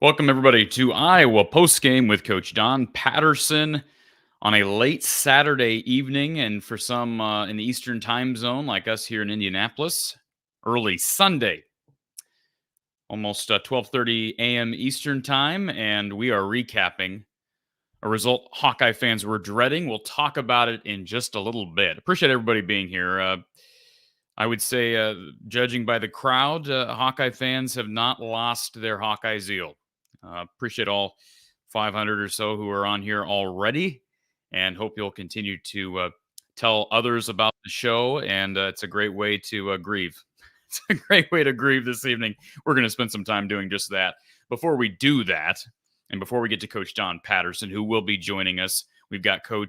Welcome, everybody, to Iowa Postgame with Coach Don Patterson on a late Saturday evening, and for some in the Eastern time zone, like us here in Indianapolis, early Sunday, almost 12:30 a.m. Eastern time, and we are recapping a result Hawkeye fans were dreading. We'll talk about it in just a little bit. Appreciate everybody being here. I would say, judging by the crowd, Hawkeye fans have not lost their Hawkeye zeal. Appreciate all 500 or so who are on here already, and hope you'll continue to tell others about the show. And it's a great way to grieve. It's a great way to grieve this evening. We're going to spend some time doing just that. Before we do that, and before we get to Coach Don Patterson, who will be joining us, we've got well,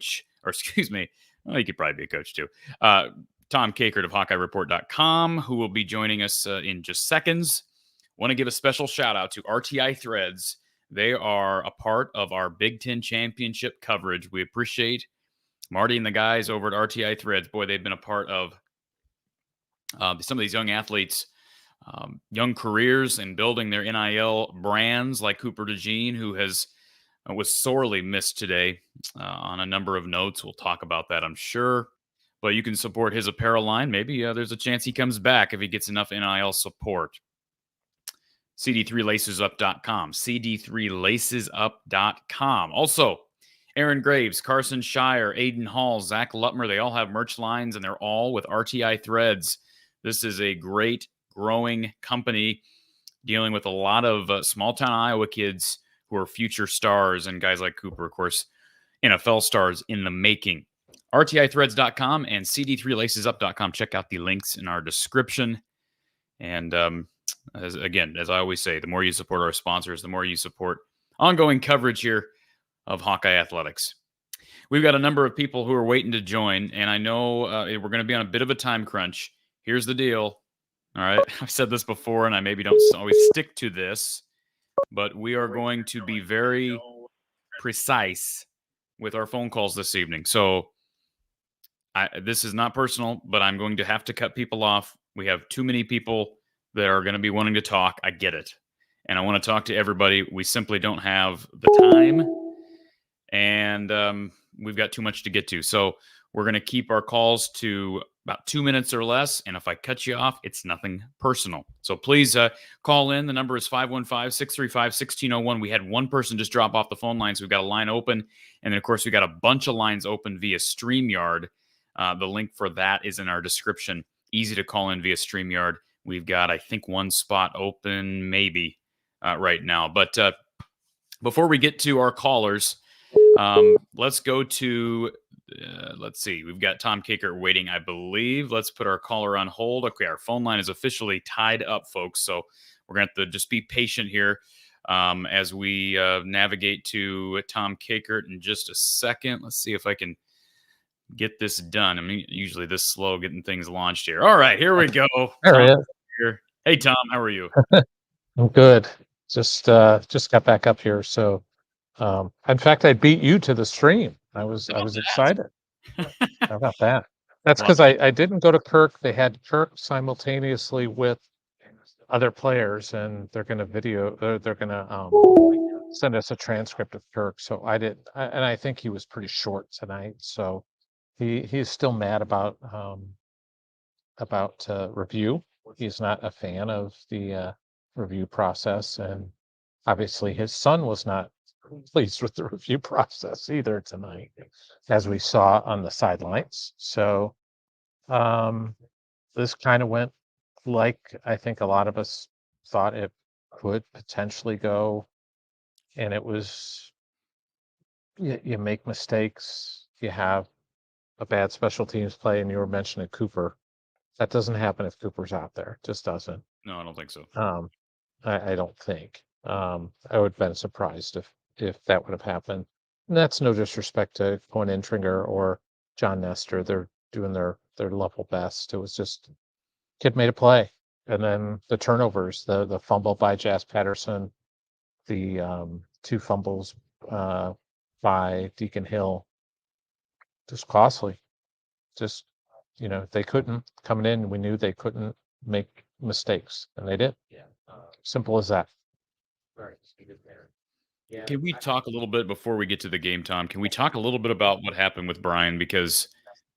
he could probably be a coach too. Tom Kakert of HawkeyeReport.com, who will be joining us in just seconds. Want to give a special shout out to RTI Threads. They are a part of our Big Ten Championship coverage. We appreciate Marty and the guys over at RTI Threads. Boy, they've been a part of some of these young athletes' young careers and building their NIL brands, like Cooper DeJean, who was sorely missed today on a number of notes. We'll talk about that, I'm sure. But you can support his apparel line. Maybe there's a chance he comes back if he gets enough NIL support. CD3lacesup.com. CD3lacesup.com. Also, Aaron Graves, Carson Shire, Aiden Hall, Zach Lutmer, they all have merch lines, and they're all with RTI Threads. This is a great, growing company dealing with a lot of small-town Iowa kids who are future stars, and guys like Cooper, of course, NFL stars in the making. RTIthreads.com and CD3lacesup.com. Check out the links in our description. And as I always say, the more you support our sponsors, the more you support ongoing coverage here of Hawkeye athletics. We've got a number of people who are waiting to join, and I know we're going to be on a bit of a time crunch. Here's the deal. All right. I've said this before, and I maybe don't always stick to this, but we are going to be very precise with our phone calls this evening. So this is not personal, but I'm going to have to cut people off. We have too many people that are going to be wanting to talk. I get it. And I want to talk to everybody. We simply don't have the time, and we've got too much to get to. So we're going to keep our calls to about 2 minutes or less. And if I cut you off, it's nothing personal. So please call in. The number is 515-635-1601. We had one person just drop off the phone line, so we've got a line open. And then, of course, we got a bunch of lines open via StreamYard. The link for that is in our description. Easy to call in via StreamYard. We've got, I think, one spot open maybe right now. But before we get to our callers, let's go to, let's see. We've got Tom Kakert waiting, I believe. Let's put our caller on hold. Okay, our phone line is officially tied up, folks. So we're going to have to just be patient here as we navigate to Tom Kakert in just a second. Let's see if I can get this done. I mean, usually this slow getting things launched here. All right, here we go. There he is. Here. Hey, Tom, how are you? I'm good. Just got back up here. So, in fact, I beat you to the stream. I was excited. How about that? That's because I didn't go to Kirk. They had Kirk simultaneously with other players, and they're going to they're going to send us a transcript of Kirk. So I did, and I think he was pretty short tonight. So he's still mad about review. He's not a fan of the review process, and obviously his son was not pleased with the review process either tonight, as we saw on the sidelines. So this kind of went like I think a lot of us thought it could potentially go, and it was you make mistakes, you have a bad special teams play, and you were mentioning Cooper. That doesn't happen if Cooper's out there. It just doesn't. No, I don't think so. I don't think. I would have been surprised if that would have happened. And that's no disrespect to Cohen Intringer or John Nestor. They're doing their level best. It was just kid made a play, and then the turnovers, the fumble by Jas Patterson, the 2 fumbles by Deacon Hill, just costly. Just they couldn't coming in. We knew they couldn't make mistakes, and they did. Simple as that. Can we talk a little bit before we get to the game, Tom? Can we talk a little bit about what happened with Brian? Because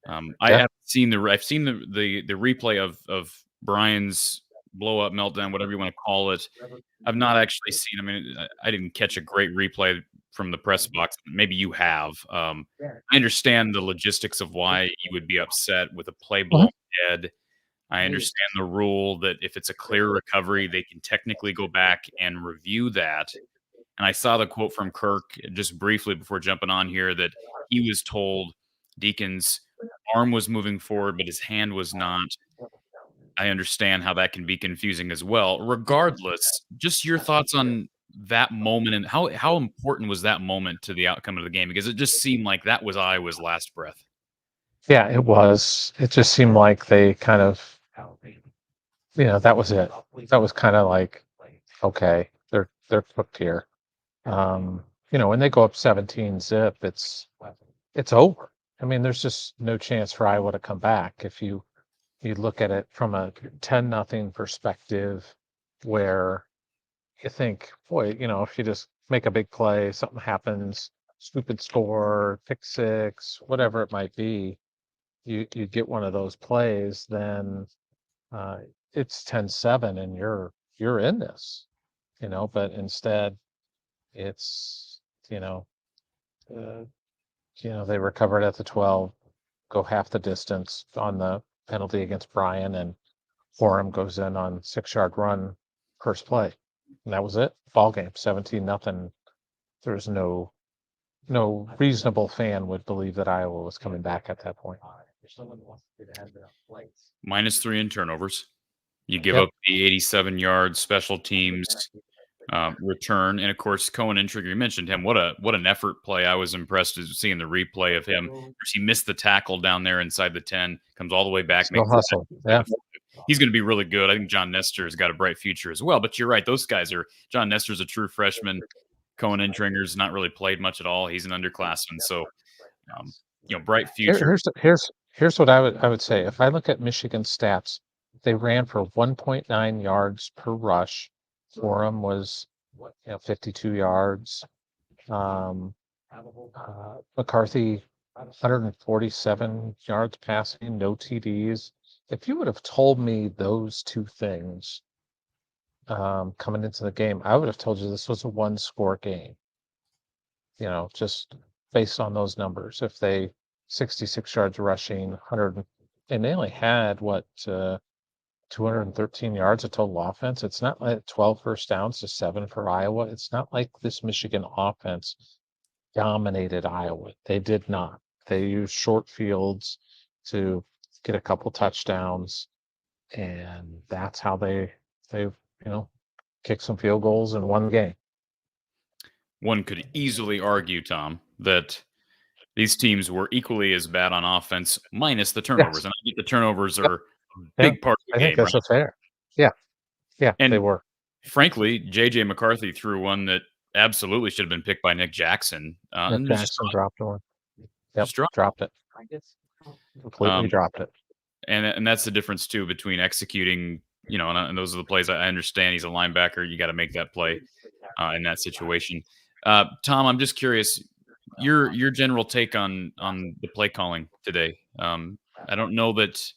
I have seen the replay of Brian's blow up meltdown, whatever you want to call it. I've not actually seen. I mean, I didn't catch a great replay from the press box. Maybe you have. I understand the logistics of why you would be upset with a play blown dead. I understand the rule that if it's a clear recovery, they can technically go back and review that. And I saw the quote from Kirk just briefly before jumping on here that he was told Deacon's arm was moving forward, but his hand was not. I understand how that can be confusing as well. Regardless, just your thoughts on that moment and how important was that moment to the outcome of the game? Because it just seemed like that was Iowa's last breath. Yeah, it was. It just seemed like they kind of, that was it. That was kind of like, okay, they're cooked here. When they go up 17-zip, it's over. I mean, there's just no chance for Iowa to come back. If you look at it from a 10-0 perspective, where you think, boy, if you just make a big play, something happens, stupid score, pick six, whatever it might be, you get one of those plays, then it's 10-7 and you're in this, but instead it's, they recovered at the 12, go half the distance on the penalty against Brian, and Forum goes in on 6-yard run first play. And that was it. Ball game, 17-0. There's no reasonable fan would believe that Iowa was coming back at that point. -3 in turnovers. You give up the 87-yard special teams return, and of course Cohen Intringer. You mentioned him. What an effort play! I was impressed seeing the replay of him. He missed the tackle down there inside the 10, comes all the way back, makes hustle. Yeah, he's going to be really good. I think John Nestor's got a bright future as well. But you're right; those guys are. John Nestor's a true freshman. Cohen Intringer's not really played much at all. He's an underclassman, so um, bright future. Here's what I would say. If I look at Michigan stats, they ran for 1.9 yards per rush. Forum was 52 yards. McCarthy 147 yards passing, no TDs. If you would have told me those two things coming into the game, I would have told you this was a one-score game. Just based on those numbers. If they 66 yards rushing, 100, and they only had 213 yards of total offense. It's not like 12 first downs to 7 for Iowa. It's not like this Michigan offense dominated Iowa. They did not. They used short fields to get a couple touchdowns, and that's how they kicked some field goals and won the game. One could easily argue, Tom, that these teams were equally as bad on offense, minus the turnovers. Yes. And I think the turnovers are a big part of the game. I think that's fair. Yeah, and they were. Frankly, J.J. McCarthy threw one that absolutely should have been picked by Nick Jackson. Nick Jackson dropped one. Yep, dropped it. Completely dropped it. And that's the difference, too, between executing, and those are the plays. I understand he's a linebacker. You got to make that play in that situation. Tom, I'm just curious, your general take on the play calling today. I don't know that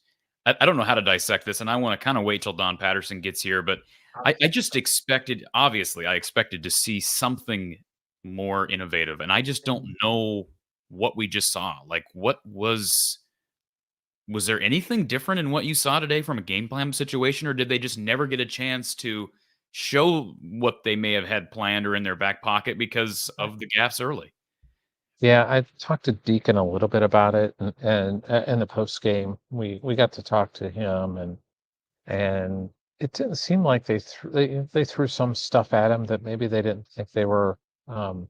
I don't know how to dissect this, and I want to kind of wait till Don Patterson gets here, but I just expected to see something more innovative, and I just don't know what we just saw. Like, what was there anything different in what you saw today from a game plan situation, or did they just never get a chance to show what they may have had planned or in their back pocket because of the gaffes early? Yeah, I talked to Deacon a little bit about it, and in the post game, we got to talk to him, and it didn't seem like they threw some stuff at him that maybe they didn't think they were going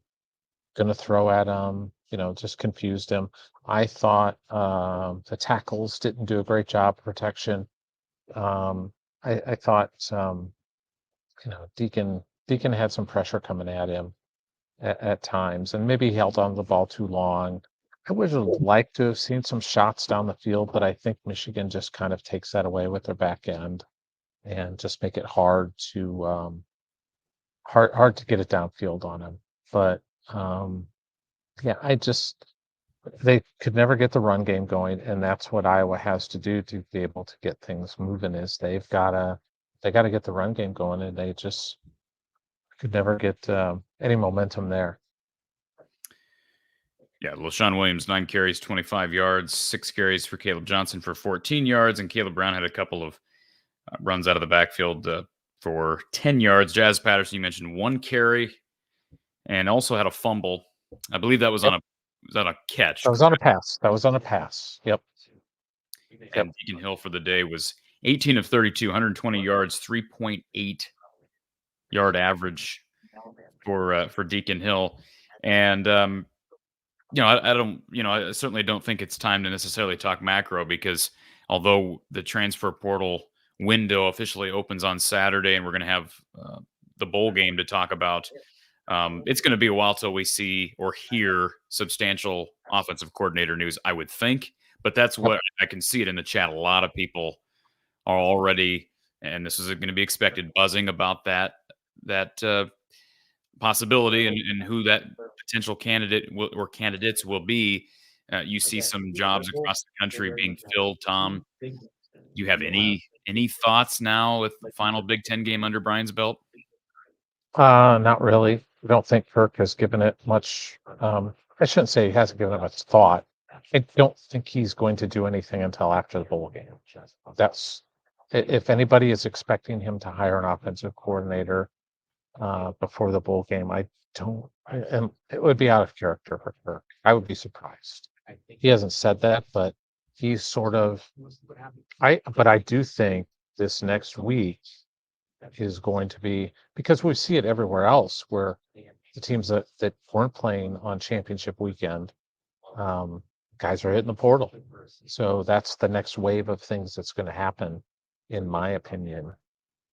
to throw at him. Just confused him. I thought the tackles didn't do a great job of protection. I thought Deacon had some pressure coming at him at times, and maybe he held on to the ball too long. I would have liked to have seen some shots down the field, but I think Michigan just kind of takes that away with their back end and just make it hard to get it downfield on him. But they could never get the run game going, and that's what Iowa has to do to be able to get things moving. Is they got to get the run game going, and they just could never get any momentum there. Yeah, LaShawn Williams, 9 carries, 25 yards, 6 carries for Caleb Johnson for 14 yards, and Caleb Brown had a couple of runs out of the backfield for 10 yards. Jazz Patterson, you mentioned 1 carry, and also had a fumble. I believe that was on a catch. That was on a pass. Yep. And Deacon Hill for the day was 18 of 32, 120 yards, 3.8 yard average for Deacon Hill. And I certainly don't think it's time to necessarily talk macro, because although the transfer portal window officially opens on Saturday and we're going to have the bowl game to talk about, it's going to be a while till we see or hear substantial offensive coordinator news, I would think. But that's what I can see it in the chat. A lot of people are already, and this is going to be expected, buzzing about that possibility and who that potential candidate or candidates will be. You see some jobs across the country being filled. Tom, you have any thoughts now with the final Big Ten game under Brian's belt? Not really. I don't think Kirk has given it much. I shouldn't say he hasn't given it much thought. I don't think he's going to do anything until after the bowl game. That's if anybody is expecting him to hire an offensive coordinator before the bowl game, I don't. And it would be out of character for Kirk. I would be surprised. He hasn't said that, but he's sort of. But I do think this next week is going to be, because we see it everywhere else where the teams that weren't playing on championship weekend, guys are hitting the portal. So that's the next wave of things that's going to happen. in my opinion,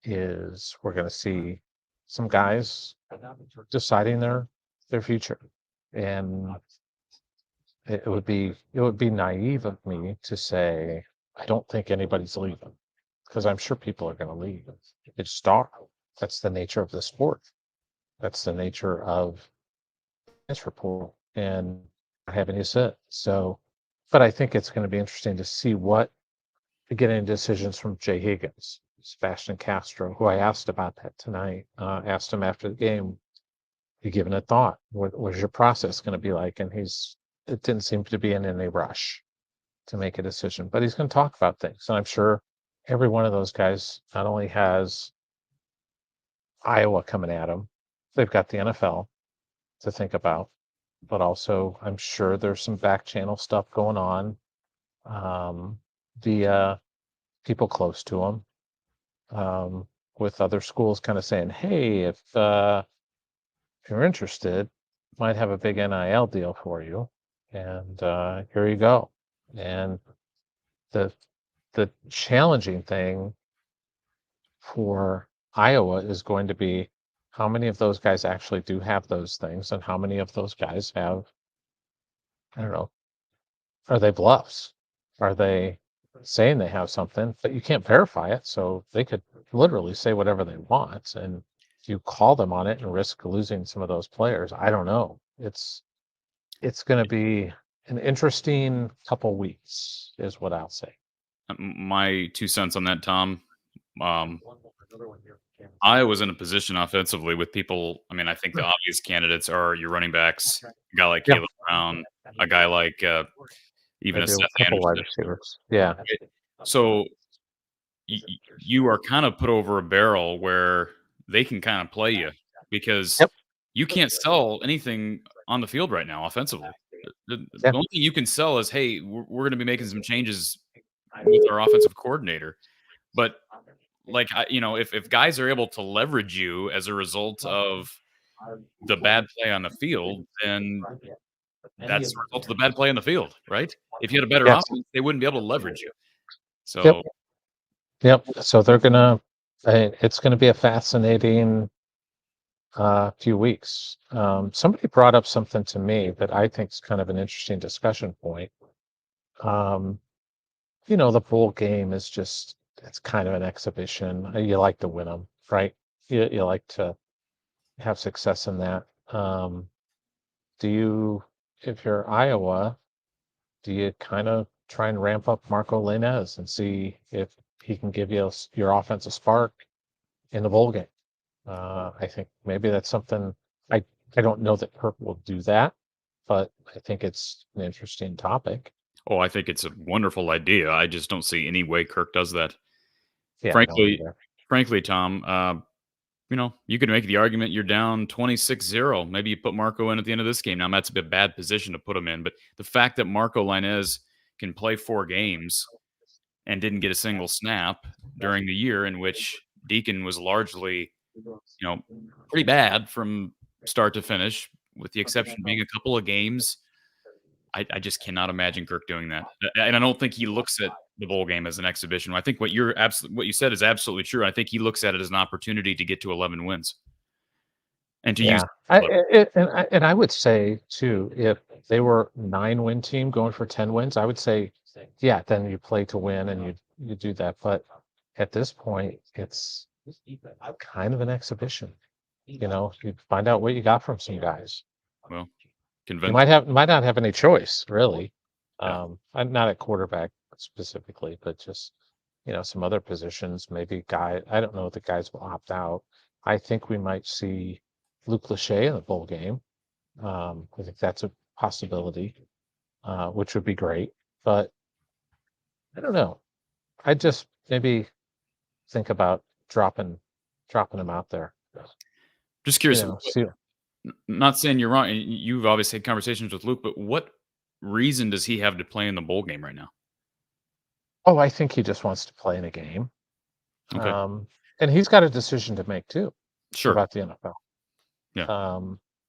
is we're going to see some guys deciding their future, and it would be naive of me to say I don't think anybody's leaving, because I'm sure people are going to leave. It's star. That's the nature of the sport. That's the nature of transfer portal and having you sit. So, but I think it's going to be interesting to see what getting decisions from Jay Higgins, Sebastian Castro, who I asked about that tonight. Asked him after the game, "You given it thought? What was your process going to be like?" And it didn't seem to be in any rush to make a decision, but he's going to talk about things. And I'm sure every one of those guys not only has Iowa coming at them, they've got the NFL to think about, but also I'm sure there's some back channel stuff going on via people close to them, with other schools kind of saying, "Hey, if you're interested, might have a big NIL deal for you, and here you go." And the the challenging thing for Iowa is going to be how many of those guys actually do have those things, and how many of those guys have, I don't know, are they bluffs? Are they saying they have something, but you can't verify it? So they could literally say whatever they want, and you call them on it and risk losing some of those players. I don't know. It's going to be an interesting couple weeks, is what I'll say. My 2 cents on that, Tom. Um, Iowa's in a position offensively with people. I mean, I think the obvious candidates are your running backs, a guy like Yeah, Caleb Brown, a guy like even a maybe a Seth couple wide Anderson. receivers. Yeah, Right? So you are kind of put over a barrel where they can kind of play you because yep, you can't sell anything on the field right now offensively. yeah, The only thing you can sell is, hey, we're going to be making some changes with our offensive coordinator. But like if guys are able to leverage you as a result of the bad play on the field, then that's the result of the bad play on the field, right? If you had a better yes, offense, they wouldn't be able to leverage you. yep, So yep. So it's gonna be a fascinating few weeks. Somebody brought up something to me that I think is kind of an interesting discussion point. Um, the bowl game is it's kind of an exhibition. You like to win them, right? You like to have success in that. Do you, if you're Iowa, do you kind of try and ramp up Marco Lainez and see if he can give you your offense a spark in the bowl game? I think maybe that's something. I I don't know that Kirk will do that, but I think it's an interesting topic. oh, I think it's a wonderful idea. I just don't see any way Kirk does that. Yeah, I don't Frankly, either. frankly, Tom, you could make the argument you're down 26-0. Maybe you put Marco in at the end of this game. Now, that's a bad position to put him in, but the fact that Marco Lainez can play 4 games and didn't get a single snap during the year in which Deacon was largely, pretty bad from start to finish, with the exception being a couple of games. I just cannot imagine Kirk doing that, and I don't think he looks at the bowl game as an exhibition. I think what you said is absolutely true. I think he looks at it as an opportunity to get to 11 wins and to use. Yeah, and I would say too, if they were 9-win team going for 10 wins, I would say, yeah, then you play to win and you do that. But at this point, it's kind of an exhibition. You find out what you got from some guys. Well, You convince. might not have any choice, really. Yeah. I'm not at quarterback specifically, but just some other positions. Maybe I don't know if the guys will opt out. I think we might see Luke Lachey in the bowl game. I think that's a possibility, which would be great. But I don't know. I just maybe think about dropping him out there. Just curious. See. Not saying you're wrong. You've obviously had conversations with Luke, but what reason does he have to play in the bowl game right now? Oh, I think he just wants to play in a game. Okay. And he's got a decision to make too Sure. about the NFL. Yeah.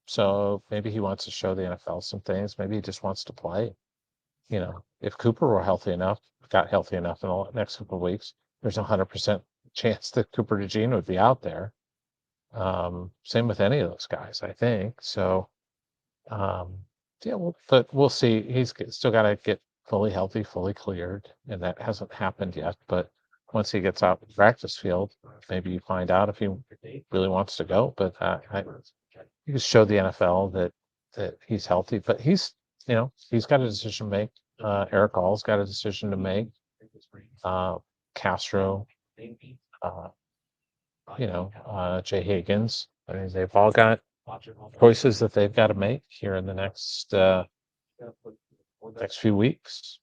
So maybe he wants to show the NFL some things. Maybe he just wants to play. If Cooper were got healthy enough in the next couple of weeks, there's 100% chance that Cooper DeJean would be out there. Same with any of those guys, I think. So, yeah, but we'll see. He's still got to get fully healthy, fully cleared, and that hasn't happened yet. But once he gets out the practice field, maybe you find out if he really wants to go. But he just showed the NFL that he's healthy. But he's got a decision to make. Eric All's got a decision to make. Castro, uh, Jay Higgins. I mean, they've all got choices that they've got to make here in the next few weeks.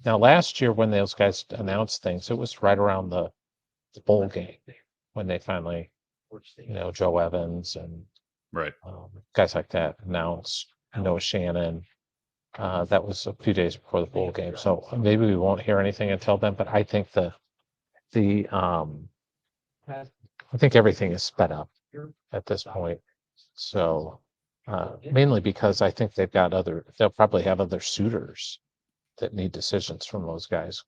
Now, last year when those guys announced things, it was right around the bowl game when they finally, Joe Evans and Right. guys like that announced. Noah Shannon. That was a few days before the bowl game, so maybe we won't hear anything until then. But I think I think everything is sped up at this point. So mainly because I think they'll probably have other suitors that need decisions from those guys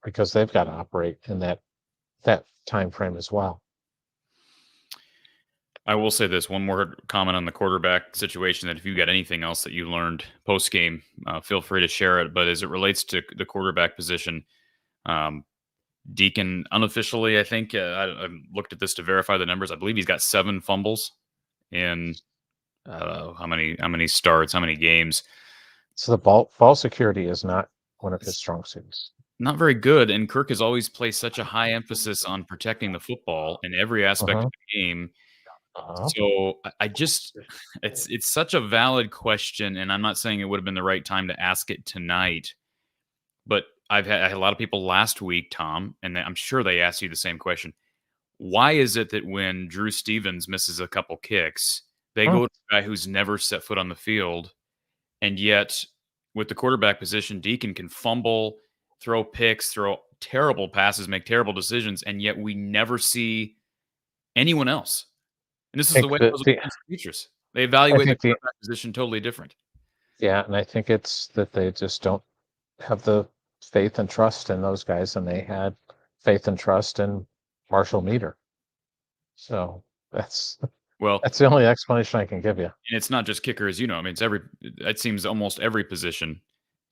because they've got to operate in that time frame as well. I will say this one more comment on the quarterback situation, that if you got anything else that you learned post game, feel free to share it. But as it relates to the quarterback position, Deacon unofficially, I think I looked at this to verify the numbers. I believe he's got 7 fumbles in how many starts, how many games. So the ball security is not one of his strong suits. Not very good, and Kirk has always placed such a high emphasis on protecting the football in every aspect of the game. So I just, it's such a valid question, and I'm not saying it would have been the right time to ask it tonight, but I had a lot of people last week, Tom, and I'm sure they asked you the same question. Why is it that when Drew Stevens misses a couple kicks, they go to a guy who's never set foot on the field, and yet with the quarterback position, Deacon can fumble, throw picks, throw terrible passes, make terrible decisions, and yet we never see anyone else. And this is the way it was with the Patriots. They evaluate the quarterback position totally different. Yeah, and I think it's that they just don't have the faith and trust in those guys, and they had faith and trust in Marshall Meter. So that's the only explanation I can give you. And it's not just kicker, as you know. I mean, it seems almost every position.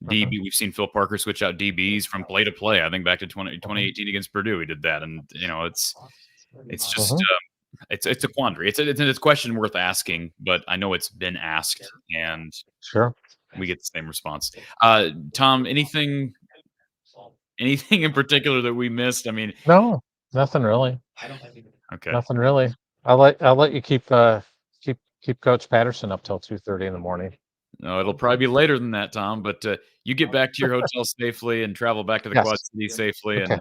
DB, we've seen Phil Parker switch out DBs from play to play. I think back to 2018 against Purdue, he did that, and it's just it's a quandary. It's a question worth asking, but I know it's been asked, and sure we get the same response. Tom, anything in particular that we missed? I mean, no, nothing really. Okay, nothing really. I'll let you keep Coach Patterson up till 2:30 in the morning. No, it'll probably be later than that, Tom. But you get back to your hotel safely and travel back to the Quad Cities safely, and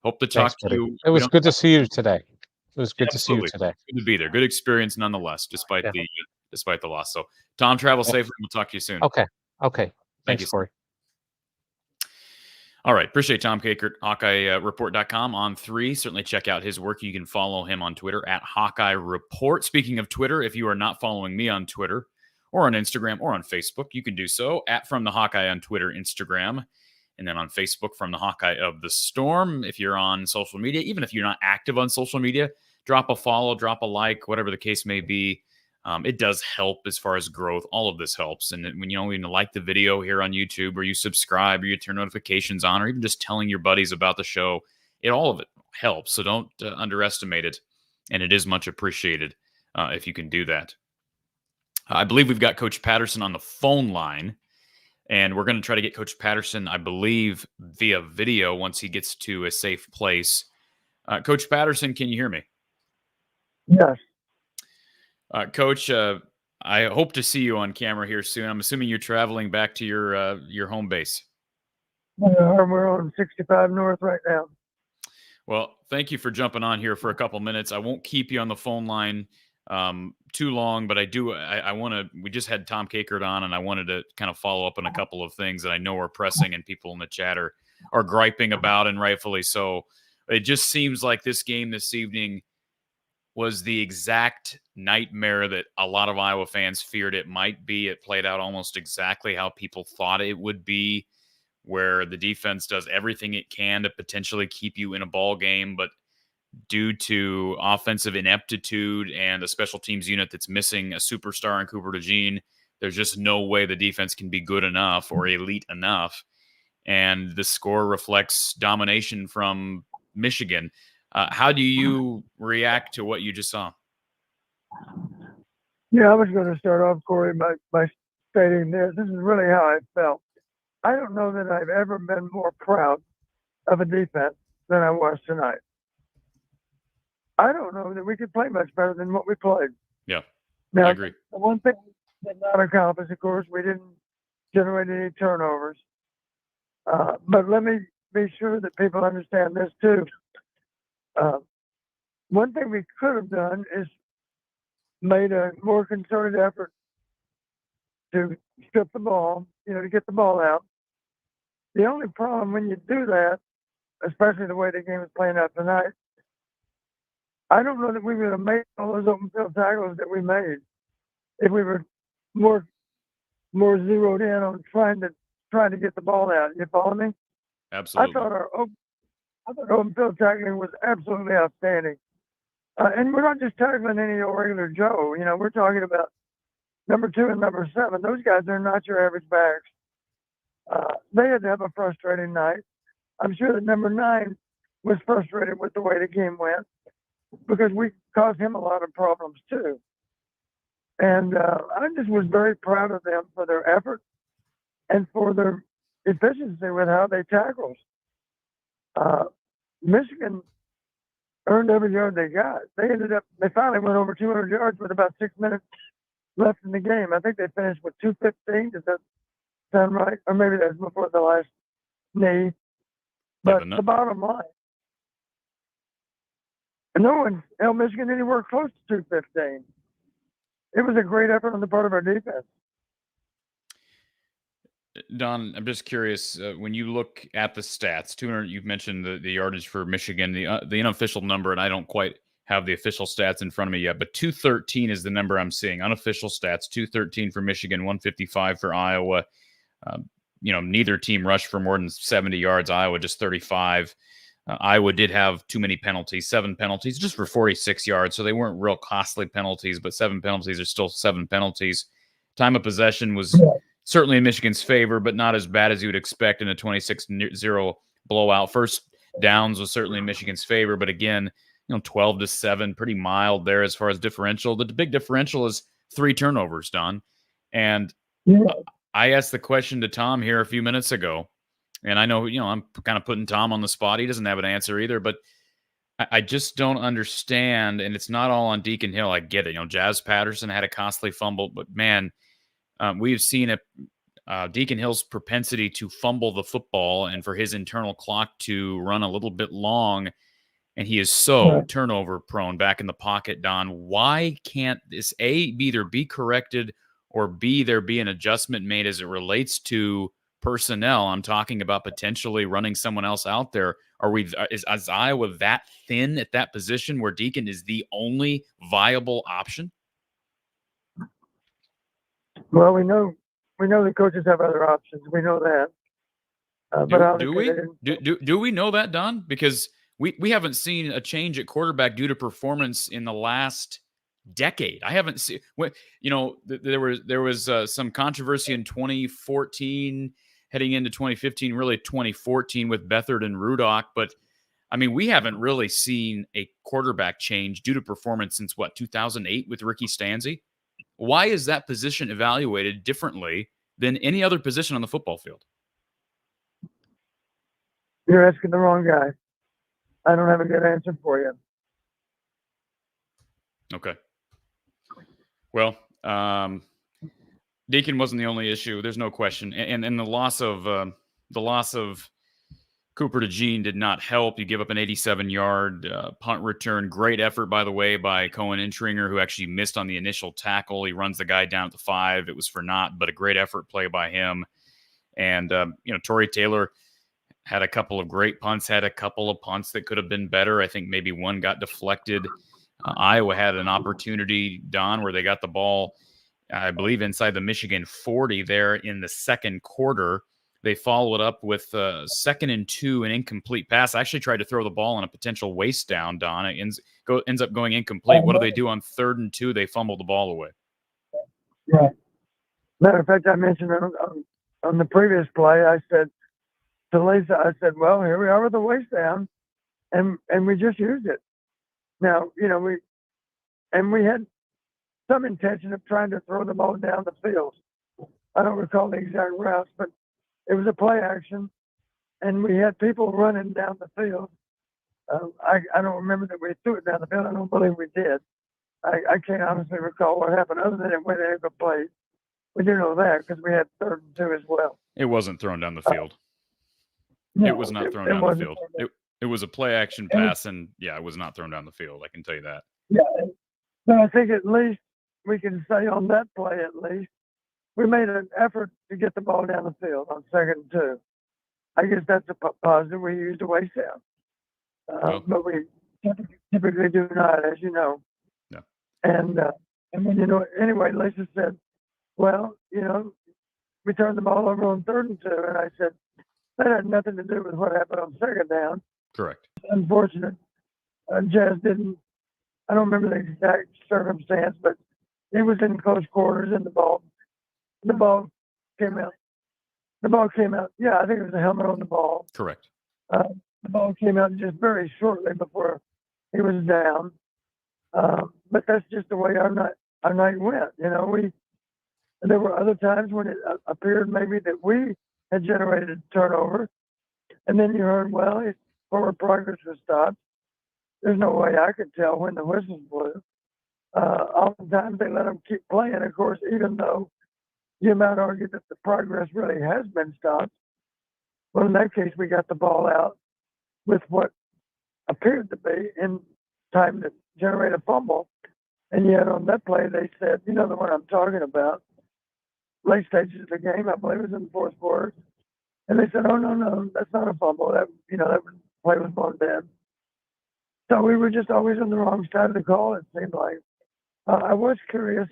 hope to talk to you. It was good to see you today. It was good to see you today. Good to be there. Good experience nonetheless, despite the loss. So, Tom, travel safely. We'll talk to you soon. Okay. Thanks, Corey. All right. Appreciate Tom Kakert, HawkeyeReport.com on 3. Certainly check out his work. You can follow him on Twitter at Hawkeye Report. Speaking of Twitter, if you are not following me on Twitter or on Instagram or on Facebook, you can do so at From the Hawkeye on Twitter, Instagram, and then on Facebook, From the Hawkeye of the Storm. If you're on social media, even if you're not active on social media, drop a follow, drop a like, whatever the case may be. It does help as far as growth. All of this helps. And when you like the video here on YouTube, or you subscribe, or you turn notifications on, or even just telling your buddies about the show, all of it helps. So don't underestimate it. And it is much appreciated if you can do that. I believe we've got Coach Patterson on the phone line, and we're going to try to get Coach Patterson, I believe, via video once he gets to a safe place. Coach Patterson, can you hear me? Yes. Coach, I hope to see you on camera here soon. I'm assuming you're traveling back to your home base. We're on 65 North right now. Well, thank you for jumping on here for a couple minutes. I won't keep you on the phone line too long, but I want to. We just had Tom Kakert on, and I wanted to kind of follow up on a couple of things that I know are pressing and people in the chat are griping about, and rightfully so. It just seems like this game this evening was the exact nightmare that a lot of Iowa fans feared it might be. It played out almost exactly how people thought it would be. where the defense does everything it can to potentially keep you in a ball game, but due to offensive ineptitude and a special teams unit that's missing a superstar in Cooper DeJean, there's just no way the defense can be good enough or elite enough. And the score reflects domination from Michigan. How do you react to what you just saw? Yeah, I was going to start off, Corey, by stating this. This is really how I felt. I don't know that I've ever been more proud of a defense than I was tonight. I don't know that we could play much better than what we played. Yeah, now, I agree. The one thing we did not accomplish, of course, we didn't generate any turnovers. But let me be sure that people understand this too. One thing we could have done is made a more concerted effort to strip the ball, to get the ball out. The only problem when you do that, especially the way the game is playing out tonight, I don't know that we would have made all those open field tackles that we made if we were more zeroed in on trying to get the ball out. You follow me? Absolutely. I thought our open field tackling was absolutely outstanding. And we're not just tackling any old regular Joe. We're talking about number 2 and number 7. Those guys are not your average backs. They had to have a frustrating night. I'm sure that number 9 was frustrated with the way the game went because we caused him a lot of problems too. And I just was very proud of them for their effort and for their efficiency with how they tackled. Michigan earned every yard they got. They finally went over 200 yards with about 6 minutes left in the game. I think they finished with 215. Does that sound right? Or maybe that's before the last knee. But the bottom line, no one held Michigan anywhere close to 215. It was a great effort on the part of our defense. Don, I'm just curious, when you look at the stats, 200, you've mentioned the yardage for Michigan, the unofficial number, and I don't quite have the official stats in front of me yet, but 213 is the number I'm seeing. Unofficial stats, 213 for Michigan, 155 for Iowa. Neither team rushed for more than 70 yards. Iowa just 35. Iowa did have too many penalties, 7 penalties, just for 46 yards, so they weren't real costly penalties, but 7 penalties are still 7 penalties. Time of possession was certainly in Michigan's favor, but not as bad as you would expect in a 26-0 blowout. First downs was certainly in Michigan's favor, but again, 12-7, pretty mild there as far as differential. The big differential is 3 turnovers, Don. And I asked the question to Tom here a few minutes ago, and I know, I'm kind of putting Tom on the spot. He doesn't have an answer either, but I just don't understand, and it's not all on Deacon Hill. I get it. Jazz Patterson had a costly fumble, but man, we've seen Deacon Hill's propensity to fumble the football and for his internal clock to run a little bit long, and he is so turnover prone back in the pocket, Don. Why can't this, A, either be corrected or B, there be an adjustment made as it relates to personnel? I'm talking about potentially running someone else out there. Is Iowa that thin at that position where Deacon is the only viable option? Well, we know the coaches have other options. We know that. Do we know that, Don? Because we haven't seen a change at quarterback due to performance in the last decade. I haven't seen. There was some controversy in 2014, heading into 2015, really 2014 with Beathard and Rudock, but I mean, we haven't really seen a quarterback change due to performance since 2008 with Ricky Stanzi. Why is that position evaluated differently than any other position on the football field? You're asking the wrong guy. I don't have a good answer for you. Okay. Well, Deacon wasn't the only issue. There's no question, and the loss of Cooper DeJean did not help. You give up an 87-yard punt return. Great effort, by the way, by Cohen Intringer, who actually missed on the initial tackle. He runs the guy down at the 5. It was for naught, but a great effort play by him. And, Tory Taylor had a couple of great punts, had a couple of punts that could have been better. I think maybe one got deflected. Iowa had an opportunity, Don, where they got the ball, I believe, inside the Michigan 40 there in the second quarter. They follow it up with 2nd and 2, an incomplete pass. I actually tried to throw the ball on a potential waste down, Don. It ends up going incomplete. What do they do on 3rd and 2? They fumble the ball away. Right. Matter of fact, I mentioned on the previous play, I said to Lisa, I said, well, here we are with the waste down, and we just used it. Now, we had some intention of trying to throw the ball down the field. I don't recall the exact routes, but it was a play action, and we had people running down the field. I don't remember that we threw it down the field. I don't believe we did. I can't honestly recall what happened other than it went incomplete. We do know that because we had 3rd and 2 as well. It wasn't thrown down the field. No, it was not thrown down the field. It was a play action pass, and yeah, it was not thrown down the field. I can tell you that. Yeah. So I think at least we can say on that play, at least, we made an effort to get the ball down the field on 2nd and 2. I guess that's a positive. We used a waste down. But we typically do not, as you know. Yeah. And when, anyway, Lisa said, well, we turned the ball over on 3rd and 2. And I said, that had nothing to do with what happened on 2nd down. Correct. Unfortunate. Jazz didn't, I don't remember the exact circumstance, but it was in close quarters and the ball came out. The ball came out. Yeah, I think it was a helmet on the ball. Correct. The ball came out just very shortly before he was down. But that's just the way our night went. There were other times when it appeared maybe that we had generated a turnover, and then you heard, well, forward progress was stopped. There's no way I could tell when the whistles blew. Oftentimes they let them keep playing, of course, even though you might argue that the progress really has been stopped. Well, in that case, we got the ball out with what appeared to be in time to generate a fumble. And yet on that play, they said, the one I'm talking about, late stages of the game, I believe it was in the 4th quarter. And they said, oh, no, that's not a fumble. That play was blown dead. So we were just always on the wrong side of the call, it seemed like. I was curious.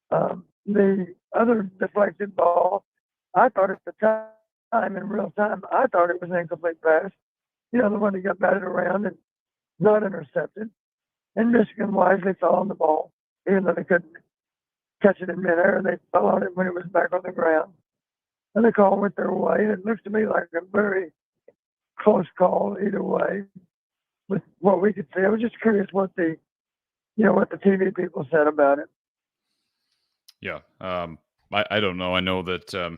The other deflected ball, I thought at the time, in real time, I thought it was an incomplete pass. The one that got batted around and not intercepted. And Michigan wisely fell on the ball, even though they couldn't catch it in midair. They fell on it when it was back on the ground. And the call went their way. And it looks to me like a very close call either way with what we could see. I was just curious what the TV people said about it. Yeah. I don't know. I know that.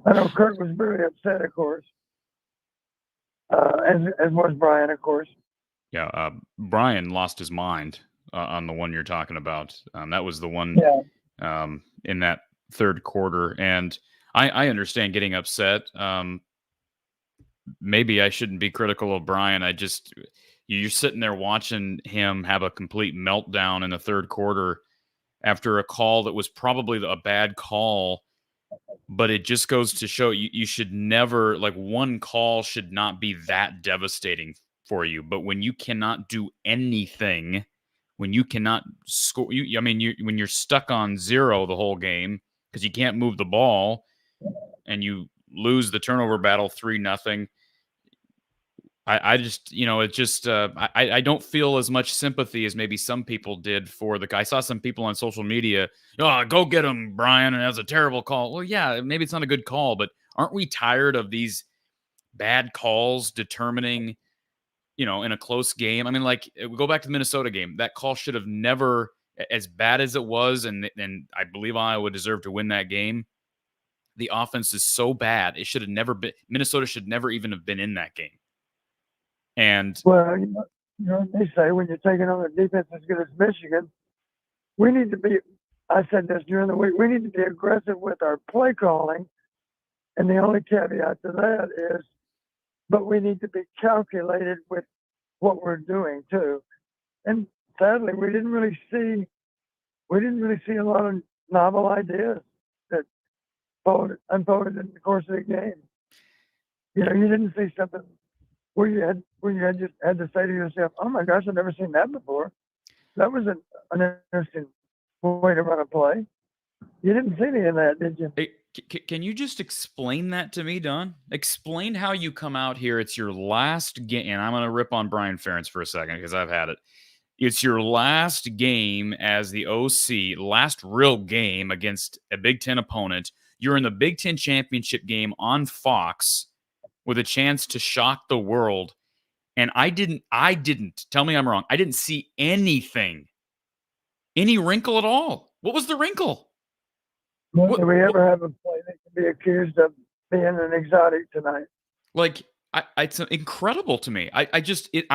I know Kirk was very upset, of course. As was Brian, of course. Yeah. Brian lost his mind on the one you're talking about. That was the one in that 3rd quarter. And I understand getting upset. Maybe I shouldn't be critical of Brian. You're sitting there watching him have a complete meltdown in the 3rd quarter after a call that was probably a bad call. But it just goes to show you should never, one call should not be that devastating for you. But when you cannot do anything, when you cannot score, when you're stuck on 0 the whole game because you can't move the ball and you lose the turnover battle 3-0. I just, I don't feel as much sympathy as maybe some people did for the guy. I saw some people on social media, go get him, Brian, and that's a terrible call. Well, yeah, maybe it's not a good call, but aren't we tired of these bad calls determining, in a close game? I mean, we go back to the Minnesota game. That call should have never, as bad as it was, and I believe Iowa deserved to win that game. The offense is so bad. It should have never been, Minnesota should never even have been in that game. And well, they say when you're taking on a defense as good as Michigan, we need to be, I said this during the week, we need to be aggressive with our play calling. And the only caveat to that is, but we need to be calculated with what we're doing too. And sadly, we didn't really see a lot of novel ideas that unfolded in the course of the game. You didn't see something where you just had to say to yourself, "Oh my gosh, I've never seen that before." That was an interesting way to run a play. You didn't see any of that, did you? Can you just explain that to me, Don? Explain how you come out here. It's your last game, and I'm going to rip on Brian Ferentz for a second because I've had it. It's your last game as the OC, last real game against a Big Ten opponent. You're in the Big Ten championship game on Fox with a chance to shock the world. And I didn't, tell me I'm wrong, I didn't see anything, any wrinkle at all. What was the wrinkle? Do we ever have a play that can be accused of being an exotic tonight? Like, it's incredible to me. I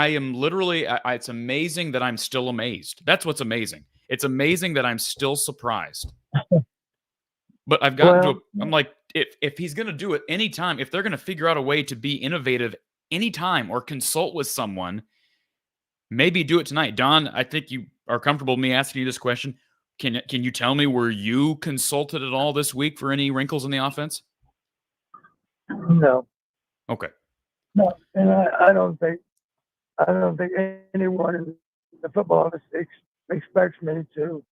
am literally, it's amazing that I'm still amazed. That's what's amazing. It's amazing that I'm still surprised. But I've gotten I'm like, if he's going to do it anytime, if they're going to figure out a way to be innovative anytime or consult with someone, maybe do it tonight. Don, I think you are comfortable with me asking you this question. Can you tell me, were you consulted at all this week for any wrinkles in the offense? No. Okay. No, and I don't think anyone in the football office expects me to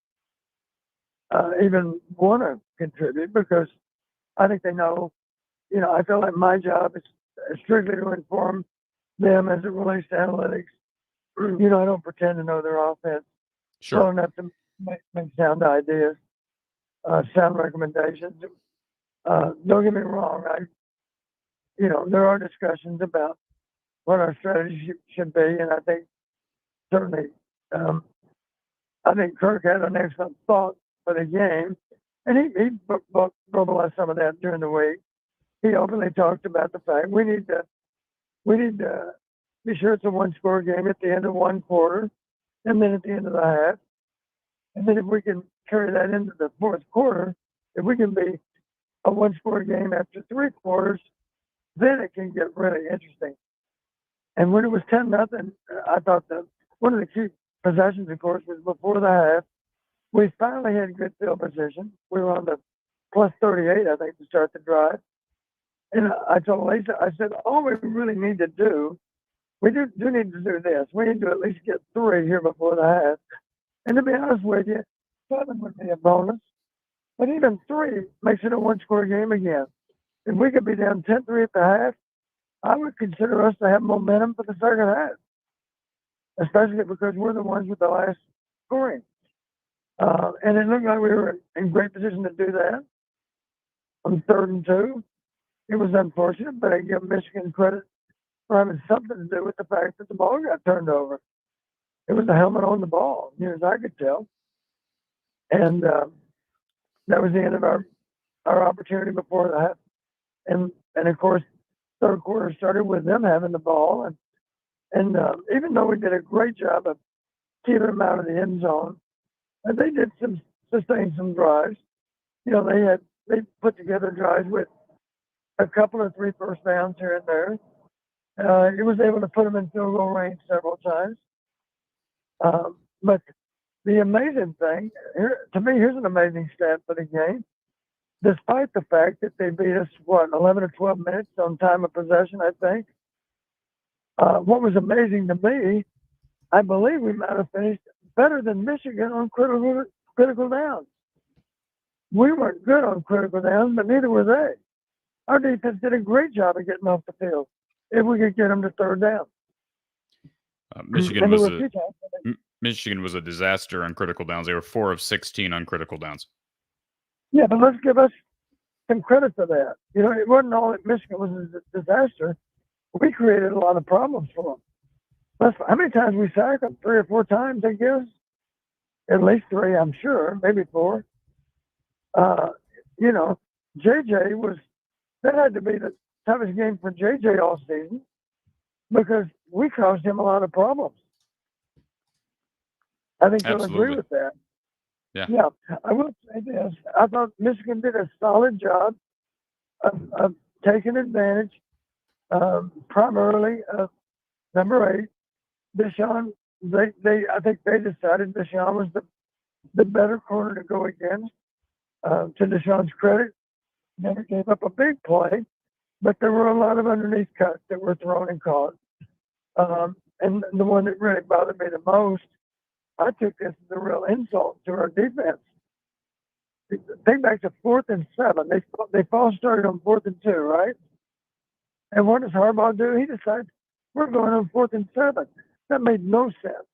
even want to contribute, because I think they know, I feel like my job is strictly to inform them as it relates to analytics. I don't pretend to know their offense well enough to make sound ideas, sound recommendations. Don't get me wrong. There are discussions about what our strategy should be, and I think certainly, I think Kirk had an excellent thought for the game, and he verbalized some of that during the week. He openly talked about the fact we need to be sure it's a one-score game at the end of one quarter, and then at the end of the half, and then if we can carry that into the fourth quarter, if we can be a one-score game after three quarters, then it can get really interesting. And when it was 10-0, I thought that one of the key possessions, of course, was before the half. We finally had good field position. We were on the plus 38, I think, to start the drive. And I told Lisa, I said, all we really need to do, we do need to do this. We need to at least get 3 here before the half. And to be honest with you, 7 would be a bonus. But even 3 makes it a one-score game again. If we could be down 10-3 at the half, I would consider us to have momentum for the second half, especially because we're the ones with the last scoring. And it looked like we were in great position to do that on 3rd and 2. It was unfortunate, but I give Michigan credit for having something to do with the fact that the ball got turned over. It was the helmet on the ball, near as I could tell. And that was the end of our opportunity before the half. And of course, third quarter started with them having the ball. And even though we did a great job of keeping them out of the end zone, and they did sustain some drives. They put together drives with a couple of 3 first downs here and there. It was able to put them in field goal range several times. But the amazing thing, to me, here's an amazing stat for the game. Despite the fact that they beat us, 11 or 12 minutes on time of possession, I think. What was amazing to me, I believe we might have finished better than Michigan on critical downs. We weren't good on critical downs, but neither were they. Our defense did a great job of getting off the field if we could get them to 3rd down. Michigan was a disaster on critical downs. They were 4 of 16 on critical downs. Yeah, but let's give us some credit for that. It wasn't all that Michigan was a disaster. We created a lot of problems for them. How many times we sacked them? 3 or 4 times, I guess. At least 3, I'm sure, maybe 4. JJ that had to be the toughest game for JJ all season because we caused him a lot of problems. I think you'll agree with that. Yeah. I will say this. I thought Michigan did a solid job of taking advantage, primarily of number 8, Deshaun. I think they decided Deshaun was the better corner to go against. To Deshaun's credit, never gave up a big play, but there were a lot of underneath cuts that were thrown and caught. And the one that really bothered me the most, I took this as a real insult to our defense. Think back to 4th and 7. They false started on 4th and 2, right? And what does Harbaugh do? He decides we're going on 4th and 7. That made no sense.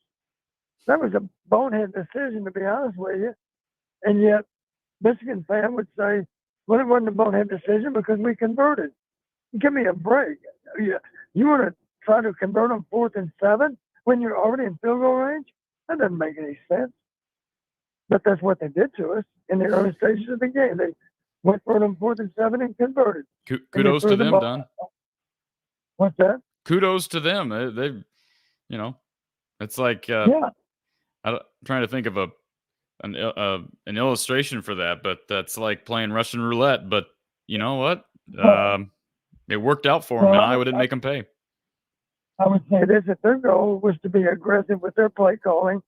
That was a bonehead decision, to be honest with you. And yet, Michigan fan would say, well, it wasn't a bonehead decision because we converted. Give me a break. You want to try to convert on 4th and 7 when you're already in field goal range? That doesn't make any sense. But that's what they did to us in the early stages of the game. They went for it on 4th and 7 and converted. Kudos to them, Don. What's that? Kudos to them. They've, it's like I'm trying to think of an illustration for that, but that's like playing Russian roulette. But you know what? It worked out for them, and Iowa didn't make them pay. I would say this: if their goal was to be aggressive with their play calling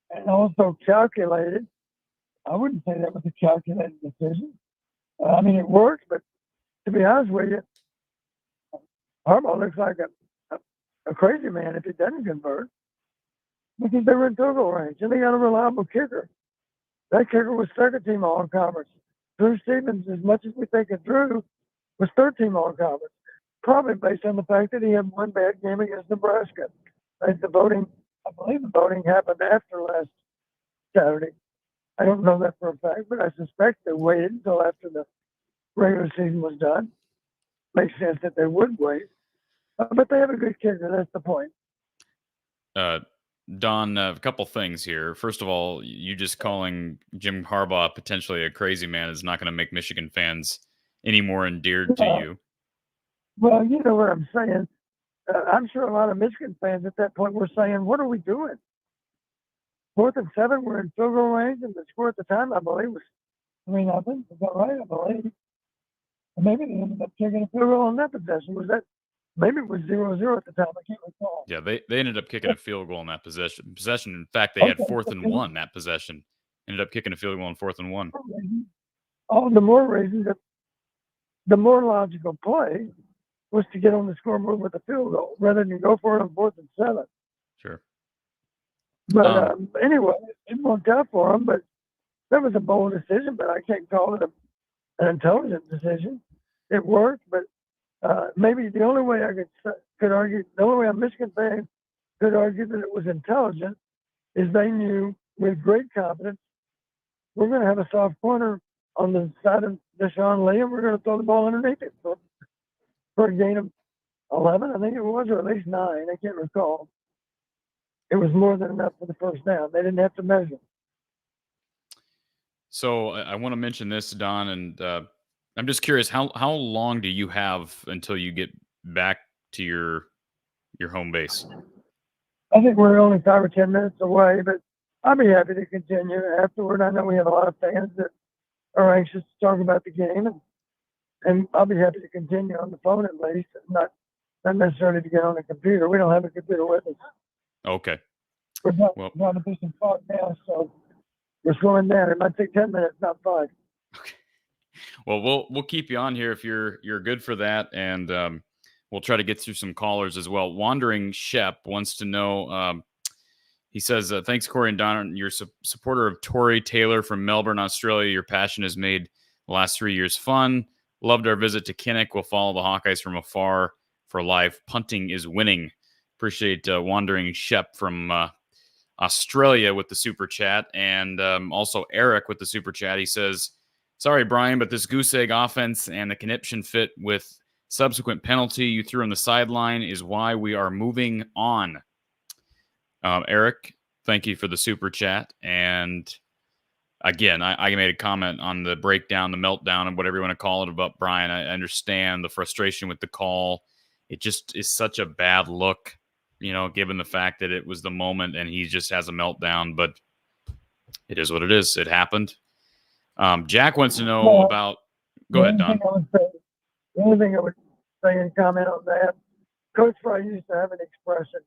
and also calculated, I wouldn't say that was a calculated decision. I mean, it worked, but to be honest with you, Harbaugh looks like a crazy man if he doesn't convert, because they were in field goal range and they got a reliable kicker. That kicker was second team all conference. Drew Stevens, as much as we think of Drew, was third team all conference, probably based on the fact that he had one bad game against Nebraska. I believe the voting happened after last Saturday. I don't know that for a fact, but I suspect they waited until after the regular season was done. Makes sense that they would wait. But they have a good kicker. That's the point. Don, a couple things here. First of all, you just calling Jim Harbaugh potentially a crazy man is not going to make Michigan fans any more endeared to you. Well, you know what I'm saying. I'm sure a lot of Michigan fans at that point were saying, what are we doing? 4th and 7, we're in field goal range, and the score at the time, I believe, was 3-0. Is that right? I believe. And maybe they ended up kicking a field goal on that possession. Maybe it was 0-0 at the time. I can't recall. Yeah, they ended up kicking a field goal on that possession. In fact, they had 4th and 1 that possession. Ended up kicking a field goal on 4th and 1. All the more reason that the more logical play was to get on the scoreboard with a field goal rather than go for it on 4th and 7. Sure. But anyway, it worked out for them. But that was a bold decision, but I can't call it an intelligent decision. It worked, but maybe the only way I could argue, the only way a Michigan fan could argue that it was intelligent is they knew with great confidence we're going to have a soft corner on the side of Deshaun Lee, and we're going to throw the ball underneath it for a gain of 11, I think it was, or at least 9. I can't recall. It was more than enough for the first down. They didn't have to measure. So I want to mention this, Don, and I'm just curious, how long do you have until you get back to your home base? I think we're only 5 or 10 minutes away, but I'll be happy to continue afterward. I know we have a lot of fans that are anxious to talk about the game, and I'll be happy to continue on the phone at least, not necessarily to get on the computer. We don't have a computer with us. Okay. We're going to do some fog now, so we're slowing down. It might take 10 minutes, not 5. Okay. Well, we'll keep you on here if you're good for that, and we'll try to get through some callers as well. Wandering Shep wants to know. He says, "Thanks, Corey and Don. You're supporter of Tory Taylor from Melbourne, Australia. Your passion has made the last 3 years fun. Loved our visit to Kinnick. We'll follow the Hawkeyes from afar for life. Punting is winning." Appreciate Wandering Shep from Australia with the super chat, and also Eric with the super chat. He says, "Sorry, Brian, but this goose egg offense and the conniption fit with subsequent penalty you threw on the sideline is why we are moving on." Eric, thank you for the super chat. And again, I made a comment on the breakdown, the meltdown, and whatever you want to call it about Brian. I understand the frustration with the call. It just is such a bad look, given the fact that it was the moment and he just has a meltdown. But it is what it is. It happened. Jack wants to know about. Go ahead, Don. The only thing I would say and comment on that, Coach Fry used to have an expression: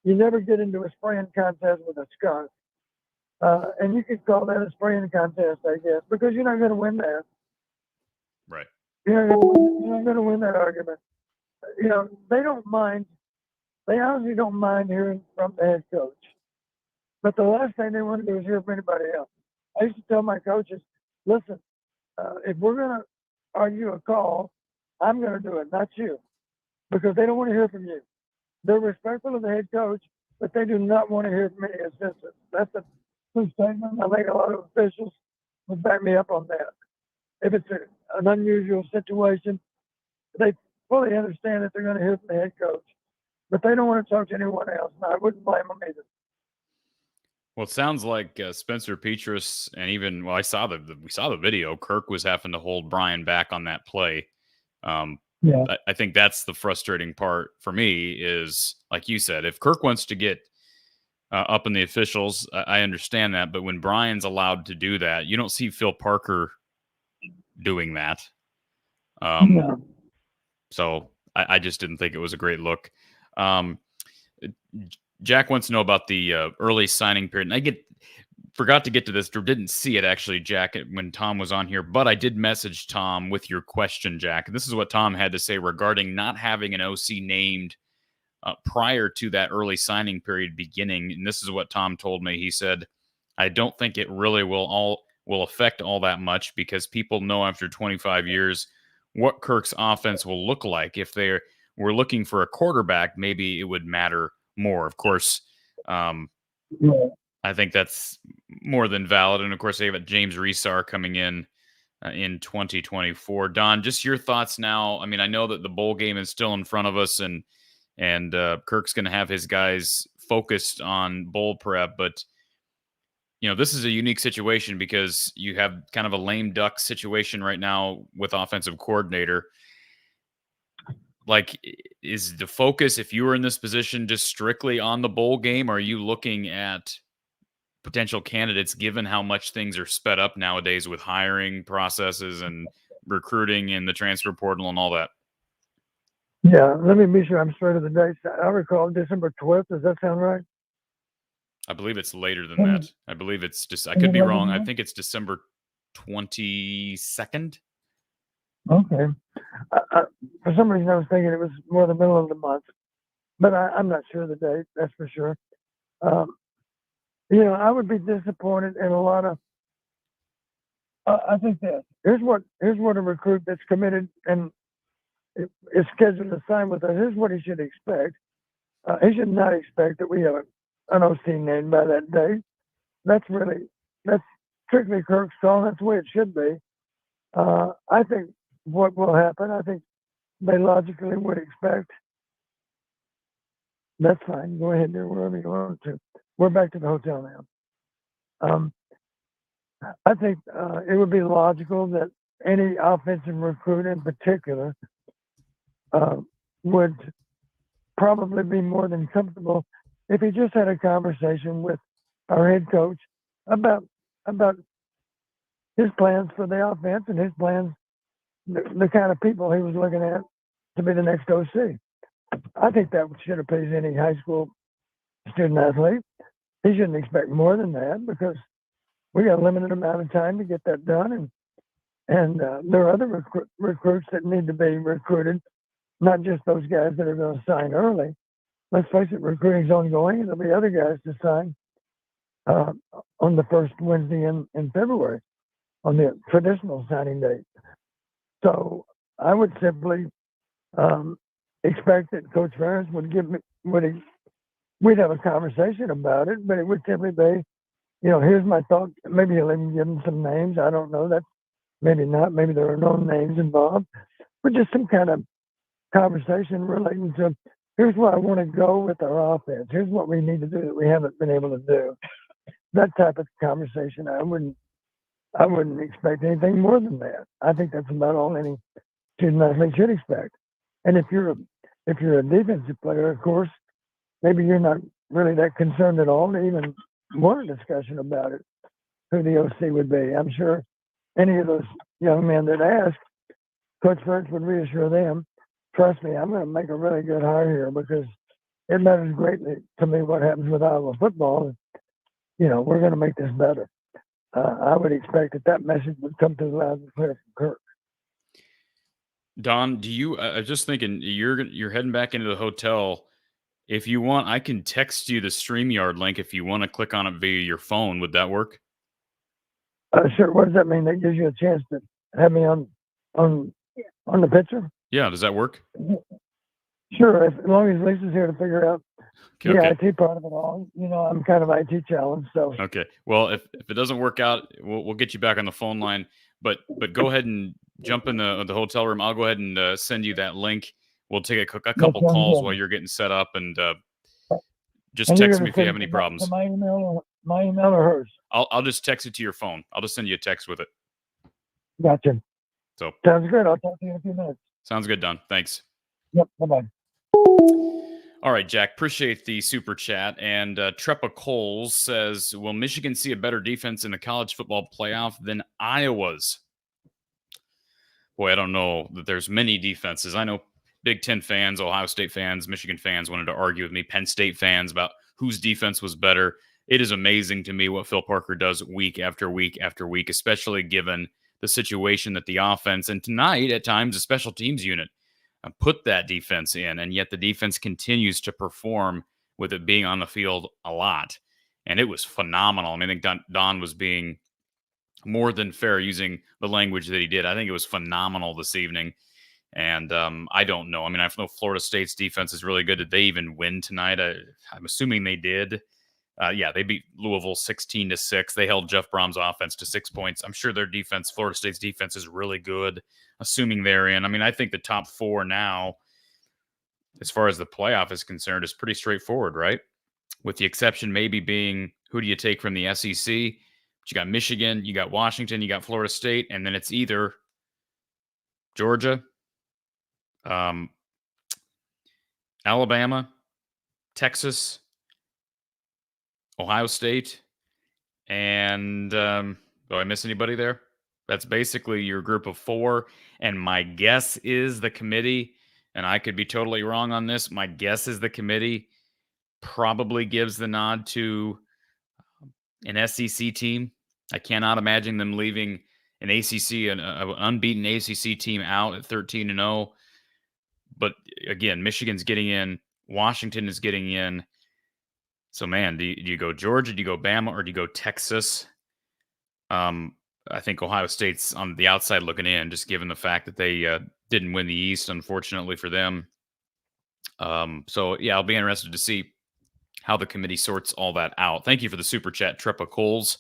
you never get into a spraying contest with a skunk. And you could call that a spraying contest, I guess, because you're not going to win that. Right. You're not going to win that argument. They don't mind. They honestly don't mind hearing from the head coach. But the last thing they want to do is hear from anybody else. I used to tell my coaches, listen, if we're going to argue a call, I'm going to do it, not you, because they don't want to hear from you. They're respectful of the head coach, but they do not want to hear from any assistants. That's a true statement. I think a lot of officials would back me up on that. If it's an unusual situation, they fully understand that they're going to hear from the head coach, but they don't want to talk to anyone else. And I wouldn't blame them either. Well, it sounds like Spencer Petras, and even we saw the video. Kirk was having to hold Brian back on that play. Yeah. I think that's the frustrating part for me. Is like you said, if Kirk wants to get up in the officials, I understand that. But when Brian's allowed to do that, you don't see Phil Parker doing that. No. So I just didn't think it was a great look. Jack wants to know about the early signing period. And I forgot to get to this, or didn't see it actually, Jack, when Tom was on here. But I did message Tom with your question, Jack. And this is what Tom had to say regarding not having an OC named prior to that early signing period beginning. And this is what Tom told me. He said, I don't think it really will affect all that much, because people know after 25 years what Kirk's offense will look like. If they were looking for a quarterback, maybe it would matter more. Of course, I think that's more than valid. And of course, they have James Resar coming in 2024. Don, just your thoughts now. I mean, I know that the bowl game is still in front of us, and Kirk's going to have his guys focused on bowl prep, but this is a unique situation because you have kind of a lame duck situation right now with offensive coordinator. Like, is the focus, if you were in this position, just strictly on the bowl game? Or are you looking at potential candidates, given how much things are sped up nowadays with hiring processes and recruiting and the transfer portal and all that? Yeah, let me be sure I'm straight of the dates. I recall December 12th. Does that sound right? I believe it's later than that. I believe it's just, I could be wrong. I think it's December 22nd. Okay. For some reason, I was thinking it was more the middle of the month, but I'm not sure of the date. That's for sure. I would be disappointed in a lot of. I think that here's what a recruit that's committed and is scheduled to sign with us. Here's what he should expect. He should not expect that we have an OC named by that date. That's strictly Kirk's call. That's the way it should be. I think what will happen, I think they logically would expect. That's fine. Go ahead there, wherever you want to. We're back to the hotel now. I think it would be logical that any offensive recruit in particular would probably be more than comfortable if he just had a conversation with our head coach about his plans for the offense and his plans, the kind of people he was looking at to be the next OC. I think that should appease any high school student athlete. He shouldn't expect more than that, because we got a limited amount of time to get that done. And there are other recruits that need to be recruited, not just those guys that are going to sign early. Let's face it, recruiting's ongoing, and there'll be other guys to sign on the first Wednesday in February, on the traditional signing date. So I would simply expect that Coach Ferentz we'd have a conversation about it, but it would simply be, here's my thought. Maybe he'll even give them some names. I don't know. That's maybe not. Maybe there are no names involved, but just some kind of conversation relating to, here's where I want to go with our offense. Here's what we need to do that we haven't been able to do. That type of conversation, I wouldn't expect anything more than that. I think that's about all any student athlete should expect. And if you're a defensive player, of course, maybe you're not really that concerned at all to even want a discussion about it, who the OC would be. I'm sure any of those young men that ask, Coach Ferentz would reassure them, trust me, I'm going to make a really good hire here, because it matters greatly to me what happens with Iowa football. We're going to make this better. I would expect that message would come through loud and clear from Kirk. Don, I was just thinking, you're heading back into the hotel. If you want, I can text you the StreamYard link if you want to click on it via your phone. Would that work? Sure. What does that mean? That gives you a chance to have me on the picture? Yeah, does that work? Sure. As long as Lisa's here to figure out Okay. the IT part of it all. I'm kind of IT challenged, so. Okay. Well, if it doesn't work out, we'll get you back on the phone line. But go ahead and jump in the hotel room. I'll go ahead and send you that link. We'll take a couple calls while you're getting set up, and just text me if you have any problems. My email or hers? I'll just text it to your phone. I'll just send you a text with it. Gotcha. So sounds good. I'll talk to you in a few minutes. Sounds good, Don. Thanks. Yep. Bye-bye. All right, Jack, appreciate the super chat. And Trepa Coles says, will Michigan see a better defense in the college football playoff than Iowa's? Boy, I don't know that there's many defenses. I know Big Ten fans, Ohio State fans, Michigan fans wanted to argue with me, Penn State fans about whose defense was better. It is amazing to me what Phil Parker does week after week after week, especially given the situation that the offense and tonight at times the special teams unit put that defense in, and yet the defense continues to perform with it being on the field a lot. And it was phenomenal. I mean, I think Don was being more than fair using the language that he did. I think it was phenomenal this evening. And I don't know. I mean, I know Florida State's defense is really good. Did they even win tonight? I'm assuming they did. Yeah, they beat Louisville 16-6. They held Jeff Brom's offense to 6 points. I'm sure their defense, Florida State's defense, is really good, assuming they're in. I mean, I think the top four now, as far as the playoff is concerned, is pretty straightforward, right? With the exception maybe being, who do you take from the SEC? But you got Michigan, you got Washington, you got Florida State, and then it's either Georgia, Alabama, Texas, Ohio State, and do I miss anybody there? That's basically your group of four. And my guess is the committee, and I could be totally wrong on this, my guess is the committee probably gives the nod to an SEC team. I cannot imagine them leaving an ACC, an unbeaten ACC team out at 13-0. But again, Michigan's getting in, Washington is getting in. So, man, do you go Georgia, do you go Bama, or do you go Texas? I think Ohio State's on the outside looking in, just given the fact that they didn't win the East, unfortunately for them. So, yeah, I'll be interested to see how the committee sorts all that out. Thank you for the super chat, Trepa Coles.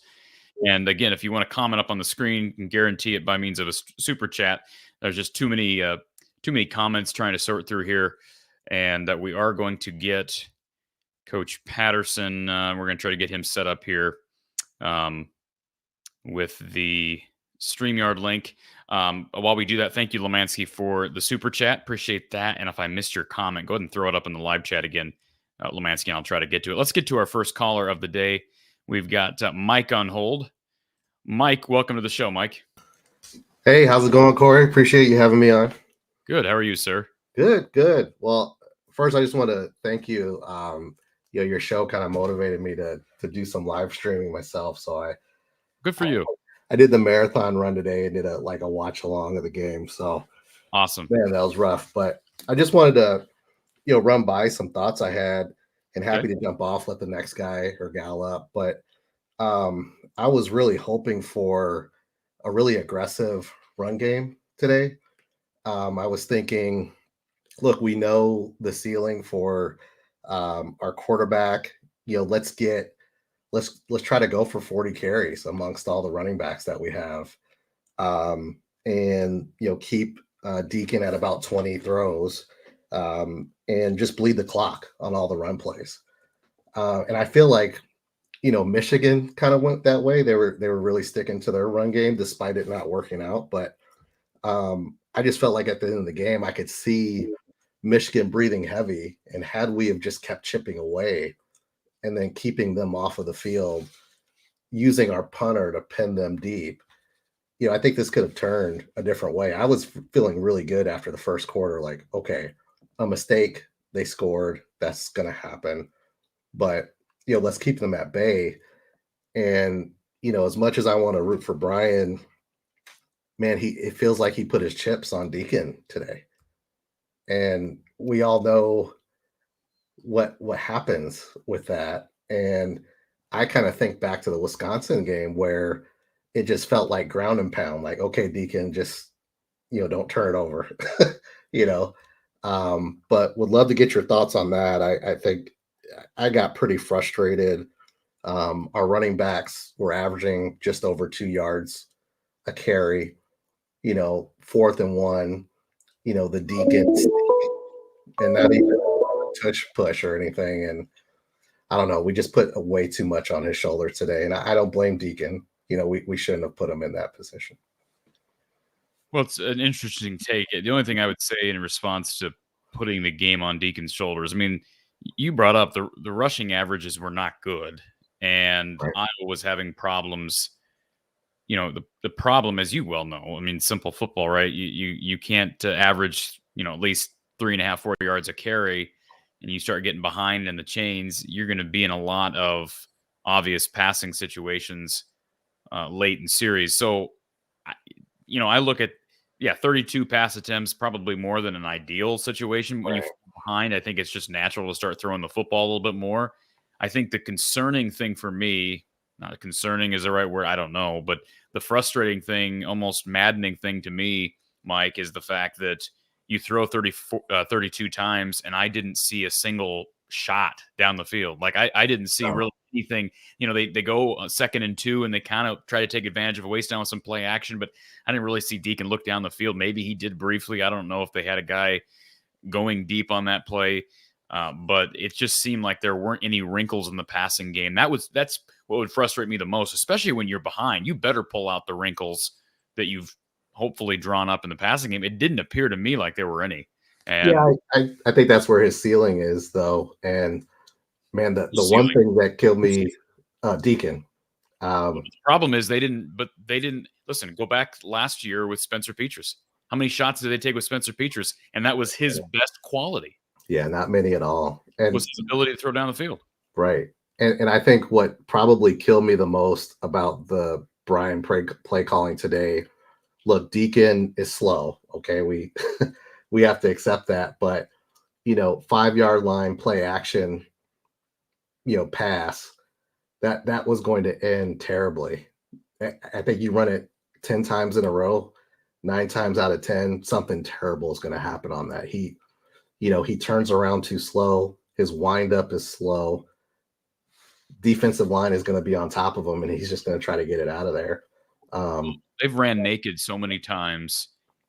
And again, if you want to comment up on the screen, you can guarantee it by means of a super chat. There's just too many comments trying to sort through here, and that we are going to get Coach Patterson. We're going to try to get him set up here with the StreamYard link. While we do that, thank you, Lemansky, for the super chat. Appreciate that. And if I missed your comment, go ahead and throw it up in the live chat again, Lemansky, and I'll try to get to it. Let's get to our first caller of the day. We've got Mike on hold. Mike, welcome to the show, Mike. Hey, how's it going, Corey? Appreciate you having me on. Good. How are you, sir? Good. Well, first, I just want to thank you. Your show kind of motivated me to do some live streaming myself. So good for you. I did the marathon run today and did a watch along of the game. So awesome, man, that was rough. But I just wanted to, run by some thoughts I had, and happy to jump off, let the next guy or gal up. But I was really hoping for a really aggressive run game today. I was thinking, look, we know the ceiling for our quarterback. Let's try to go for 40 carries amongst all the running backs that we have, and keep Deacon at about 20 throws, and just bleed the clock on all the run plays. And I feel like Michigan kind of went that way. They were really sticking to their run game despite it not working out. But I just felt like at the end of the game, I could see Michigan breathing heavy, and had we have just kept chipping away and then keeping them off of the field, using our punter to pin them deep, I think this could have turned a different way. I was feeling really good after the first quarter, like, okay, a mistake, they scored, that's going to happen. But, let's keep them at bay. And, as much as I want to root for Brian, man, it feels like he put his chips on Deacon today. And we all know what happens with that. And I kind of think back to the Wisconsin game where, it just felt like ground and pound. Like, okay, Deacon, just don't turn it over. you know. But would love to get your thoughts on that. I think I got pretty frustrated. Our running backs were averaging just over 2 yards a carry. 4th and 1. The Deacons, and not even a touch push or anything. And I don't know. We just put way too much on his shoulder today, and I don't blame Deacon. We shouldn't have put him in that position. Well, it's an interesting take. The only thing I would say in response to putting the game on Deacon's shoulders, I mean, you brought up the rushing averages were not good, and Right. Iowa was having problems. The problem, as you well know, I mean, simple football, right? You can't average, at least 3.5, 4 yards a carry, and you start getting behind in the chains, you're going to be in a lot of obvious passing situations late in series. So, I look at 32 pass attempts, probably more than an ideal situation. When you fall behind, I think it's just natural to start throwing the football a little bit more. I think the concerning thing for me, not concerning is the right word, I don't know, but the frustrating thing, almost maddening thing to me, Mike, is the fact that you throw 32 times and I didn't see a single shot down the field. Like I didn't see really anything. They go 2nd and 2 and they kind of try to take advantage of a waste down with some play action, but I didn't really see Deacon look down the field. Maybe he did briefly. I don't know if they had a guy going deep on that play, but it just seemed like there weren't any wrinkles in the passing game. That's what would frustrate me the most, especially when you're behind. You better pull out the wrinkles that you've hopefully drawn up in the passing game. It didn't appear to me like there were any. And I think that's where his ceiling is, though. And man, the one thing that killed me, Deacon. The problem is they didn't listen. Go back last year with Spencer Petras. How many shots did they take with Spencer Petras? And that was his best quality. Yeah, not many at all. And was his ability to throw down the field. Right. And I think what probably killed me the most about the Brian play calling today, look, Deacon is slow. Okay, we we have to accept that. But 5-yard line play action, pass, that was going to end terribly. I think you run it 10 times in a row, 9 times out of 10, something terrible is going to happen on that. He turns around too slow. His windup is slow. Defensive line is going to be on top of him, and he's just going to try to get it out of there. They've ran naked so many times,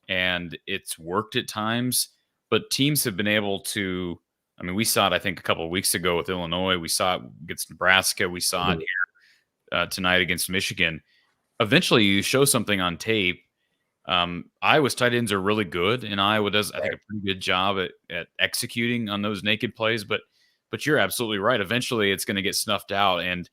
and it's worked at times, but teams have been able to. I mean, we saw it, I think, a couple of weeks ago with Illinois. We saw it against Nebraska. We saw it here tonight against Michigan. Eventually, you show something on tape. Iowa's tight ends are really good, and Iowa does, I think, a pretty good job at executing on those naked plays. But you're absolutely right. Eventually, it's going to get snuffed out, and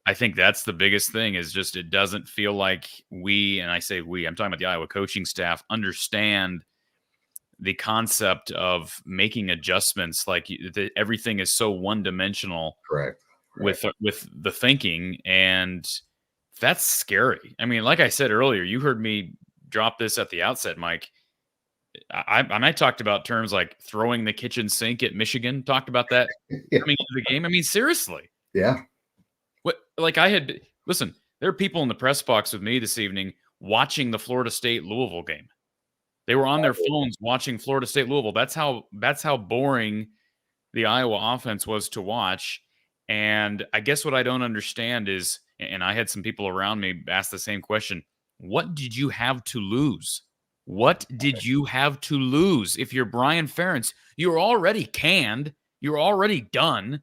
I think that's the biggest thing. Is just it doesn't feel like we, and I say we, I'm talking about the Iowa coaching staff, understand the concept of making adjustments. Like everything is so one-dimensional. Correct. With the thinking, and that's scary. I mean, like I said earlier, you heard me drop this at the outset, Mike. I talked about terms like throwing the kitchen sink at Michigan. Talked about that coming into the game. I mean, seriously. Yeah. Listen, there are people in the press box with me this evening watching the Florida State Louisville game. They were on their phones watching Florida State Louisville. That's how boring the Iowa offense was to watch. And I guess what I don't understand is, and I had some people around me ask the same question, what did you have to lose? What did you have to lose? If you're Brian Ferentz, you're already canned. You're already done.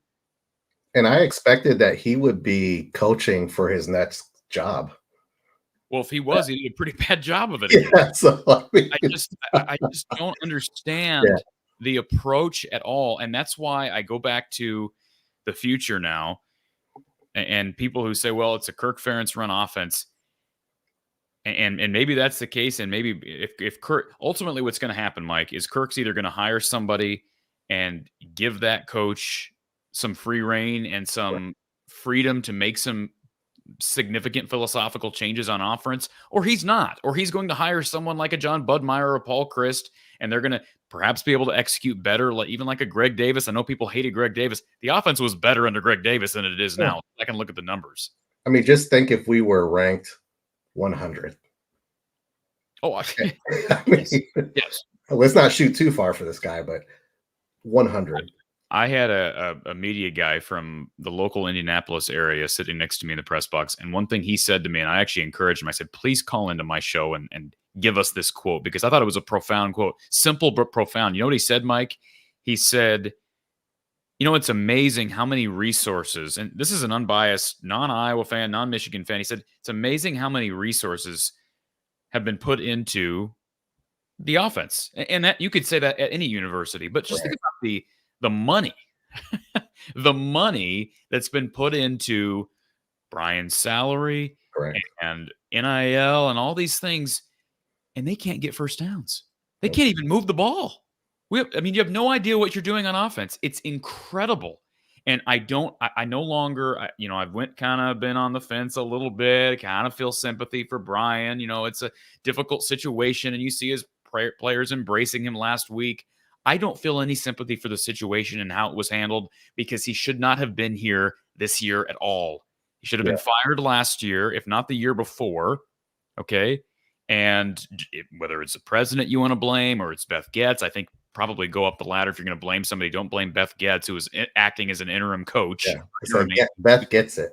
And I expected that he would be coaching for his next job. Well, if he was, he did a pretty bad job of it. Yeah, so, I just don't understand the approach at all. And that's why I go back to the future now. And people who say, well, it's a Kirk Ferentz run offense. And maybe that's the case. And maybe if Kirk, ultimately what's going to happen, Mike, is Kirk's either going to hire somebody and give that coach some free reign and some freedom to make some significant philosophical changes on offense, or he's not, or he's going to hire someone like a John Budmeyer or a Paul Christ, and they're going to perhaps be able to execute better, even like a Greg Davis. I know people hated Greg Davis. The offense was better under Greg Davis than it is now. I can look at the numbers. I mean, just think if we were ranked 100. Oh, I mean, yes. let's not shoot too far for this guy, but 100. I had a media guy from the local Indianapolis area sitting next to me in the press box. And one thing he said to me, and I actually encouraged him, I said, please call into my show and give us this quote, because I thought it was a profound quote. Simple but profound. You know what he said, Mike? He said, it's amazing how many resources, and this is an unbiased, non-Iowa fan, non-Michigan fan. He said, it's amazing how many resources have been put into the offense. And that you could say that at any university, but just think about the money, the money that's been put into Brian's salary and NIL and all these things, and they can't get first downs. They can't even move the ball. You have no idea what you're doing on offense. It's incredible. And I no longer, I've been on the fence a little bit, kind of feel sympathy for Brian. It's a difficult situation, and you see his players embracing him last week. I don't feel any sympathy for the situation and how it was handled, because he should not have been here this year at all. He should have been fired last year, if not the year before. Okay. And whether it's the president you want to blame or it's Beth Getz, I think probably go up the ladder. If you're going to blame somebody, don't blame Beth Getz, who was acting as an interim coach. Yeah. Beth gets it.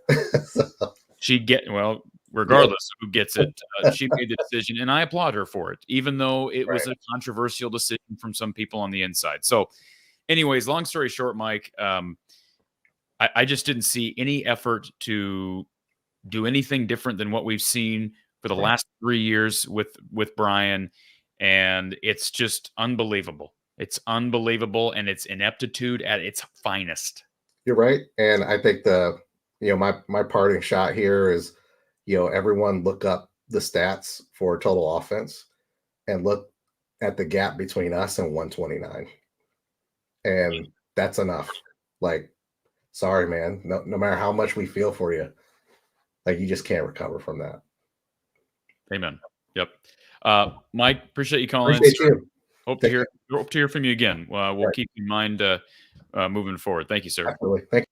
Regardless of who gets it, she made the decision, and I applaud her for it, even though it was a controversial decision from some people on the inside. So anyways, long story short, Mike, I just didn't see any effort to do anything different than what we've seen for the last 3 years with Brian, and it's just unbelievable. It's unbelievable, and it's ineptitude at its finest. You're right, and I think my parting shot here is, everyone look up the stats for total offense and look at the gap between us and 129. And that's enough. Like, sorry, man. No matter how much we feel for you, like, you just can't recover from that. Amen. Yep. Mike, appreciate you calling. Appreciate you. Hope to hear from you again. We'll keep in mind moving forward. Thank you, sir. Absolutely. Thank you.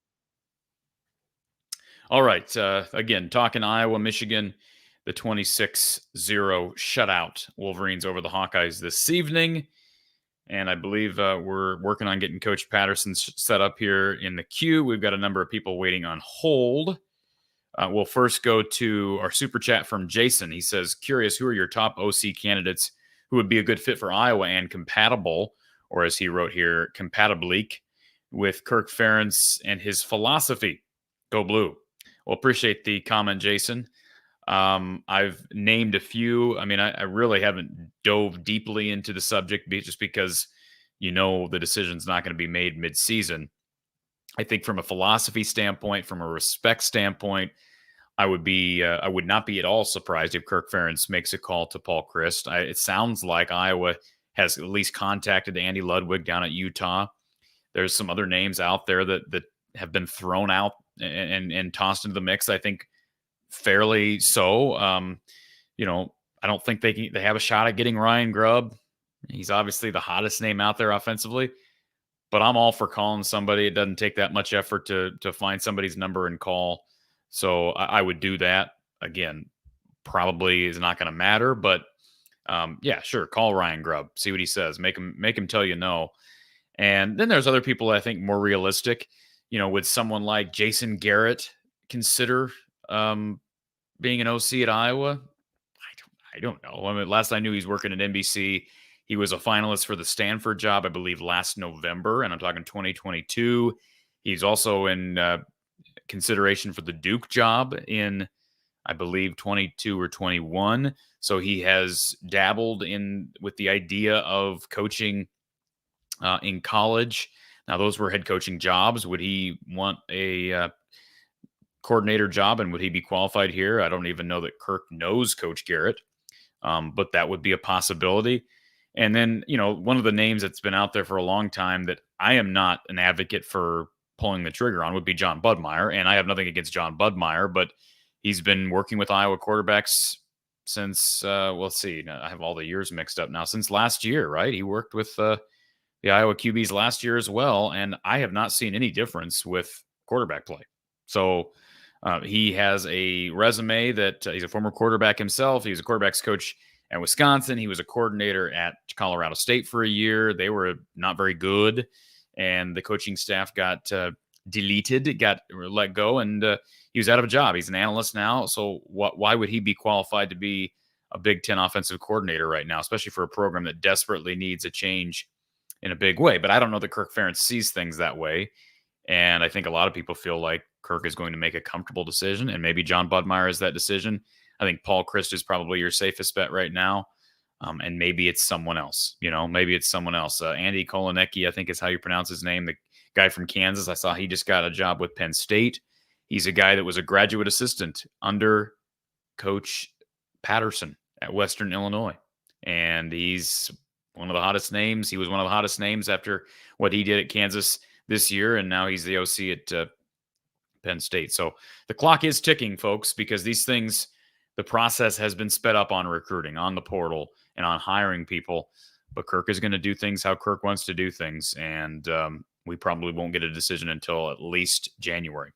All right. Again, talking Iowa, Michigan, the 26-0 shutout Wolverines over the Hawkeyes this evening. And I believe we're working on getting Coach Patterson set up here in the queue. We've got a number of people waiting on hold. We'll first go to our super chat from Jason. He says, curious, who are your top OC candidates who would be a good fit for Iowa and compatible, or as he wrote here, compatiblique with Kirk Ferentz and his philosophy? Go Blue. Well, appreciate the comment, Jason. I've named a few. I really haven't dove deeply into the subject just because, the decision's not going to be made mid-season. I think from a philosophy standpoint, from a respect standpoint, I would not be at all surprised if Kirk Ferentz makes a call to Paul Chryst. It sounds like Iowa has at least contacted Andy Ludwig down at Utah. There's some other names out there that have been thrown out and tossed into the mix. I think fairly so. I don't think they have a shot at getting Ryan Grubb. He's obviously the hottest name out there offensively, but I'm all for calling somebody. It doesn't take that much effort to find somebody's number and call. So I would do that. Again, probably is not going to matter, but sure. Call Ryan Grubb, see what he says, make him tell you no. And then there's other people I think more realistic. Would someone like Jason Garrett consider being an OC at Iowa? I don't know. Last I knew, he's working at NBC. He was a finalist for the Stanford job, I believe, last November, and I'm talking 2022. He's also in consideration for the Duke job in, I believe, 22 or 21. So he has dabbled with the idea of coaching in college. Now, those were head coaching jobs. Would he want a coordinator job, and would he be qualified here? I don't even know that Kirk knows Coach Garrett, but that would be a possibility. And then, one of the names that's been out there for a long time that I am not an advocate for pulling the trigger on would be John Budmeyer. And I have nothing against John Budmeyer, but he's been working with Iowa quarterbacks since, let's see, I have all the years mixed up now, since last year, right? He worked with the Iowa QBs last year as well, and I have not seen any difference with quarterback play. So He has a resume that he's a former quarterback himself. He was a quarterbacks coach at Wisconsin. He was a coordinator at Colorado State for a year. They were not very good, and the coaching staff got deleted, got let go, and he was out of a job. He's an analyst now. So why would he be qualified to be a Big Ten offensive coordinator right now, especially for a program that desperately needs a change in a big way? But I don't know that Kirk Ferentz sees things that way. And I think a lot of people feel like Kirk is going to make a comfortable decision, and maybe John Budmeyer is that decision. I think Paul Chryst is probably your safest bet right now. And maybe it's someone else, maybe it's someone else. Andy Kolanecki, I think is how you pronounce his name. The guy from Kansas. I saw he just got a job with Penn State. He's a guy that was a graduate assistant under Coach Patterson at Western Illinois. And he's one of the hottest names. He was one of the hottest names after what he did at Kansas this year. And now he's the OC at Penn State. So the clock is ticking, folks, because these things, the process has been sped up on recruiting, on the portal, and on hiring people. But Kirk is going to do things how Kirk wants to do things. And we probably won't get a decision until at least January.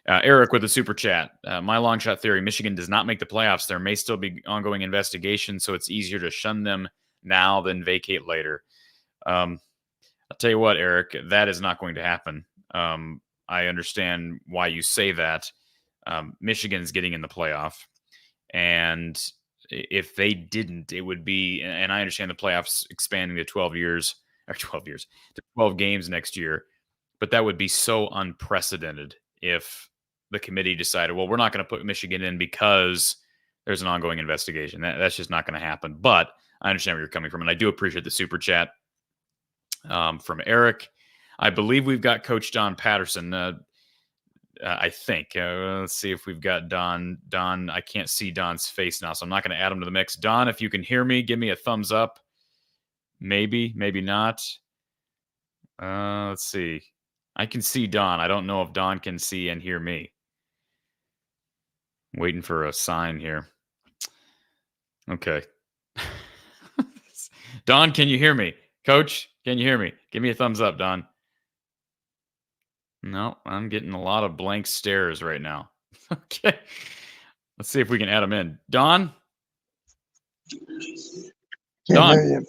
Eric with a super chat. My long shot theory, Michigan does not make the playoffs. There may still be ongoing investigations, so it's easier to shun them now than vacate later. I'll tell you what, Eric, that is not going to happen. I understand why you say that. Michigan's getting in the playoff. And if they didn't, it would be, and I understand the playoffs expanding to 12 games next year, but that would be so unprecedented if the committee decided, well, we're not going to put Michigan in because there's an ongoing investigation. That's just not going to happen. But I understand where you're coming from, and I do appreciate the super chat from Eric. I believe we've got Coach Don Patterson. I think. Let's see if we've got Don. Don, I can't see Don's face now, so I'm not going to add him to the mix. Don, if you can hear me, give me a thumbs up. Maybe, maybe not. Let's see. I can see Don. I don't know if Don can see and hear me. Waiting for a sign here. Okay. Don, can you hear me? Coach, can you hear me? Give me a thumbs up, Don. No, I'm getting a lot of blank stares right now. Okay. Let's see if we can add him in. Don? Don, hear you.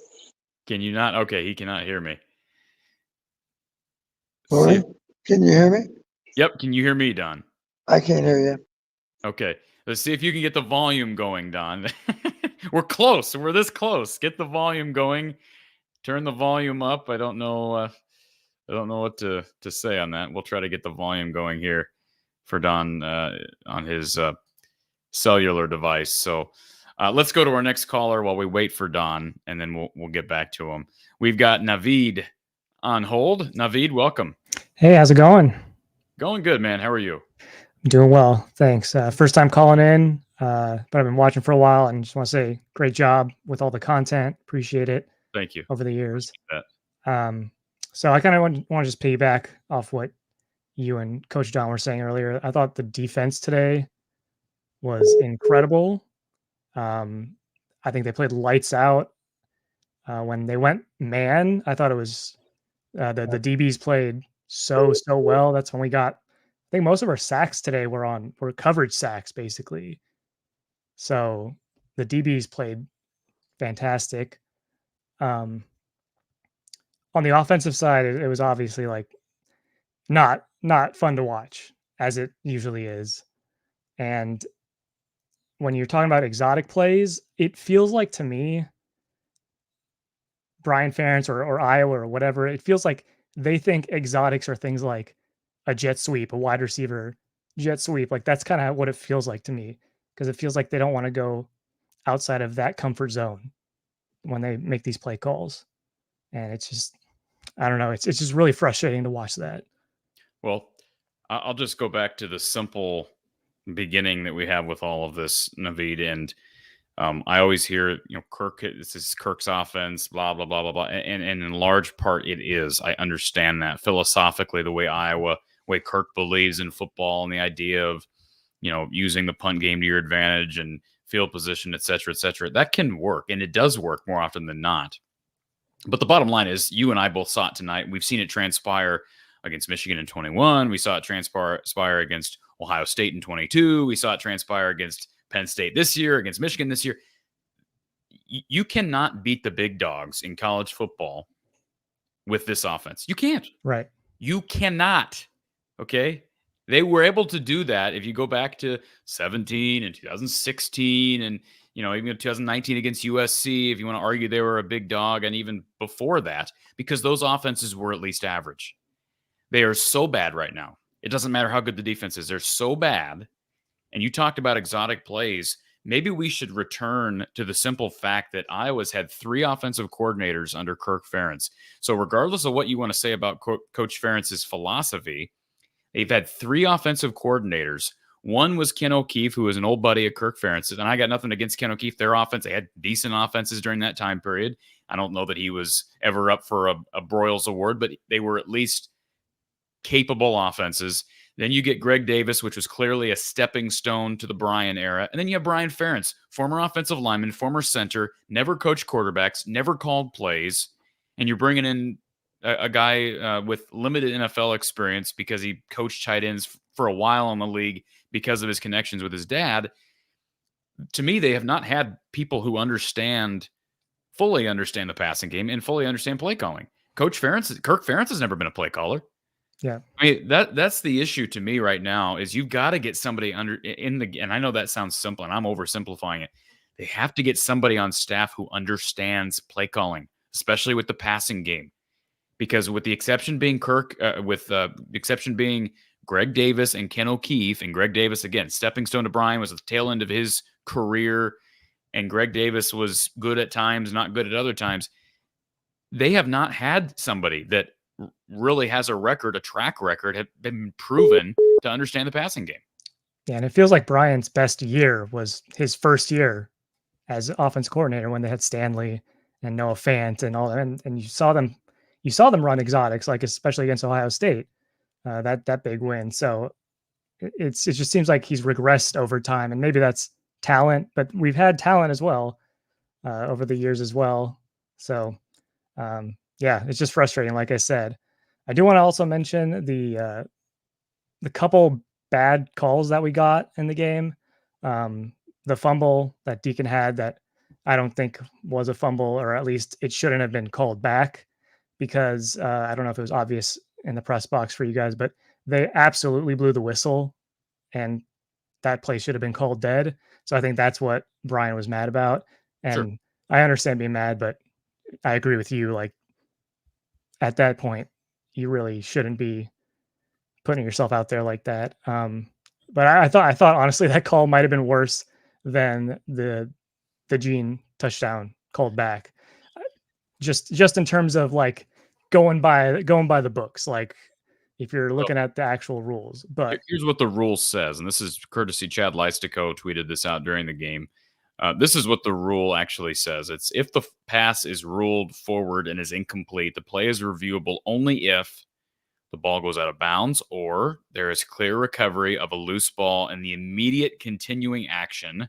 Can you not? Okay, he cannot hear me. Sorry? Can you hear me? Yep, can you hear me, Don? I can't hear you. Okay, let's see if you can get the volume going, Don. We're close. We're this close. Get the volume going. Turn the volume up. I don't know what to say on that. We'll try to get the volume going here for Don on his cellular device. So let's go to our next caller while we wait for Don, and then we'll get back to him. We've got Naveed on hold. Naveed, welcome. Hey, how's it going? Going good, man. How are you? I'm doing well, thanks. First time calling in, but I've been watching for a while, and just want to say great job with all the content. Appreciate it. Thank you. Over the years. So I kind of want to just piggyback off what you and Coach Don were saying earlier. I thought the defense today was incredible. I think they played lights out. When they went man, I thought it was the DBs played so well. That's when we got, I think most of our sacks today were coverage sacks, basically. So the DBs played fantastic. On the offensive side, it was obviously like not fun to watch, as it usually is. And when you're talking about exotic plays, it feels like to me, Brian Ferentz or Iowa or whatever, it feels like they think exotics are things like a jet sweep, a wide receiver jet sweep. Like that's kind of what it feels like to me, because it feels like they don't want to go outside of that comfort zone when they make these play calls. And it's just, I don't know. It's just really frustrating to watch that. Well, I'll just go back to the simple beginning that we have with all of this, Naveed. And I always hear, Kirk, this is Kirk's offense, blah, blah, blah, blah, blah. And in large part it is. I understand that philosophically, the way Kirk believes in football and the idea of, using the punt game to your advantage and field position, et cetera, that can work. And it does work more often than not. But the bottom line is, you and I both saw it tonight. We've seen it transpire against Michigan in 21. We saw it transpire against Ohio State in 22. We saw it transpire against Penn State this year, against Michigan this year. You cannot beat the big dogs in college football with this offense. You can't. Right. You cannot. Okay? They were able to do that if you go back to 17 and 2016 and even 2019 against USC, if you want to argue they were a big dog, and even before that, because those offenses were at least average. They are so bad right now. It doesn't matter how good the defense is. They're so bad. And you talked about exotic plays. Maybe we should return to the simple fact that Iowa's had 3 offensive coordinators under Kirk Ferentz. So regardless of what you want to say about Coach Ferentz's philosophy, they've had 3 offensive coordinators. One was Ken O'Keefe, who was an old buddy of Kirk Ferentz. And I got nothing against Ken O'Keefe. Their offense, they had decent offenses during that time period. I don't know that he was ever up for a Broyles Award, but they were at least capable offenses. Then you get Greg Davis, which was clearly a stepping stone to the Brian era. And then you have Brian Ferentz, former offensive lineman, former center, never coached quarterbacks, never called plays. And you're bringing in a guy with limited NFL experience because he coached tight ends for a while in the league because of his connections with his dad. To me, they have not had people who fully understand the passing game and fully understand play calling. Kirk Ferentz has never been a play caller. Yeah. I mean, that's the issue to me right now is you've got to get somebody and I know that sounds simple and I'm oversimplifying it. They have to get somebody on staff who understands play calling, especially with the passing game. Because with the exception being the exception being Greg Davis and Ken O'Keefe, and Greg Davis, again, stepping stone to Brian, was at the tail end of his career, and Greg Davis was good at times, not good at other times. They have not had somebody that really has a track record, have been proven to understand the passing game. Yeah, and it feels like Brian's best year was his first year as offense coordinator when they had Stanley and Noah Fant and all that, and you saw them run exotics, like especially against Ohio State, that big win. So it just seems like he's regressed over time, and maybe that's talent, but we've had talent as well over the years as well. So yeah, it's just frustrating. Like I said, I do want to also mention the couple bad calls that we got in the game. The fumble that Deacon had that I don't think was a fumble, or at least it shouldn't have been called back, because I don't know if it was obvious in the press box for you guys, but they absolutely blew the whistle and that play should have been called dead. So I think that's what Brian was mad about. And sure, I understand being mad, but I agree with you. Like, at that point, you really shouldn't be putting yourself out there like that. But I thought honestly that call might have been worse than the Gene touchdown called back. Just in terms of like going by the books, like if you're looking at the actual rules. But here's what the rule says, and this is courtesy Chad Leistico tweeted this out during the game. This is what the rule actually says. It's if the pass is ruled forward and is incomplete, the play is reviewable only if the ball goes out of bounds or there is clear recovery of a loose ball in the immediate continuing action,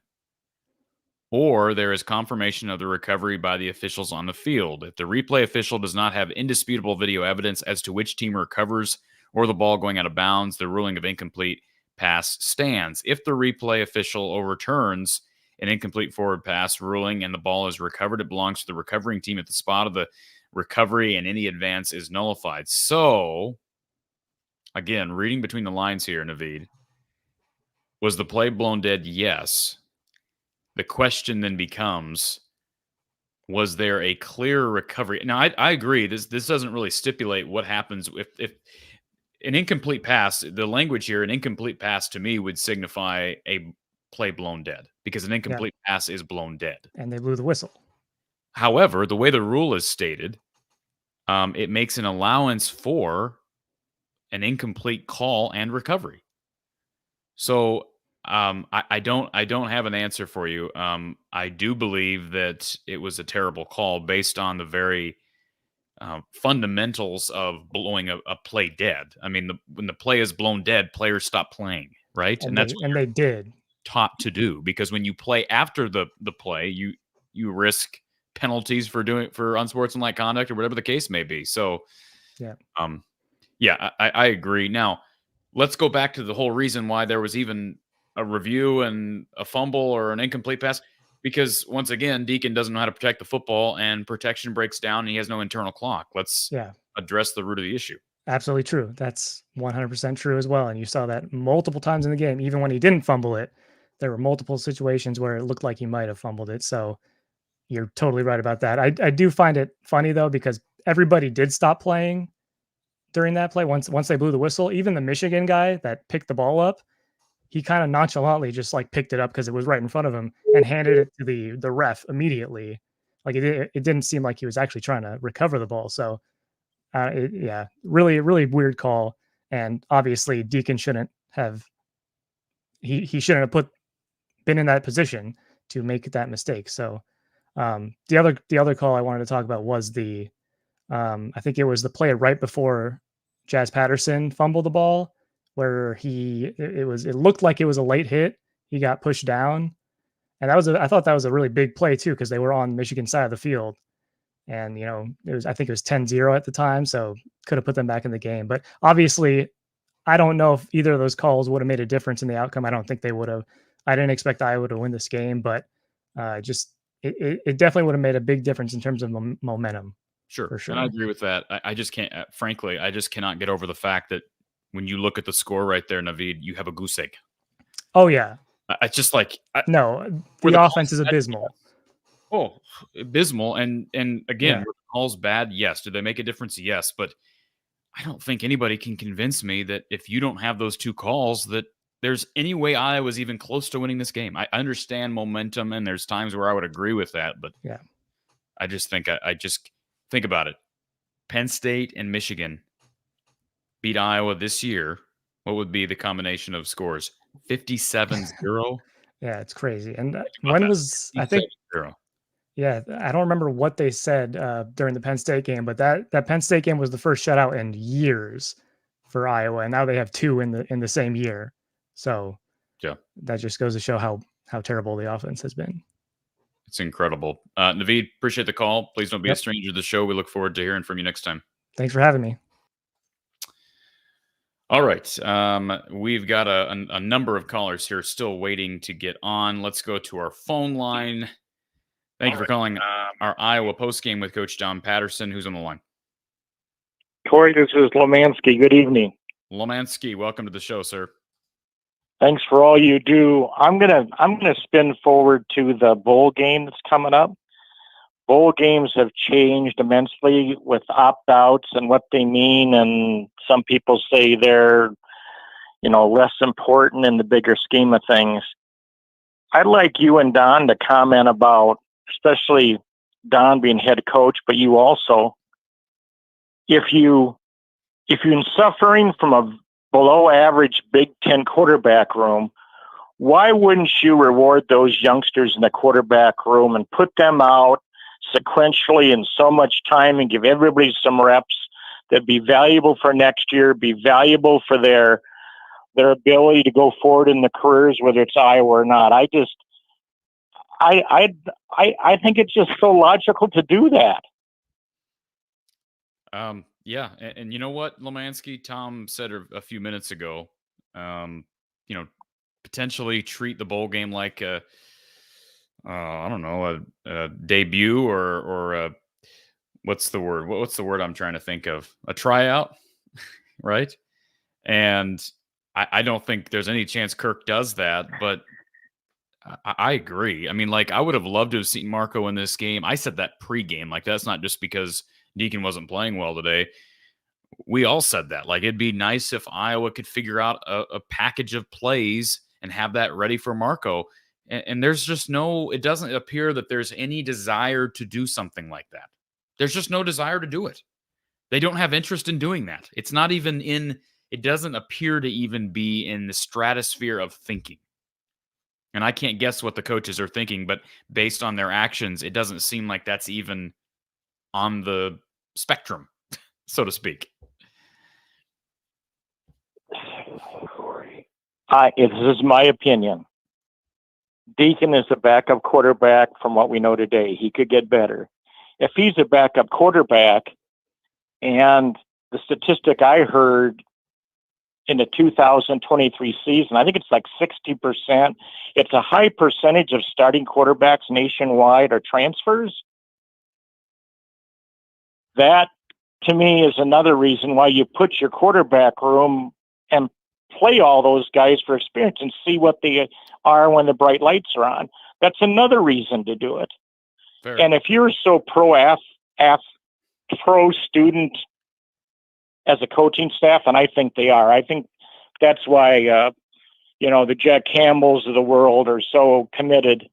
or there is confirmation of the recovery by the officials on the field. If the replay official does not have indisputable video evidence as to which team recovers or the ball going out of bounds, the ruling of incomplete pass stands. If the replay official overturns an incomplete forward pass ruling and the ball is recovered, it belongs to the recovering team at the spot of the recovery, and any advance is nullified. So, again, reading between the lines here, Naveed, was the play blown dead? Yes. The question then becomes, was there a clear recovery? Now, I agree. This doesn't really stipulate what happens if an incomplete pass. The language here, an incomplete pass to me would signify a play blown dead, because an incomplete pass is blown dead. And they blew the whistle. However, the way the rule is stated, it makes an allowance for an incomplete call and recovery. So I don't have an answer for you. I do believe that it was a terrible call based on the very fundamentals of blowing a play dead. I mean, when the play is blown dead, players stop playing, right? And that's what they did. Taught to do, because when you play after the play, you risk penalties for unsportsmanlike conduct or whatever the case may be. So, I agree. Now, let's go back to the whole reason why there was even a review and a fumble or an incomplete pass. Because once again, Deacon doesn't know how to protect the football, and protection breaks down, and he has no internal clock. Let's address the root of the issue. Absolutely true. That's 100% true as well. And you saw that multiple times in the game. Even when he didn't fumble it, there were multiple situations where it looked like he might have fumbled it. So you're totally right about that. I do find it funny, though, because everybody did stop playing during that play once they blew the whistle. Even the Michigan guy that picked the ball up, he kind of nonchalantly just like picked it up because it was right in front of him and handed it to the ref immediately. Like it didn't seem like he was actually trying to recover the ball. So really weird call. And obviously Deacon shouldn't have he shouldn't have been in that position to make that mistake. So the other call I wanted to talk about was I think it was the play right before Jazz Patterson fumbled the ball, where it looked like it was a late hit. He got pushed down, and I thought that was a really big play too, because they were on Michigan side of the field, and I think it was 10-0 at the time, so could have put them back in the game. But obviously, I don't know if either of those calls would have made a difference in the outcome. I don't think they would have. I didn't expect Iowa to win this game, but it definitely would have made a big difference in terms of momentum. Sure. For sure. And I agree with that. I just can't, frankly, I just cannot get over the fact that when you look at the score right there, Naveed, you have a goose egg. Oh, yeah. It's just like... the offense is abysmal. Oh, abysmal. And again, were the calls bad? Yes. Did they make a difference? Yes. But I don't think anybody can convince me that if you don't have those two calls, that there's any way Iowa's even close to winning this game. I understand momentum, and there's times where I would agree with that. But I just think think about it. Penn State and Michigan beat Iowa this year. What would be the combination of scores? 57-0? Yeah, it's crazy. And when was, I think, I don't remember what they said during the Penn State game, but that Penn State game was the first shutout in years for Iowa, and now they have two in the same year. So that just goes to show how terrible the offense has been. It's incredible. Naveed, appreciate the call. Please don't be a stranger to the show. We look forward to hearing from you next time. Thanks for having me. All right. We've got a number of callers here still waiting to get on. Let's go to our phone line. Thank you for calling our Iowa postgame with Coach Don Patterson. Who's on the line? Tory, this is Lomansky. Good evening. Lomansky, welcome to the show, sir. Thanks for all you do. I'm gonna spin forward to the bowl game that's coming up. Bowl games have changed immensely with opt-outs and what they mean, and some people say they're, less important in the bigger scheme of things. I'd like you and Don to comment about, especially Don being head coach, but you also, if you're suffering from a below average Big Ten quarterback room, why wouldn't you reward those youngsters in the quarterback room and put them out sequentially in so much time and give everybody some reps that'd be valuable for next year, be valuable for their ability to go forward in the careers, whether it's Iowa or not? I think it's just so logical to do that. Yeah. And you know what, Lomansky, Tom said a few minutes ago, potentially treat the bowl game like a debut or what's the word? What's the word I'm trying to think of? A tryout, right? And I don't think there's any chance Kirk does that, but I agree. I mean, I would have loved to have seen Marco in this game. I said that pregame. That's not just because Deacon wasn't playing well today. We all said that. It'd be nice if Iowa could figure out a package of plays and have that ready for Marco. And there's just it doesn't appear that there's any desire to do something like that. There's just no desire to do it. They don't have interest in doing that. It's not even it doesn't appear to even be in the stratosphere of thinking. And I can't guess what the coaches are thinking, but based on their actions, it doesn't seem like that's even on the spectrum, so to speak. This is my opinion. Deacon is a backup quarterback from what we know today. He could get better. If he's a backup quarterback, and the statistic I heard in the 2023 season. I think it's like 60%. It's a high percentage of starting quarterbacks nationwide are transfers. That, to me, is another reason why you put your quarterback room and play all those guys for experience and see what they are when the bright lights are on. That's another reason to do it. Fair. And if you're so pro student as a coaching staff, and I think they are, I think that's why, the Jack Campbells of the world are so committed.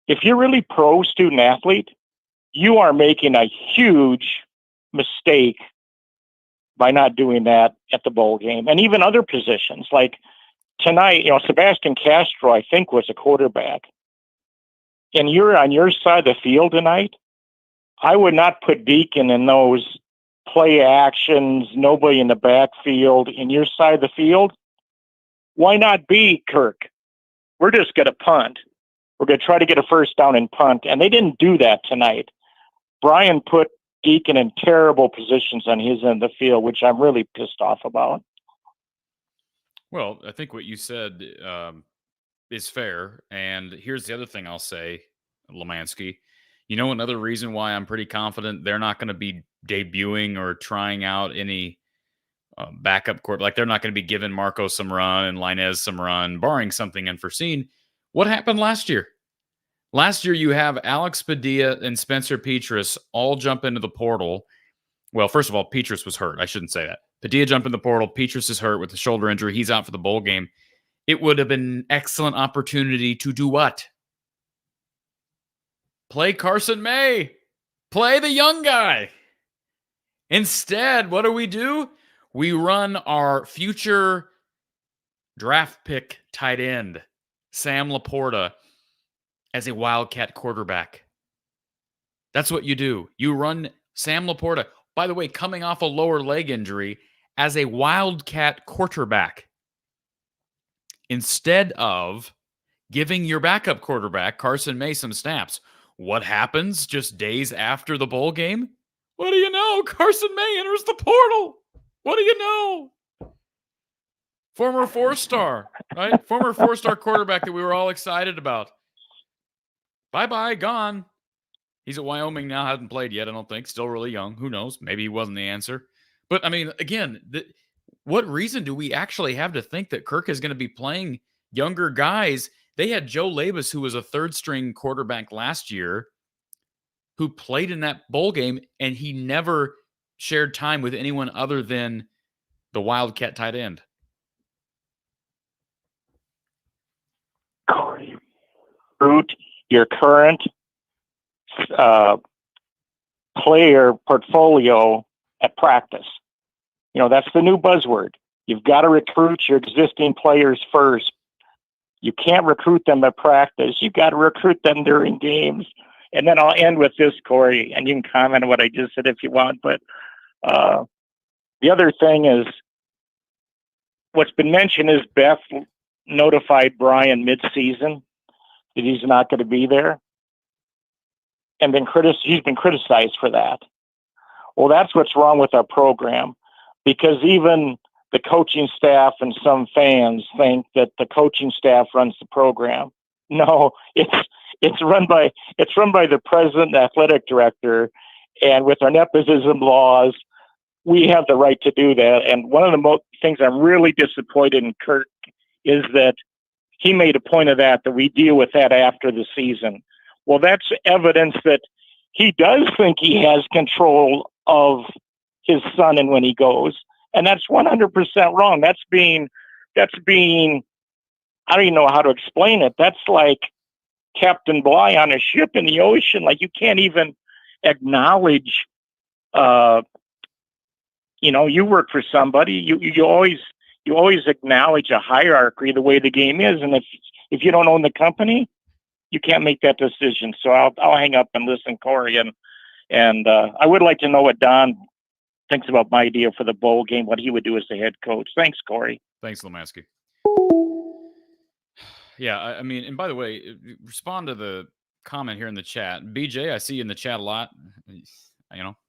If you're really pro student athlete, you are making a huge mistake by not doing that at the bowl game. And even other positions like tonight, Sebastian Castro, I think, was a quarterback. And you're on your side of the field tonight, I would not put Deacon in those play actions, nobody in the backfield, in your side of the field. Why not be Kirk? We're just going to punt. We're going to try to get a first down and punt. And they didn't do that tonight. Brian put Deacon in terrible positions on his end of the field, which I'm really pissed off about. Well, I think what you said is fair. And here's the other thing I'll say, Lemansky. Another reason why I'm pretty confident they're not going to be debuting or trying out any backup court. Like they're not going to be giving Marco some run and Linez some run, barring something unforeseen. What happened last year? Last year, you have Alex Padilla and Spencer Petras all jump into the portal. Well, first of all, Petras was hurt. I shouldn't say that. Padilla jumped in the portal. Petras is hurt with a shoulder injury. He's out for the bowl game. It would have been an excellent opportunity to do what? Play Carson May. Play the young guy. Instead, what do? We run our future draft pick tight end, Sam Laporta, as a Wildcat quarterback. That's what you do. You run Sam Laporta, by the way, coming off a lower leg injury, as a Wildcat quarterback. Instead of giving your backup quarterback, Carson May, some snaps. What happens just days after the bowl game? What do you know? Carson May enters the portal. What do you know? Former four-star, right? Former four-star quarterback that we were all excited about. Bye-bye, gone. He's at Wyoming now, hasn't played yet, I don't think. Still really young. Who knows? Maybe he wasn't the answer. But, I mean, again, what reason do we actually have to think that Kirk is going to be playing younger guys? They had Joe Labus, who was a third-string quarterback last year, who played in that bowl game, and he never shared time with anyone other than the Wildcat tight end. Root your current player portfolio at practice. That's the new buzzword. You've got to recruit your existing players first. You can't recruit them at practice. You've got to recruit them during games. And then I'll end with this, Corey, and you can comment on what I just said if you want. But the other thing is, what's been mentioned is Beth notified Brian mid-season that he's not going to be there, and he's been criticized for that. Well, that's what's wrong with our program, because even the coaching staff and some fans think that the coaching staff runs the program. No, it's run by the president and athletic director, and with our nepotism laws, we have the right to do that. And one of the things I'm really disappointed in Kirk is that he made a point of that we deal with that after the season. Well, that's evidence that he does think he has control of his son and when he goes. And that's 100% wrong. That's being, I don't even know how to explain it. That's like Captain Bligh on a ship in the ocean. Like, you can't even acknowledge, you work for somebody, you always acknowledge a hierarchy the way the game is. And if you don't own the company, you can't make that decision. So I'll hang up and listen, Corey. And I would like to know what Don thinks about my idea for the bowl game, what he would do as the head coach. Thanks, Corey. Thanks, Lemansky. Yeah, I mean, and by the way, respond to the comment here in the chat. BJ, I see you in the chat a lot.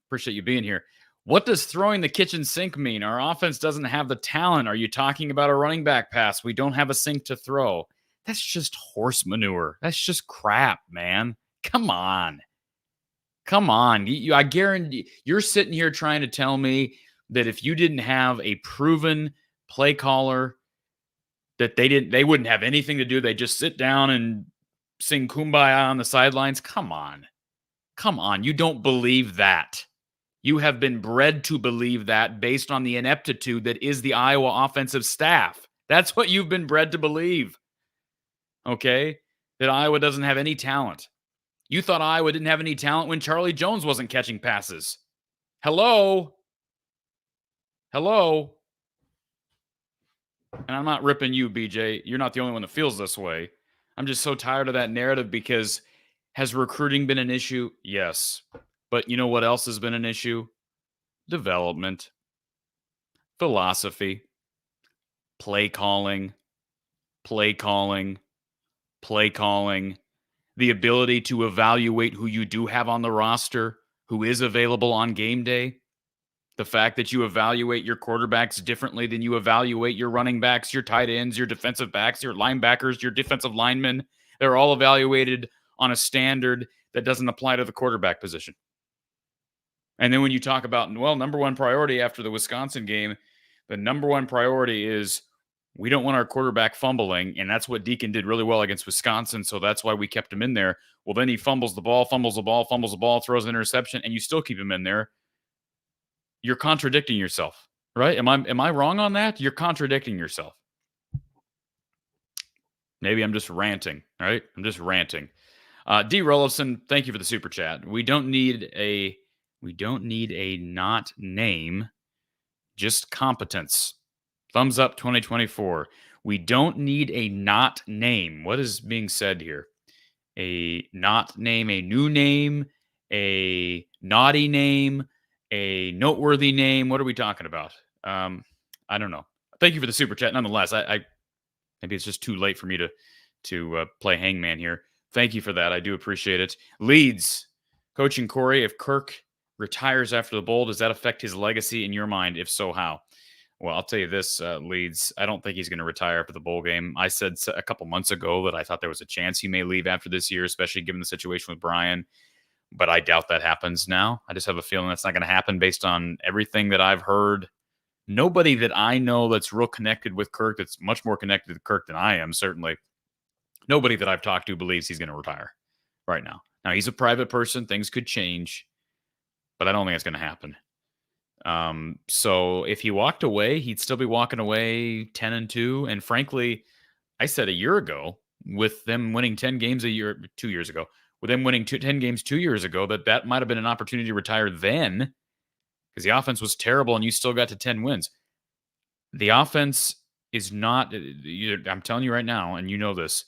Appreciate you being here. What does throwing the kitchen sink mean? Our offense doesn't have the talent. Are you talking about a running back pass? We don't have a sink to throw. That's just horse manure. That's just crap, man. Come on. Come on. I guarantee you're sitting here trying to tell me that if you didn't have a proven play caller, that they wouldn't have anything to do. They just sit down and sing Kumbaya on the sidelines. Come on. Come on. You don't believe that. You have been bred to believe that based on the ineptitude that is the Iowa offensive staff. That's what you've been bred to believe. Okay? That Iowa doesn't have any talent. You thought Iowa didn't have any talent when Charlie Jones wasn't catching passes. Hello? Hello? And I'm not ripping you, BJ. You're not the only one that feels this way. I'm just so tired of that narrative because has recruiting been an issue? Yes. But you know what else has been an issue? Development, philosophy, play calling, the ability to evaluate who you do have on the roster, who is available on game day, the fact that you evaluate your quarterbacks differently than you evaluate your running backs, your tight ends, your defensive backs, your linebackers, your defensive linemen. They're all evaluated on a standard that doesn't apply to the quarterback position. And then when you talk about, well, number one priority after the Wisconsin game, the number one priority is we don't want our quarterback fumbling, and that's what Deacon did really well against Wisconsin, so that's why we kept him in there. Well, then he fumbles the ball, throws an interception, and you still keep him in there. You're contradicting yourself, right? Am I wrong on that? You're contradicting yourself. Maybe I'm just ranting, right? I'm just ranting. D. Rollison, thank you for the super chat. We don't need a not name, just competence. Thumbs up 2024. We don't need a not name. What is being said here? A not name, a new name, a naughty name, a noteworthy name. What are we talking about? I don't know. Thank you for the super chat. Nonetheless, I maybe it's just too late for me to play hangman here. Thank you for that. I do appreciate it. Leeds, coaching Corey, if Kirk retires after the bowl, does that affect his legacy in your mind? If so, how? Well, I'll tell you this, Leeds, I don't think he's going to retire after the bowl game. I said a couple months ago that I thought there was a chance he may leave after this year, especially given the situation with Brian. But I doubt that happens now. I just have a feeling that's not going to happen based on everything that I've heard. Nobody that I know that's real connected with Kirk, that's much more connected to Kirk than I am, certainly. Nobody that I've talked to believes he's going to retire right now. Now, he's a private person. Things could change, but I don't think it's going to happen. So if he walked away, he'd still be walking away 10-2. And frankly, I said a year ago, with them winning 10 games 2 years ago, with them winning 10 games 2 years ago, that might have been an opportunity to retire then because the offense was terrible and you still got to 10 wins. The offense is not, I'm telling you right now, and you know this,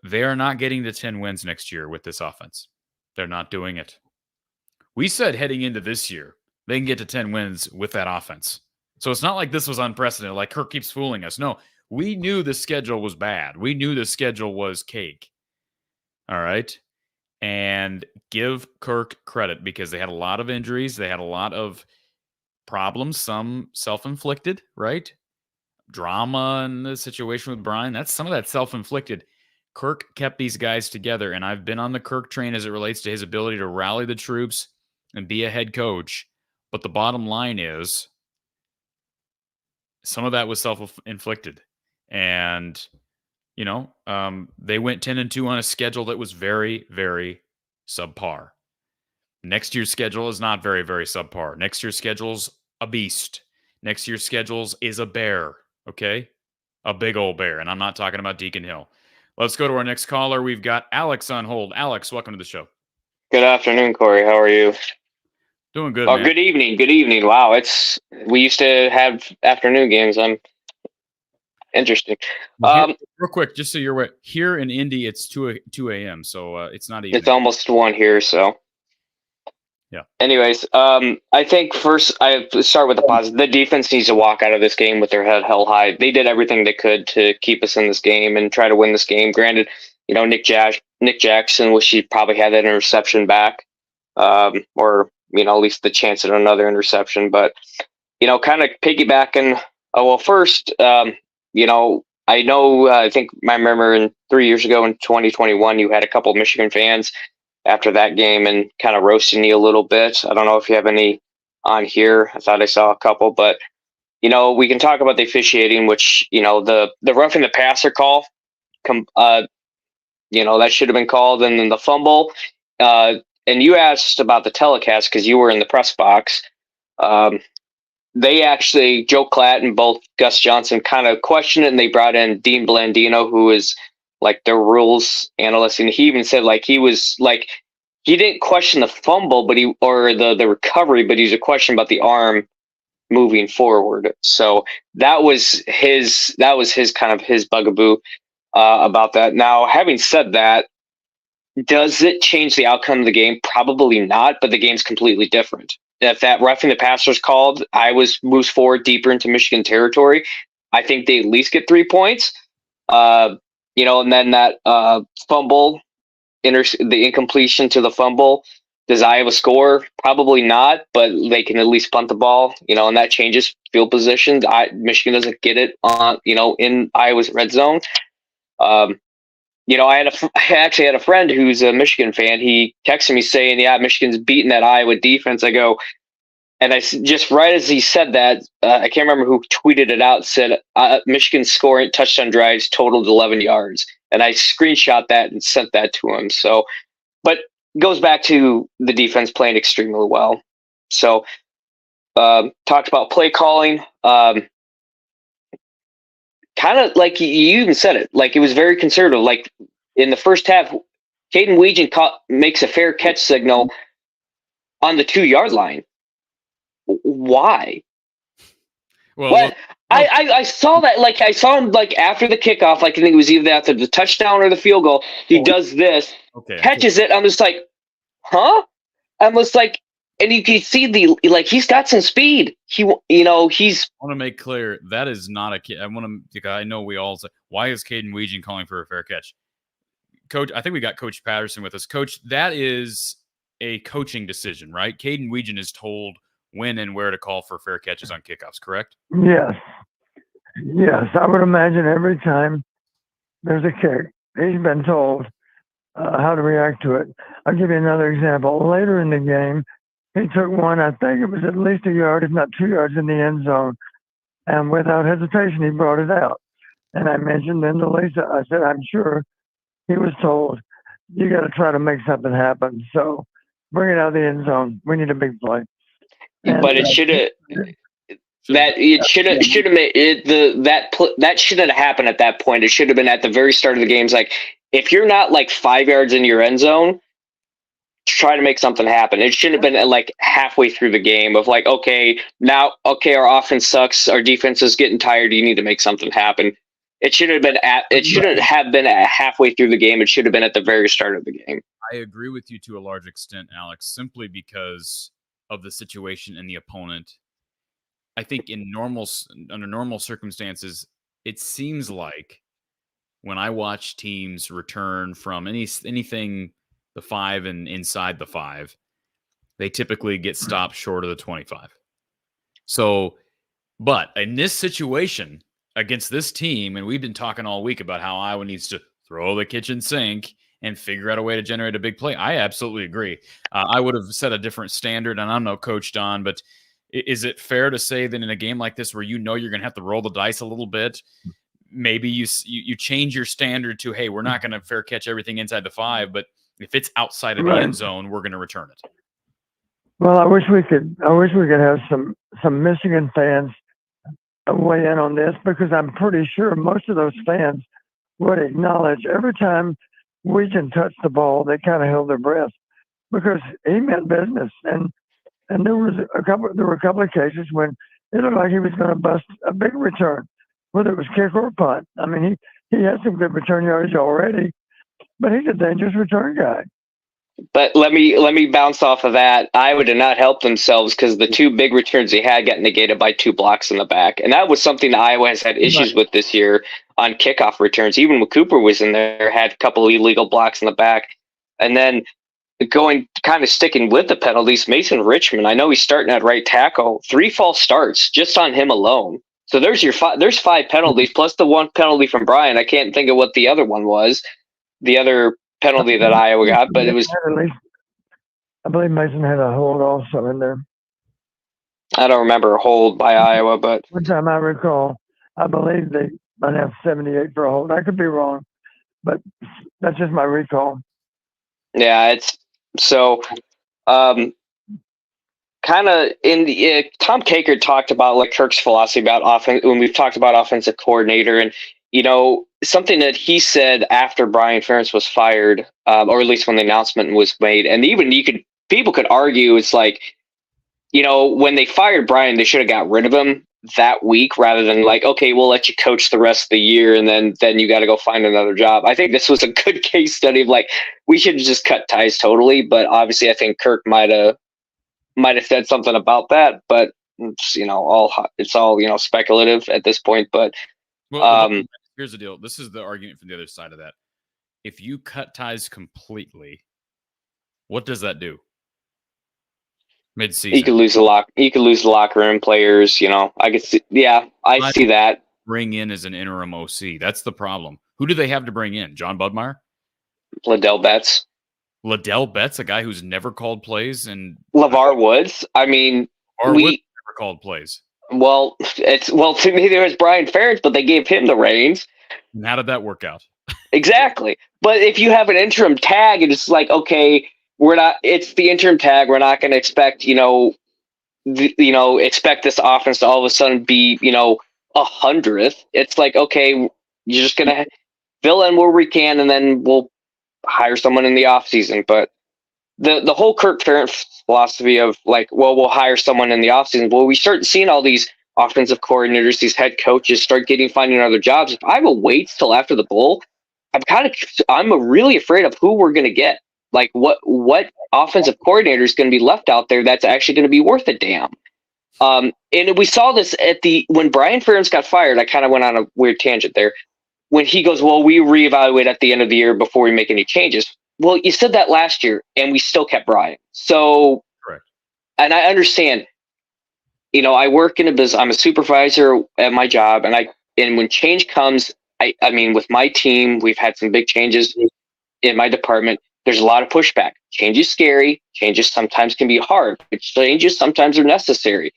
they are not getting to 10 wins next year with this offense. They're not doing it. We said heading into this year, they can get to 10 wins with that offense. So it's not like this was unprecedented, like Kirk keeps fooling us. No, we knew the schedule was bad. We knew the schedule was cake. All right. And give Kirk credit because they had a lot of injuries. They had a lot of problems, some self-inflicted, right? Drama and the situation with Brian. That's some of that self-inflicted. Kirk kept these guys together, and I've been on the Kirk train as it relates to his ability to rally the troops and be a head coach. But the bottom line is some of that was self-inflicted. And, they went 10-2 on a schedule that was very, very subpar. Next year's schedule is not very, very subpar. Next year's schedule's a beast. Next year's schedules is a bear, okay? A big old bear. And I'm not talking about Deacon Hill. Let's go to our next caller. We've got Alex on hold. Alex, welcome to the show. Good afternoon, Corey. How are you? Doing good, Oh, man. good evening. Good evening. Wow, we used to have afternoon games. Interesting. Real quick, just so you're aware, here in Indy, it's 2 a.m., so it's not evening. It's almost 1 here, so. Yeah. Anyways, I think first I start with the positive. The defense needs to walk out of this game with their head held high. They did everything they could to keep us in this game and try to win this game. Granted, Nick Jackson wish he probably had that interception back, or at least the chance at another interception. But, kind of piggybacking. First, I know, I think I remember 3 years ago in 2021, you had a couple of Michigan fans after that game and kind of roasting you a little bit. I don't know if you have any on here. I thought I saw a couple, but, we can talk about the officiating, which, the roughing the passer call, that should have been called. And then the fumble, and you asked about the telecast because you were in the press box. They actually, Joe Klatt and both Gus Johnson kind of questioned it, and they brought in Dean Blandino, who is like their rules analyst, and he even said he didn't question the fumble, but the recovery, but he's a question about the arm moving forward. So that was his kind of his bugaboo about that. Now, having said that, does it change the outcome of the game? Probably not, but the game's completely different. If that roughing the passer is called, moves forward deeper into Michigan territory, I think they at least get 3 points. And then that fumble, the incompletion to the fumble, does Iowa score? Probably not, but they can at least punt the ball, and that changes field position. Michigan doesn't get it on, in Iowa's red zone. I actually had a friend who's a Michigan fan. He texted me saying, "Yeah, Michigan's beating that Iowa defense." I go, and I just right as he said that, I can't remember who tweeted it out. Said Michigan scoring touchdown drives totaled 11 yards, and I screenshot that and sent that to him. So, but it goes back to the defense playing extremely well. So, talked about play calling. Kind of like you even said it, it was very conservative. In the first half, Caden Weegan makes a fair catch signal on the 2-yard line. Why? Well, what? I saw that. I saw him after the kickoff. I think it was either after the touchdown or the field goal. He does this, catches it. I'm just like, huh? I'm just like. And you can see he's got some speed. He's. I want to make clear that is not a kid. I know we all say, why is Caden Weegan calling for a fair catch? Coach, I think we got Coach Patterson with us. Coach, that is a coaching decision, right? Caden Weegan is told when and where to call for fair catches on kickoffs, correct? Yes. I would imagine every time there's a kick, he's been told how to react to it. I'll give you another example. Later in the game, he took one, I think it was at least a yard, if not 2 yards in the end zone. And without hesitation, he brought it out. And I mentioned then to Lisa, I said, I'm sure he was told, you got to try to make something happen. So bring it out of the end zone. We need a big play. But it should have. That shouldn't have happened at that point. It should have been at the very start of the game. It's if you're not 5 yards in your end zone, try to make something happen. It shouldn't have been halfway through the game of okay, our offense sucks, our defense is getting tired, you need to make something happen. It shouldn't have been at halfway through the game. It should have been at the very start of the game. I agree with you to a large extent, Alex, simply because of the situation and the opponent. I think under normal circumstances, it seems like when I watch teams return from anything the 5 and inside the 5, they typically get stopped short of the 25. So, but in this situation against this team, and we've been talking all week about how Iowa needs to throw the kitchen sink and figure out a way to generate a big play. I absolutely agree. I would have set a different standard, and I'm no Coach Don, but is it fair to say that in a game like this where you're going to have to roll the dice a little bit, maybe you change your standard to, hey, we're not going to fair catch everything inside the 5, but if it's outside of the end zone, we're going to return it. Well, I wish we could have some Michigan fans weigh in on this, because I'm pretty sure most of those fans would acknowledge every time Weegan touched the ball, they kind of held their breath because he meant business. And there were a couple of cases when it looked like he was going to bust a big return, whether it was kick or punt. I mean, he had some good return yards already, but he's a dangerous return guy. But let me bounce off of that. Iowa did not help themselves because the 2 big returns they had got negated by 2 blocks in the back. And that was something that Iowa has had issues with this year on kickoff returns. Even when Cooper was in there, had a couple of illegal blocks in the back. And then kind of sticking with the penalties, Mason Richmond, I know he's starting at right tackle, 3 false starts just on him alone. So there's there's 5 penalties plus the 1 penalty from Brian. I can't think of what the other one was. The other penalty that Iowa got, but it was, I believe Mason had a hold also in there. I don't remember a hold by Iowa, but One time I recall, I believe they might have 78 for a hold. I could be wrong, but that's just my recall. yeah, it's so kind of in the Tom Kakert talked about like Kirk's philosophy about offense when we've talked about offensive coordinator, and something that he said after Brian Ferentz was fired, or at least when the announcement was made, and even people could argue it's like, when they fired Brian, they should have got rid of him that week rather than like, okay, we'll let you coach the rest of the year and then you got to go find another job. I think this was a good case study of like, we should have just cut ties totally. But obviously I think Kirk might have said something about that, but it's all speculative at this point. But here's the deal. This is the argument from the other side of that. If you cut ties completely, what does that do? Mid-season, you could lose the locker room players. I could see. Yeah, I see that. Bring in as an interim OC. That's the problem. Who do they have to bring in? John Budmeyer, Liddell Betts, a guy who's never called plays, and LeVar Woods. I mean, Woods never called plays. Well, to me there was Brian Ferentz, but they gave him the reins. And how did that work out? Exactly. But if you have an interim tag, and it's like, okay, it's the interim tag. We're not going to expect, expect this offense to all of a sudden be, 100th. It's like, okay, you're just going to fill in where we can, and then we'll hire someone in the offseason. But the whole Kirk Ferentz philosophy of like, well, we'll hire someone in the offseason. Well, we start seeing all these offensive coordinators, these head coaches start finding other jobs. If Iowa waits till after the bowl, I'm really afraid of who we're going to get. Like what offensive coordinator is going to be left out there that's actually going to be worth a damn. And we saw this when Brian Ferentz got fired. I kind of went on a weird tangent there. When he goes, well, we reevaluate at the end of the year before we make any changes. Well, you said that last year, and we still kept Brian. So, correct. And I understand. I work in a business. I'm a supervisor at my job, and when change comes, I mean, with my team, we've had some big changes in my department. There's a lot of pushback. Change is scary. Changes sometimes can be hard, but changes sometimes are necessary.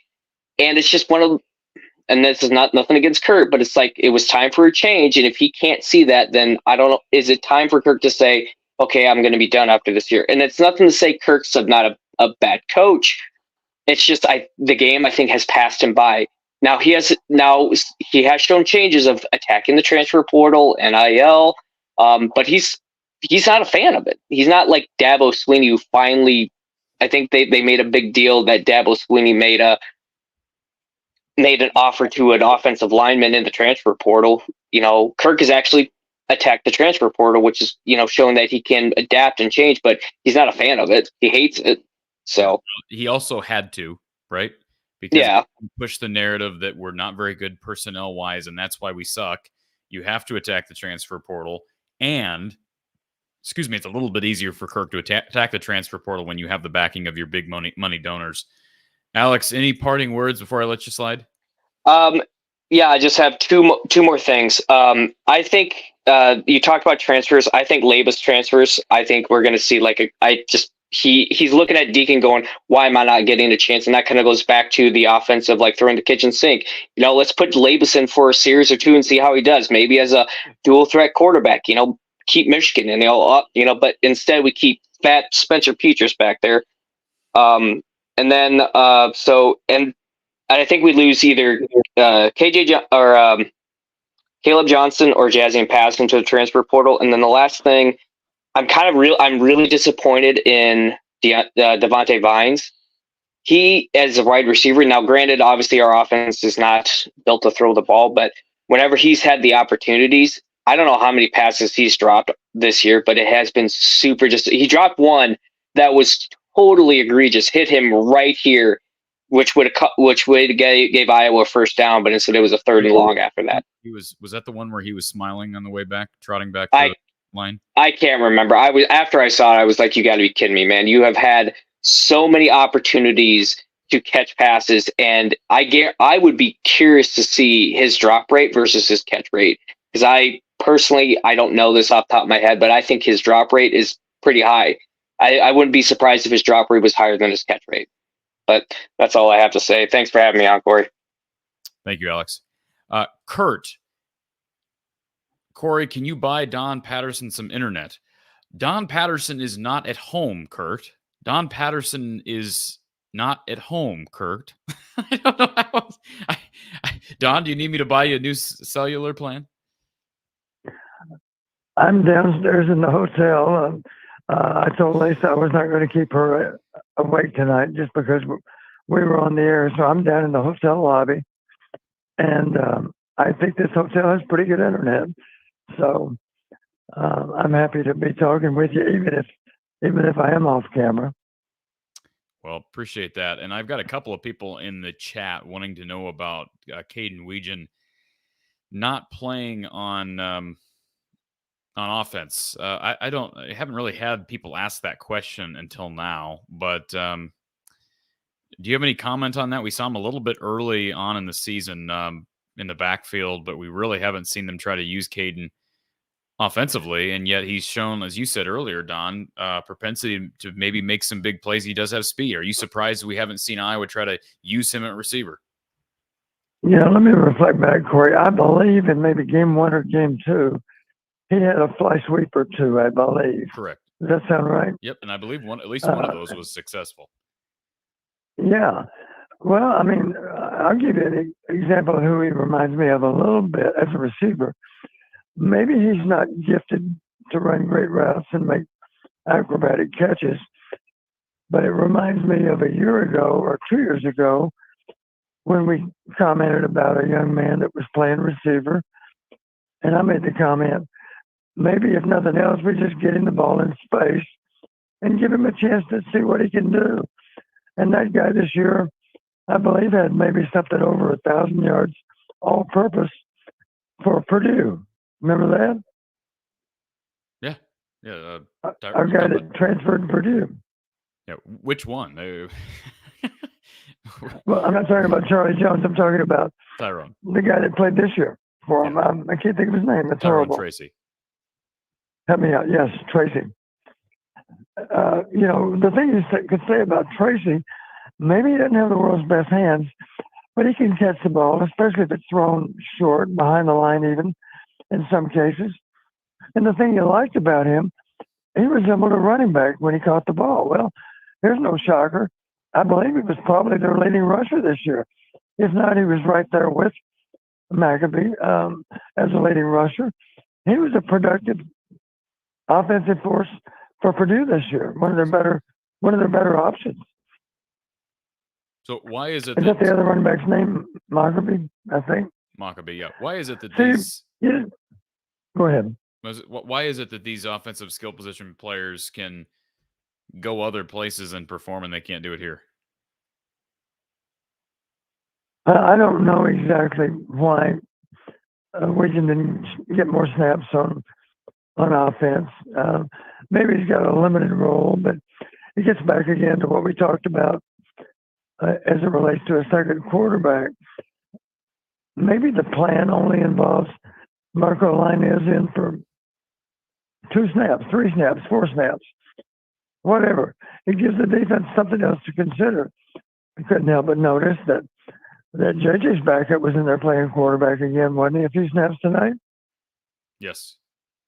And it's just and this is nothing against Kirk, but it's like it was time for a change. And if he can't see that, then I don't know. Is it time for Kirk to say, okay, I'm going to be done after this year? And it's nothing to say Kirk's not a bad coach. It's just the game I think has passed him by. Now he has shown changes of attacking the transfer portal, NIL, but he's not a fan of it. He's not like Dabo Swinney, who finally, I think they made a big deal that Dabo Swinney made an offer to an offensive lineman in the transfer portal. Kirk has actually attacked the transfer portal, which is, showing that he can adapt and change, but he's not a fan of it. He hates it. So he also had to, right? Because he pushed the narrative that we're not very good personnel wise, and that's why we suck. You have to attack the transfer portal, and it's a little bit easier for Kirk to attack the transfer portal when you have the backing of your big money donors. Alex, any parting words before I let you slide? Yeah, I just have two more things. I think you talked about transfers. I think Labus transfers. I think we're going to see he's looking at Deacon going, why am I not getting a chance? And that kind of goes back to the offense of like throwing the kitchen sink. Let's put Labus in for a series or two and see how he does. Maybe as a dual threat quarterback. Keep Michigan and but instead we keep fat Spencer Petras back there. And then I think we lose either KJ or Caleb Johnson or Jazian Patterson to the transfer portal. And then the last thing, I'm really disappointed in Devontae Vines. He, as a wide receiver, now granted, obviously our offense is not built to throw the ball, but whenever he's had the opportunities, I don't know how many passes he's dropped this year, but it has been super. He dropped one that was totally egregious, hit him right here, which would gave Iowa a first down, but instead it was a 3rd and long after that. Was that the one where he was smiling on the way back, trotting back? line? I can't remember. After I saw it, I was like, you got to be kidding me, man. You have had so many opportunities to catch passes, and I would be curious to see his drop rate versus his catch rate, because I don't know this off the top of my head, but I think his drop rate is pretty high. I wouldn't be surprised if his drop rate was higher than his catch rate. But that's all I have to say. Thanks for having me on, Corey. Thank you, Alex. Kurt. Corey, can you buy Don Patterson some internet? Don Patterson is not at home, Kurt. Don Patterson is not at home, Kurt. I don't know how else. Don, do you need me to buy you a new cellular plan? I'm downstairs in the hotel. I told Lisa I was not going to keep her awake tonight just because we were on the air. So I'm down in the hotel lobby, and I think this hotel has pretty good internet. So I'm happy to be talking with you, even if I am off camera. Well, appreciate that. And I've got a couple of people in the chat wanting to know about Caden Weegan not playing on offense. I haven't really had people ask that question until now, but do you have any comment on that? We saw him a little bit early on in the season in the backfield, but we really haven't seen them try to use Caden offensively, and yet he's shown, as you said earlier, Don, propensity to maybe make some big plays. He does have speed. Are you surprised we haven't seen Iowa try to use him at receiver? Yeah, let me reflect back, Corey. I believe in maybe game 1 or game 2, he had a fly sweep or 2, I believe. Correct. Does that sound right? Yep, and I believe at least one of those was successful. Yeah. Well, I mean, I'll give you an example of who he reminds me of a little bit as a receiver. Maybe he's not gifted to run great routes and make acrobatic catches, but it reminds me of a year ago or 2 years ago when we commented about a young man that was playing receiver. And I made the comment, maybe if nothing else, we just get him the ball in space and give him a chance to see what he can do. And that guy this year, I believe, had maybe something over 1,000 yards all purpose for Purdue. Remember that? Yeah. Yeah. Our guy that transferred to Purdue. Yeah. Which one? Well, I'm not talking about Charlie Jones. I'm talking about Tyrone, the guy that played this year for him. Yeah. I can't think of his name. It's Tyrone horrible. Tracy. Help me out. Yes, Tracy. The thing you could say about Tracy, maybe he doesn't have the world's best hands, but he can catch the ball, especially if it's thrown short, behind the line even, in some cases. And the thing you liked about him, he resembled a running back when he caught the ball. Well, there's no shocker. I believe he was probably their leading rusher this year. If not, he was right there with McAbee as a leading rusher. He was a productive offensive force for Purdue this year. One of their better options. So why is it is that the other running back's name? McAbee, I think. McAbee, yeah. Why is it that these? Yeah. Go ahead. Why is it that these offensive skill position players can go other places and perform, and they can't do it here? I don't know exactly why Wiggins didn't get more snaps on offense. Maybe he's got a limited role, but it gets back again to what we talked about as it relates to a second quarterback. Maybe the plan only involves Marco Lainez in for 2 snaps, 3 snaps, 4 snaps, whatever. It gives the defense something else to consider. I couldn't help but notice that JJ's backup was in there playing quarterback again, wasn't he, a few snaps tonight? Yes.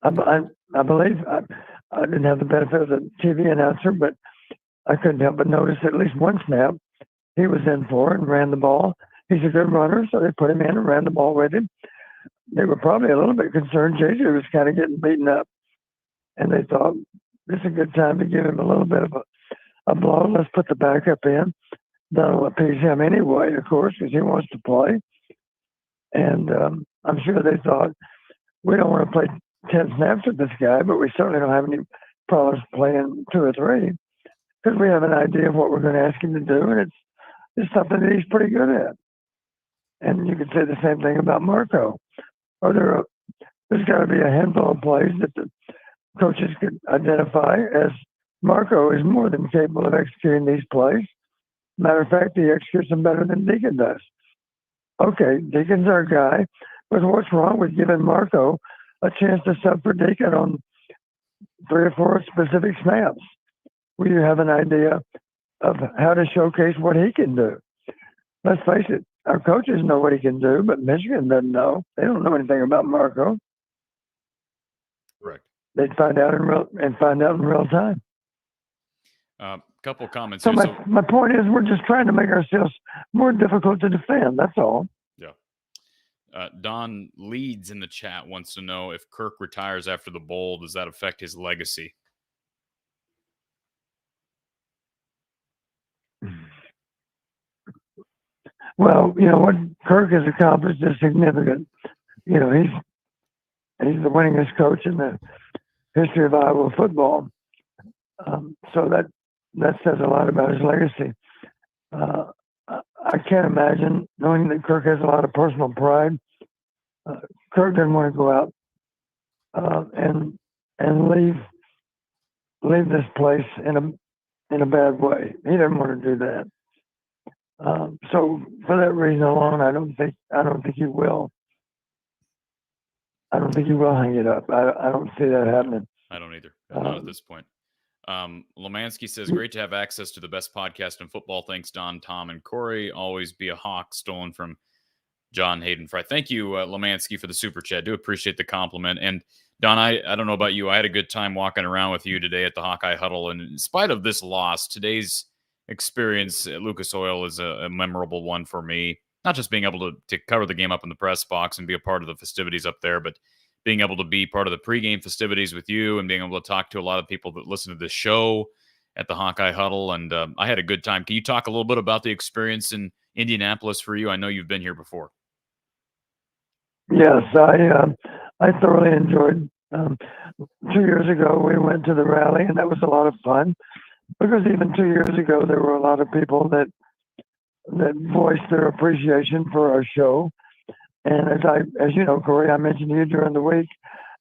I believe I didn't have the benefit of the TV announcer, but I couldn't help but notice at least one snap he was in for and ran the ball. He's a good runner, so they put him in and ran the ball with him. They were probably a little bit concerned. JJ was kind of getting beaten up, and they thought this is a good time to give him a little bit of a blow. Let's put the backup in. That'll appease him anyway, of course, because he wants to play. And I'm sure they thought, we don't want to play 10 snaps with this guy, but we certainly don't have any problems playing 2 or 3 because we have an idea of what we're going to ask him to do, and it's something that he's pretty good at. And you could say the same thing about Marco. There's got to be a handful of plays that coaches could identify as Marco is more than capable of executing these plays. Matter of fact, he executes them better than Deacon does. Okay, Deacon's our guy, but what's wrong with giving Marco a chance to sub for Deacon on 3 or 4 specific snaps where you have an idea of how to showcase what he can do? Let's face it, our coaches know what he can do, but Michigan doesn't know. They don't know anything about Marco. Correct. They'd find out in real time. Couple comments So here. my point is, we're just trying to make ourselves more difficult to defend. That's all. Yeah. Don Leeds in the chat wants to know if Kirk retires after the bowl, does that affect his legacy? Well, what Kirk has accomplished is significant. He's the winningest coach in the history of Iowa football. So that says a lot about his legacy. I can't imagine, knowing that Kirk has a lot of personal pride, Kirk didn't want to go out and leave this place in a bad way. He didn't want to do that. So for that reason alone, I don't think he will. I don't think he will hang it up. I don't see that happening. I don't either. Not at this point. Lemansky says, great to have access to the best podcast in football. Thanks, Don, Tom, and Corey. Always be a Hawk, stolen from John Hayden Fry. Thank you, Lemansky, for the super chat. Do appreciate the compliment. And Don, I don't know about you. I had a good time walking around with you today at the Hawkeye Huddle. And in spite of this loss, today's experience at Lucas Oil is a memorable one for me. Not just being able to cover the game up in the press box and be a part of the festivities up there, but being able to be part of the pregame festivities with you and being able to talk to a lot of people that listen to this show at the Hawkeye Huddle. And I had a good time. Can you talk a little bit about the experience in Indianapolis for you? I know you've been here before. Yes, I thoroughly enjoyed. 2 years ago, we went to the rally, and that was a lot of fun because even 2 years ago, there were a lot of people that voiced their appreciation for our show. And as you know, Corey, I mentioned to you during the week,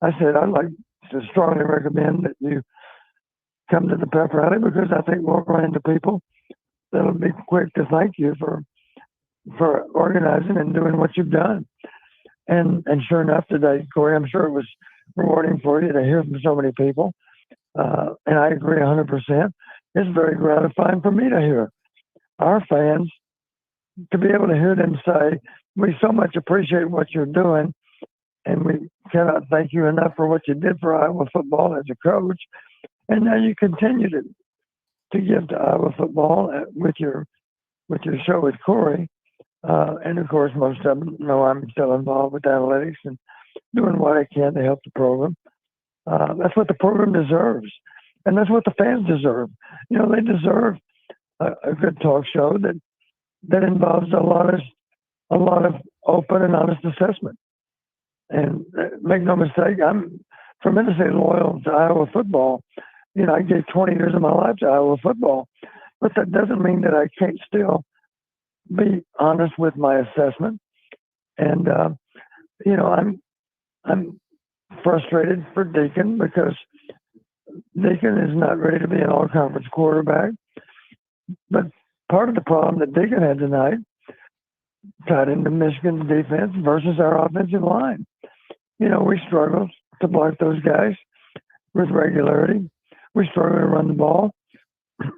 I said I'd like to strongly recommend that you come to the pep rally because I think we'll run into people that'll be quick to thank you for organizing and doing what you've done. And sure enough today, Corey, I'm sure it was rewarding for you to hear from so many people. And I agree 100%. It's very gratifying for me to hear our fans, to be able to hear them say, we so much appreciate what you're doing, and we cannot thank you enough for what you did for Iowa football as a coach. And now you continue to give to Iowa football with your show with Corey. And of course, most of them know I'm still involved with analytics and doing what I can to help the program. That's what the program deserves. And that's what the fans deserve. They deserve a good talk show that involves a lot of open and honest assessment. And make no mistake, I'm tremendously loyal to Iowa football. I gave 20 years of my life to Iowa football, but that doesn't mean that I can't still be honest with my assessment. And I'm frustrated for Deacon because Deacon is not ready to be an all-conference quarterback. But part of the problem that Deacon had tonight tied into Michigan's defense versus our offensive line. We struggled to block those guys with regularity. We struggle to run the ball.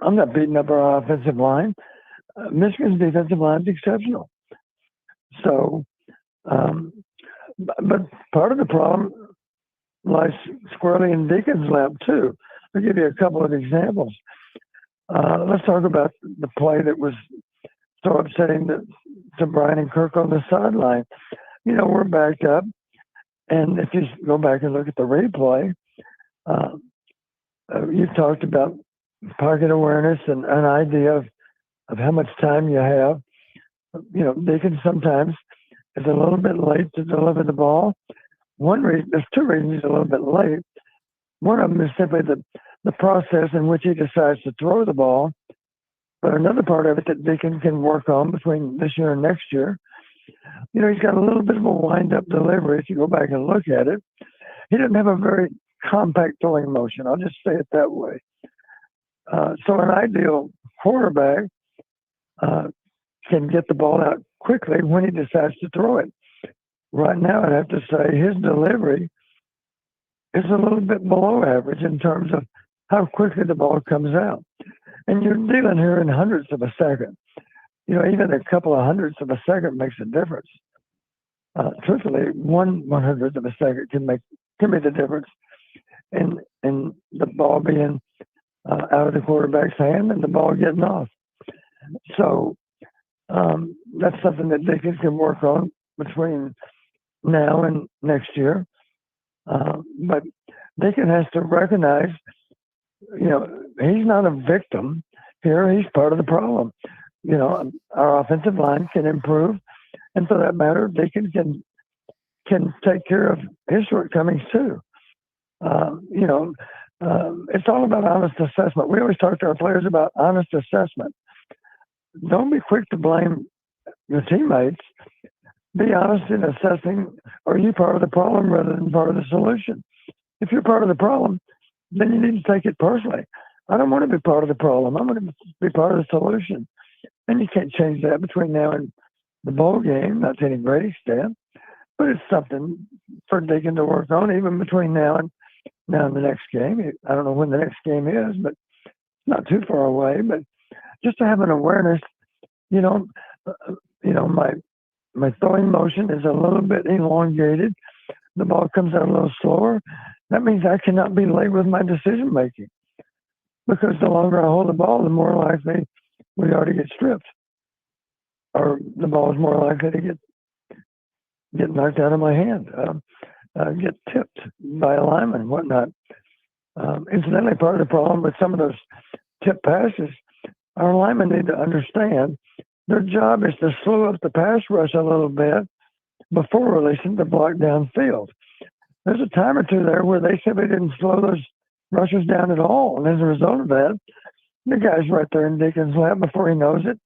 I'm not beating up our offensive line. Michigan's defensive line is exceptional. So, but part of the problem lies squarely in Deacon's lap too. I'll give you a couple of examples. Let's talk about the play that was so upsetting to Brian and Kirk on the sideline. We're backed up, and if you go back and look at the replay, you talked about pocket awareness and an idea of how much time you have. Deacon sometimes is a little bit late to deliver the ball. There's two reasons he's a little bit late. One of them is simply the process in which he decides to throw the ball. But another part of it that Deacon can work on between this year and next year, he's got a little bit of a wind-up delivery. If you go back and look at it, he doesn't have a very compact throwing motion. I'll just say it that way. So an ideal quarterback can get the ball out quickly when he decides to throw it. Right now, I'd have to say his delivery is a little bit below average in terms of how quickly the ball comes out. And you're dealing here in hundredths of a second. Even a couple of hundredths of a second makes a difference. Truthfully, 1/100th of a second can be the difference in the ball being out of the quarterback's hand and the ball getting off. So that's something that Dickens can work on between now and next year. But Dickens has to recognize, he's not a victim here. He's part of the problem. Our offensive line can improve, and for that matter, Dickens can take care of his shortcomings too. It's all about honest assessment. We always talk to our players about honest assessment. Don't be quick to blame your teammates. Be honest in assessing, are you part of the problem rather than part of the solution? If you're part of the problem, then you need to take it personally. I don't want to be part of the problem. I want to be part of the solution. And you can't change that between now and the bowl game, not to any great extent. But it's something for Deacon to work on, even between now and the next game. I don't know when the next game is, but it's not too far away. But just to have an awareness, my throwing motion is a little bit elongated. The ball comes out a little slower. That means I cannot be late with my decision making, because the longer I hold the ball, the more likely we are to get stripped, or the ball is more likely to get knocked out of my hand, get tipped by a lineman and whatnot. Incidentally, part of the problem with some of those tip passes, our linemen need to understand their job is to slow up the pass rush a little bit before releasing the block downfield. There's a time or two there where they simply didn't slow those rushers down at all. And as a result of that, the guy's right there in Deacon's lap before he knows it.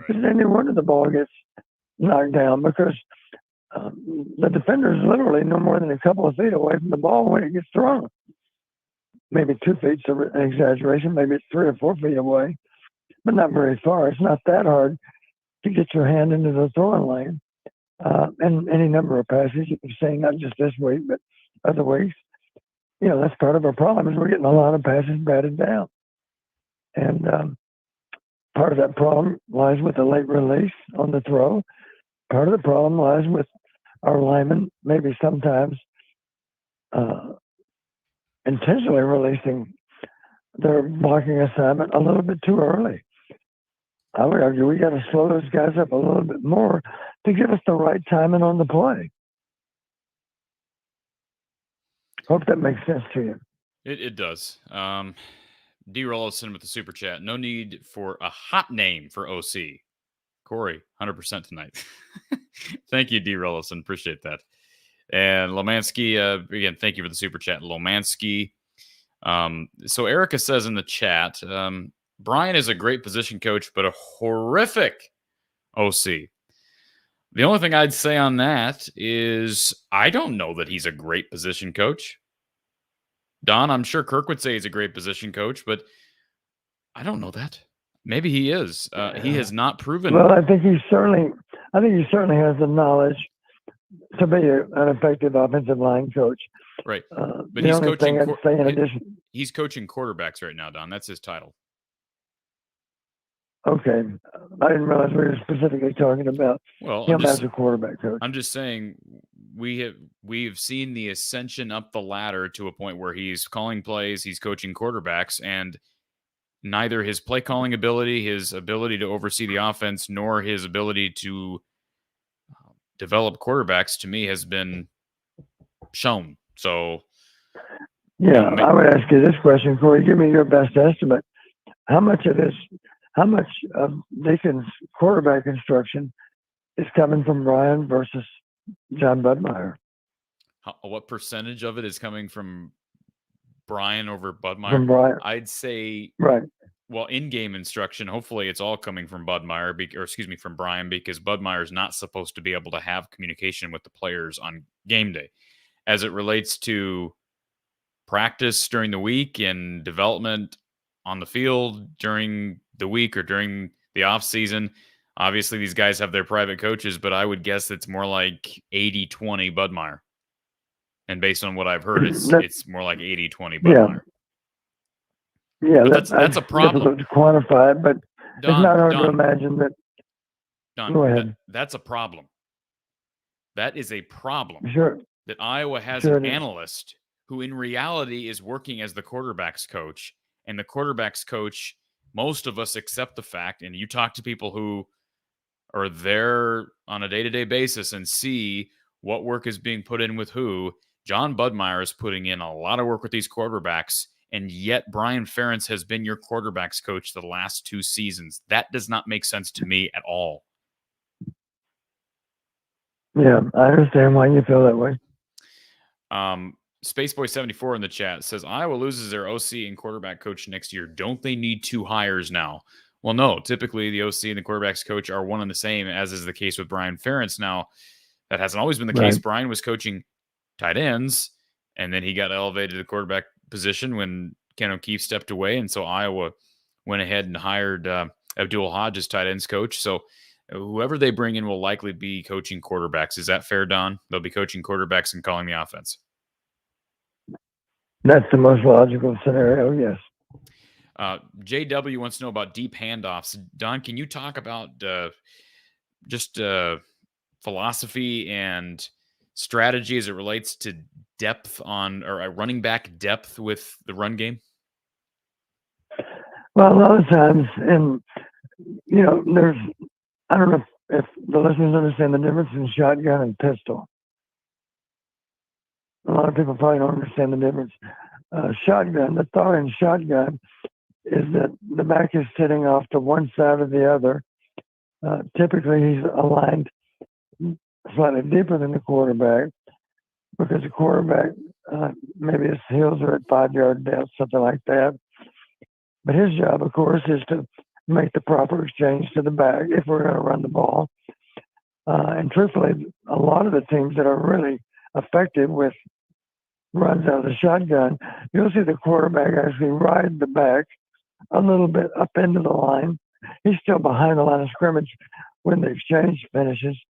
It's any wonder the ball gets knocked down, because the defender is literally no more than a couple of feet away from the ball when it gets thrown. Maybe 2 feet's an exaggeration. Maybe it's 3 or 4 feet away, but not very far. It's not that hard to get your hand into the throwing lane. And any number of passes you can see, not just this week, but other weeks. That's part of our problem, is we're getting a lot of passes batted down. And part of that problem lies with the late release on the throw. Part of the problem lies with our linemen maybe sometimes intentionally releasing their blocking assignment a little bit too early. I would argue we got to slow those guys up a little bit more to give us the right timing on the play. Hope that makes sense to you. It does. D. Rollison with the super chat. No need for a hot name for OC. Corey, 100% tonight. Thank you, D. Rollison. Appreciate that. And Lomansky, again, thank you for the super chat. Lomansky. So Erica says in the chat, Brian is a great position coach, but a horrific OC. The only thing I'd say on that is I don't know that he's a great position coach. Don, I'm sure Kirk would say he's a great position coach, but I don't know that. Maybe he is. He has not proven. Well, I think he certainly has the knowledge to be an effective offensive line coach. Right. But he's coaching. He's coaching quarterbacks right now, Don. That's his title. Okay, I didn't realize we were specifically talking about him as a quarterback coach. I'm just saying we've seen the ascension up the ladder to a point where he's calling plays, he's coaching quarterbacks, and neither his play calling ability, his ability to oversee the offense, nor his ability to develop quarterbacks, to me, has been shown. So, yeah, I would ask you this question, Corey. Give me your best estimate. How much of Deacon's quarterback instruction is coming from Brian versus John Budmeyer? What percentage of it is coming from Brian over Budmeyer? From Brian. I'd say, right. Well, in-game instruction, hopefully it's all coming from Budmeyer, from Brian, because Budmeyer's not supposed to be able to have communication with the players on game day. As it relates to practice during the week and development on the field during the week or during the off season. Obviously, these guys have their private coaches, but I would guess it's more like 80-20 Budmeyer. And based on what I've heard, it's more like 80-20 Budmeyer. Yeah, but that's a problem. difficult to quantify it, but it's not hard to imagine that. Go ahead. That's a problem. That is a problem. Sure. That Iowa has an analyst who in reality is working as the quarterback's coach. And the quarterback's coach, most of us accept the fact, and you talk to people who are there on a day-to-day basis and see what work is being put in with who. John Budmeyer is putting in a lot of work with these quarterbacks, and yet Brian Ferentz has been your quarterback's coach the last 2 seasons. That does not make sense to me at all. Yeah, I understand why you feel that way. Spaceboy74 in the chat says, Iowa loses their OC and quarterback coach next year. Don't they need 2 hires now? Well, no. Typically, the OC and the quarterback's coach are one and the same, as is the case with Brian Ferentz. Now, that hasn't always been the case. Brian was coaching tight ends, and then he got elevated to the quarterback position when Ken O'Keefe stepped away, and so Iowa went ahead and hired Abdul Hodge as tight ends coach. So whoever they bring in will likely be coaching quarterbacks. Is that fair, Don? They'll be coaching quarterbacks and calling the offense. That's the most logical scenario, yes. JW wants to know about deep handoffs. Don, can you talk about just philosophy and strategy as it relates to depth on or running back depth with the run game? Well, a lot of times, and I don't know if the listeners understand the difference in shotgun and pistol. A lot of people probably don't understand the difference. Shotgun, the thought in shotgun is that the back is sitting off to one side or the other. Typically, he's aligned slightly deeper than the quarterback because the quarterback, maybe his heels are at 5-yard depth, something like that. But his job, of course, is to make the proper exchange to the back if we're going to run the ball. And truthfully, a lot of the teams that are really effective with runs out of the shotgun, you'll see the quarterback actually ride the back a little bit up into the line. He's still behind the line of scrimmage when the exchange finishes,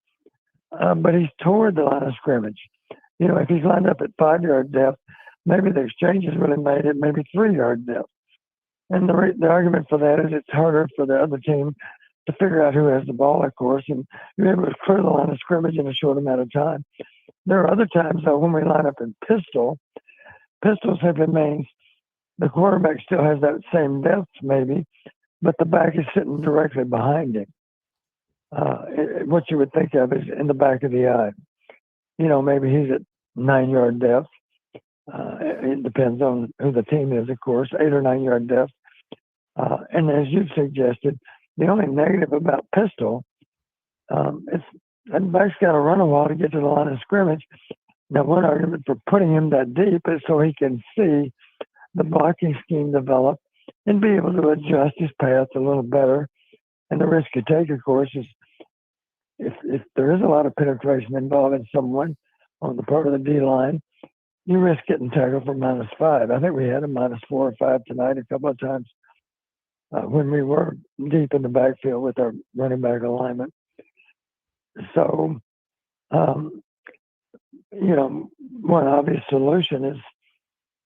but he's toward the line of scrimmage. If he's lined up at 5-yard depth, maybe the exchange is really made at maybe 3-yard depth. And the argument for that is it's harder for the other team to figure out who has the ball, of course, and you're able to clear the line of scrimmage in a short amount of time. There are other times, though, when we line up in pistol simply means the quarterback still has that same depth, maybe, but the back is sitting directly behind him. What you would think of is in the back of the eye. Maybe he's at 9-yard depth. It depends on who the team is, of course, 8 or 9-yard depth. And as you've suggested, the only negative about pistol is that back's got to run a while to get to the line of scrimmage. Now, one argument for putting him that deep is so he can see the blocking scheme develop and be able to adjust his path a little better. And the risk you take, of course, is if there is a lot of penetration involving someone on the part of the D-line, you risk getting tackled for -5. I think we had a -4 or 5 tonight a couple of times when we were deep in the backfield with our running back alignment. So, one obvious solution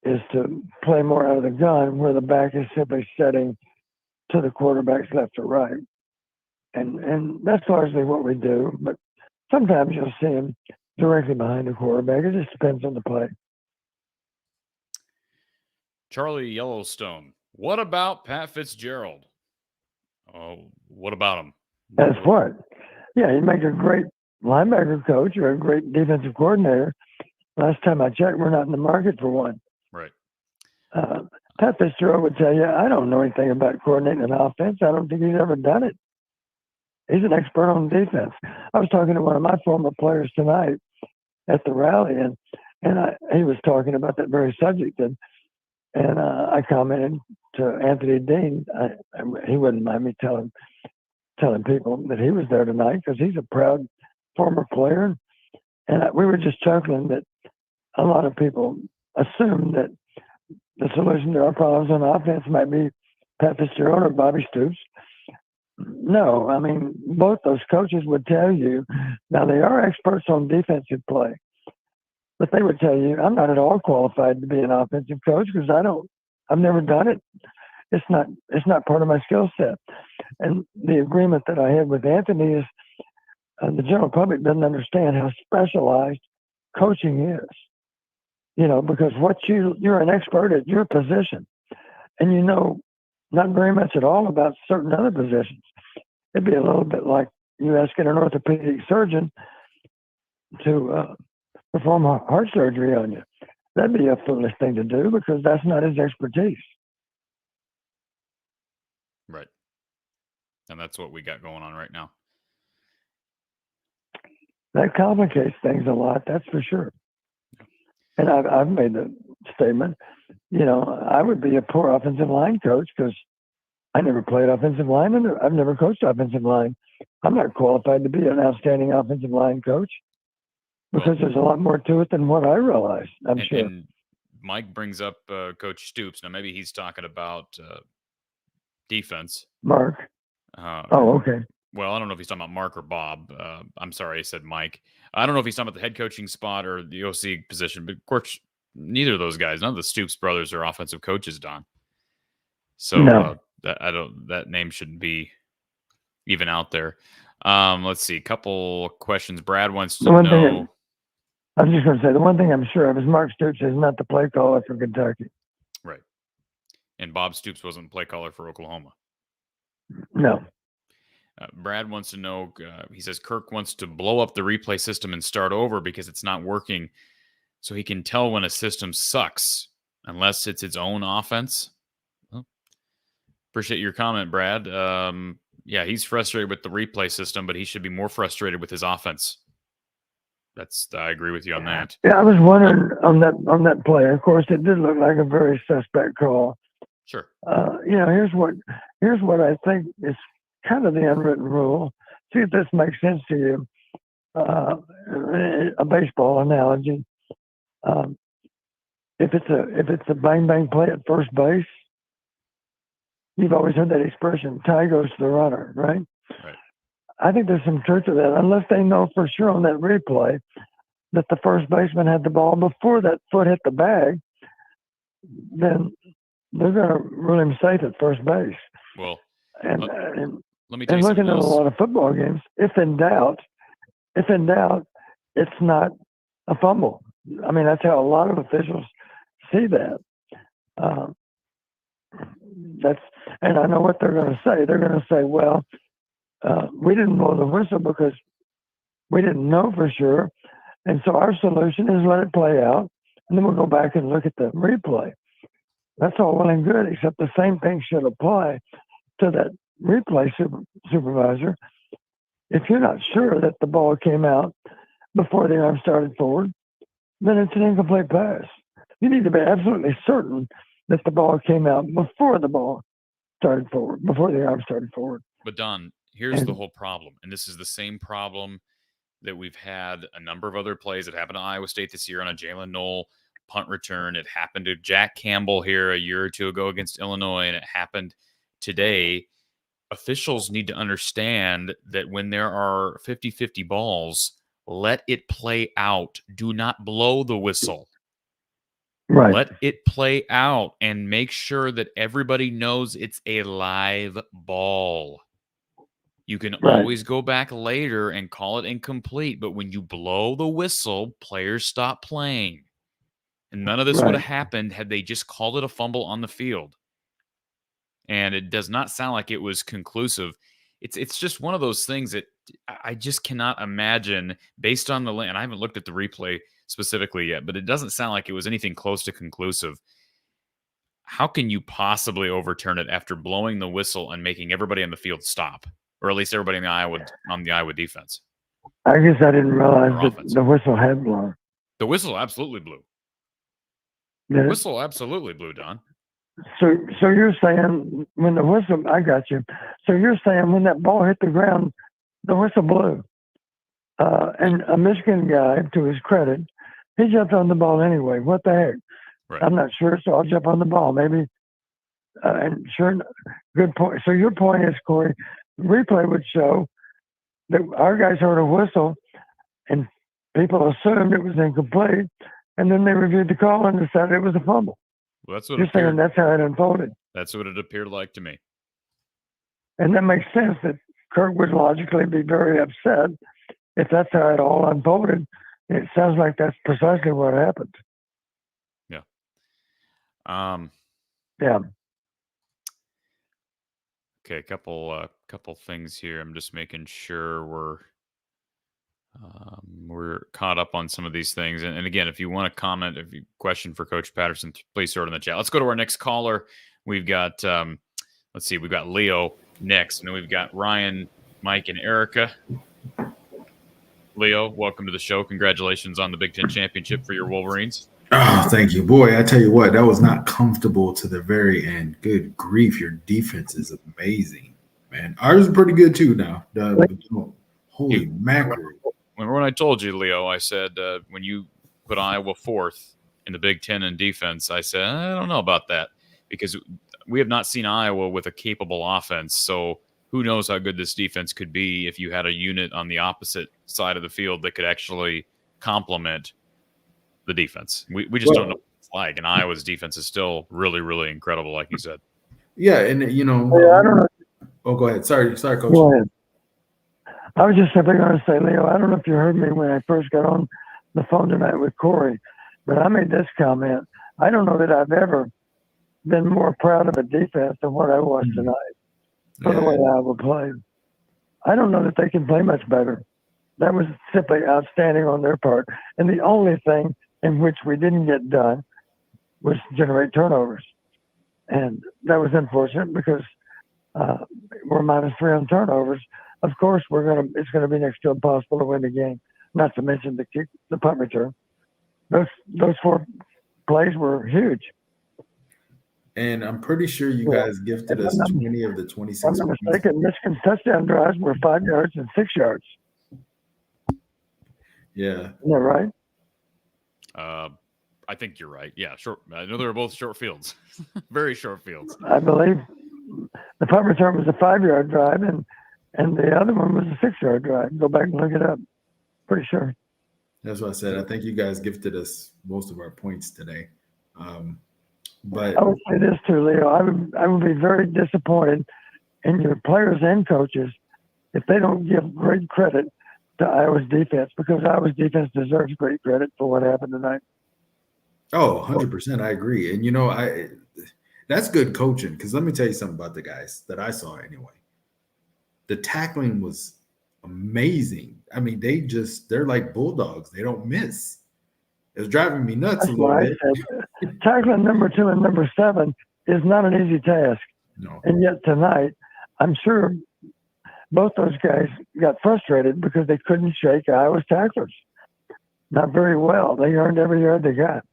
is to play more out of the gun where the back is simply setting to the quarterback's left or right. And that's largely what we do. But sometimes you'll see him directly behind the quarterback. It just depends on the play. Charlie Yellowstone. What about Pat Fitzgerald? Oh, what about him? That's what. Yeah, he'd make a great linebacker coach or a great defensive coordinator. Last time I checked, we're not in the market for one. Right. Pat Fitzgerald would tell you, I don't know anything about coordinating an offense. I don't think he's ever done it. He's an expert on defense. I was talking to one of my former players tonight at the rally, and he was talking about that very subject. And I commented to Anthony Dean. He wouldn't mind me telling people that he was there tonight because he's a proud former player. And we were just chuckling that a lot of people assume that the solution to our problems on offense might be Pat Fitzgerald or Bobby Stoops. No, I mean, both those coaches would tell you, now they are experts on defensive play, but they would tell you, I'm not at all qualified to be an offensive coach because I've never done it. It's not part of my skill set. And the agreement that I had with Anthony is the general public doesn't understand how specialized coaching is, because you're an expert at your position and you know not very much at all about certain other positions. It'd be a little bit like you asking an orthopedic surgeon to perform heart surgery on you. That'd be a foolish thing to do because that's not his expertise. Right. And that's what we got going on right now. That complicates things a lot, that's for sure. And I've made the statement, I would be a poor offensive line coach because I never played offensive line and I've never coached offensive line. I'm not qualified to be an outstanding offensive line coach because there's a lot more to it than what I realized, I'm sure. And Mike brings up Coach Stoops. Now, maybe he's talking about defense. Mark. Okay. Well, I don't know if he's talking about Mark or Bob. I'm sorry, I said Mike. I don't know if he's talking about the head coaching spot or the OC position, but of course, neither of those guys, none of the Stoops brothers are offensive coaches, Don. So No. That name shouldn't be even out there. Let's see, a couple questions. Brad wants to know. I was just going to say, the one thing I'm sure of is Mark Stoops is not the play caller for Kentucky. Right. And Bob Stoops wasn't the play caller for Oklahoma. No. Brad wants to know, he says Kirk wants to blow up the replay system and start over because it's not working so he can tell when a system sucks unless it's its own offense. Well, appreciate your comment, Brad. Yeah, he's frustrated with the replay system, but he should be more frustrated with his offense. I agree with you on that. Yeah, I was wondering on that play. Of course, it did look like a very suspect call. Sure. Here's what I think is kind of the unwritten rule. See if this makes sense to you. A baseball analogy. If it's a bang bang play at first base, you've always heard that expression, tie goes to the runner, right? Right. I think there's some truth to that, unless they know for sure on that replay that the first baseman had the ball before that foot hit the bag, then they're going to rule him safe at first base. Well, and let me tell you looking at a lot of football games, if in doubt, it's not a fumble. I mean, that's how a lot of officials see that. And I know what they're going to say. They're going to say, well, we didn't blow the whistle because we didn't know for sure. And so our solution is let it play out, and then we'll go back and look at the replay. That's all well and good, except the same thing should apply to that replay supervisor. If you're not sure that the ball came out before the arm started forward, then it's an incomplete pass. You need to be absolutely certain that the ball came out before the ball started forward, before the arm started forward. But Don, here's the whole problem, and this is the same problem that we've had a number of other plays that happened to Iowa State this year on a Jalen Knoll punt return. It happened to Jack Campbell here a year or two ago against Illinois, and it happened today. Officials need to understand that when there are 50-50 balls, let it play out. Do not blow the whistle. Right. Let it play out and make sure that everybody knows it's a live ball. You can always go back later and call it incomplete, but when you blow the whistle, players stop playing. And none of this would have happened had they just called it a fumble on the field. And it does not sound like it was conclusive. It's just one of those things that I just cannot imagine based on and I haven't looked at the replay specifically yet, but it doesn't sound like it was anything close to conclusive. How can you possibly overturn it after blowing the whistle and making everybody on the field stop? Or at least everybody on the Iowa defense. I guess I didn't realize that the whistle had blown. The whistle absolutely blew. The whistle absolutely blew, Don. So you're saying when the whistle, I got you. So you're saying when that ball hit the ground, the whistle blew. And a Michigan guy, to his credit, he jumped on the ball anyway. What the heck? Right. I'm not sure, so I'll jump on the ball. Maybe. And sure, good point. So your point is, Corey, replay would show that our guys heard a whistle and people assumed it was incomplete, and then they reviewed the call and decided it was a fumble. Well, that's what You're saying that's how it unfolded. That's what it appeared like to me. And that makes sense that Kirk would logically be very upset if that's how it all unfolded. It sounds like that's precisely what happened. Yeah. Yeah. Okay, couple things here. I'm just making sure we're caught up on some of these things. And again, if you want to comment, if you question for Coach Patterson, please throw it in the chat. Let's go to our next caller. We've got let's see, we've got Leo next, and then we've got Ryan, Mike, and Erica. Leo, welcome to the show. Congratulations on the Big Ten championship for your Wolverines. Oh, thank you. Boy, I tell you what, that was not comfortable to the very end. Good grief, your defense is amazing, man. Ours is pretty good too now. Holy mackerel. Remember when I told you, Leo, I said when you put Iowa fourth in the Big Ten in defense, I said, I don't know about that because we have not seen Iowa with a capable offense. So who knows how good this defense could be if you had a unit on the opposite side of the field that could actually complement the defense. We just don't know what it's like. And Iowa's defense is still really, really incredible, like you said. Yeah, and I don't know. Oh, go ahead. Sorry, Coach. Go ahead. I was just simply going to say, Leo, I don't know if you heard me when I first got on the phone tonight with Corey, but I made this comment. I don't know that I've ever been more proud of a defense than what I was tonight for the way Iowa played. I don't know that they can play much better. That was simply outstanding on their part. And the only thing in which we didn't get done was generate turnovers. And that was unfortunate because we're -3 on turnovers. Of course, it's going to be next to impossible to win the game, not to mention the punt return. Those 4 plays were huge. And I'm pretty sure you guys gifted us 20 of the 26. I'm not mistaken. Michigan's touchdown drives were 5 yards and 6 yards. Yeah. Isn't that right? I think you're right. Yeah, short. I know they were both short fields, very short fields. I believe the punt return was a 5-yard drive, and the other one was a 6-yard drive. Go back and look it up. Pretty sure. That's what I said. I think you guys gifted us most of our points today. But I would say this too, Leo. I would be very disappointed in your players and coaches if they don't give great credit to Iowa's defense, because Iowa's defense deserves great credit for what happened tonight. Oh, 100%. I agree. And, that's good coaching, because let me tell you something about the guys that I saw anyway. The tackling was amazing. I mean, they're like bulldogs. They don't miss. It was driving me nuts a little bit. Tackling number 2 and number 7 is not an easy task. No. And yet tonight, I'm sure both those guys got frustrated because they couldn't shake Iowa's tacklers. Not very well. They earned every yard they got.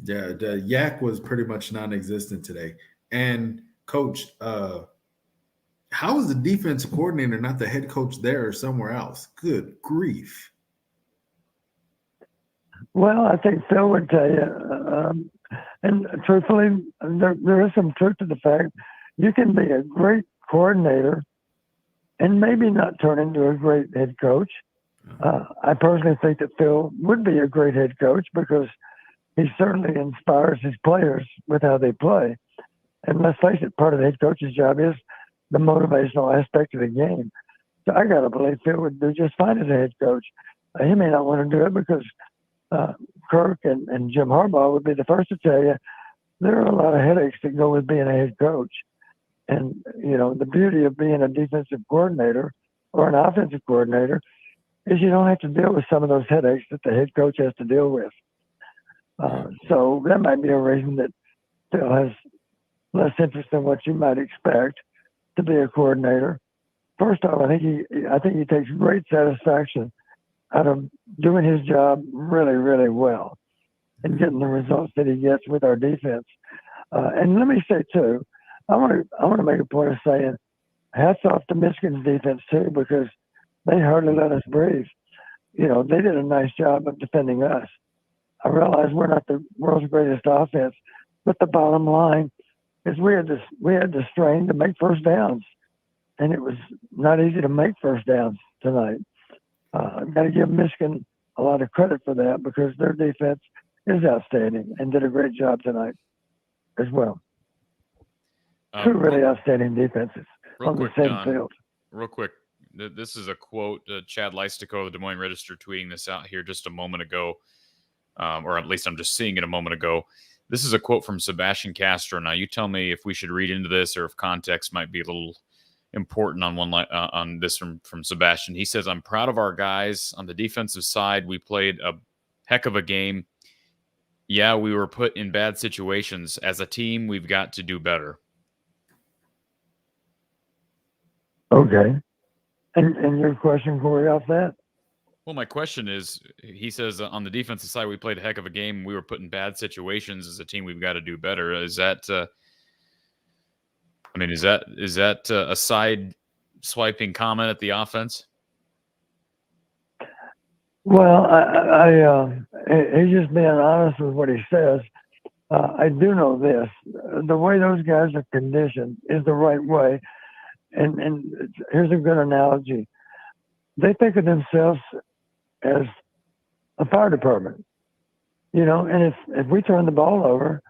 Yeah, the yak was pretty much non-existent today. And Coach, how is the defense coordinator not the head coach there or somewhere else? Good grief. Well, I think Phil would tell you, and truthfully, there is some truth to the fact you can be a great coordinator and maybe not turn into a great head coach. I personally think that Phil would be a great head coach because he certainly inspires his players with how they play. And let's face it, part of the head coach's job is the motivational aspect of the game. So I got to believe Phil would do just fine as a head coach. He may not want to do it because Kirk and Jim Harbaugh would be the first to tell you there are a lot of headaches that go with being a head coach. And, the beauty of being a defensive coordinator or an offensive coordinator is you don't have to deal with some of those headaches that the head coach has to deal with. So that might be a reason that Phil has less interest than what you might expect to be a coordinator. First off, I think he takes great satisfaction out of doing his job really, really well and getting the results that he gets with our defense. And let me say too, I want to make a point of saying hats off to Michigan's defense too, because they hardly let us breathe. They did a nice job of defending us. I realize we're not the world's greatest offense, but the bottom line is we had the strain to make first downs, and it was not easy to make first downs tonight. I've got to give Michigan a lot of credit for that because their defense is outstanding and did a great job tonight as well. Two really outstanding defenses on the same field. Real quick, this is a quote. Chad Leistico of the Des Moines Register tweeting this out here just a moment ago, or at least I'm just seeing it a moment ago. This is a quote from Sebastian Castro. Now, you tell me if we should read into this or if context might be a little important on on this from Sebastian. He says, "I'm proud of our guys on the defensive side. We played a heck of a game. Yeah, we were put in bad situations. As a team, we've got to do better." Okay. And your question, Corey, off that? Well, my question is, he says on the defensive side, we played a heck of a game. We were put in bad situations. As a team, we've got to do better. Is that, is that a side swiping comment at the offense? Well, he's just being honest with what he says. I do know this. The way those guys are conditioned is the right way. And here's a good analogy. They think of themselves as a fire department, and if we turn the ball over,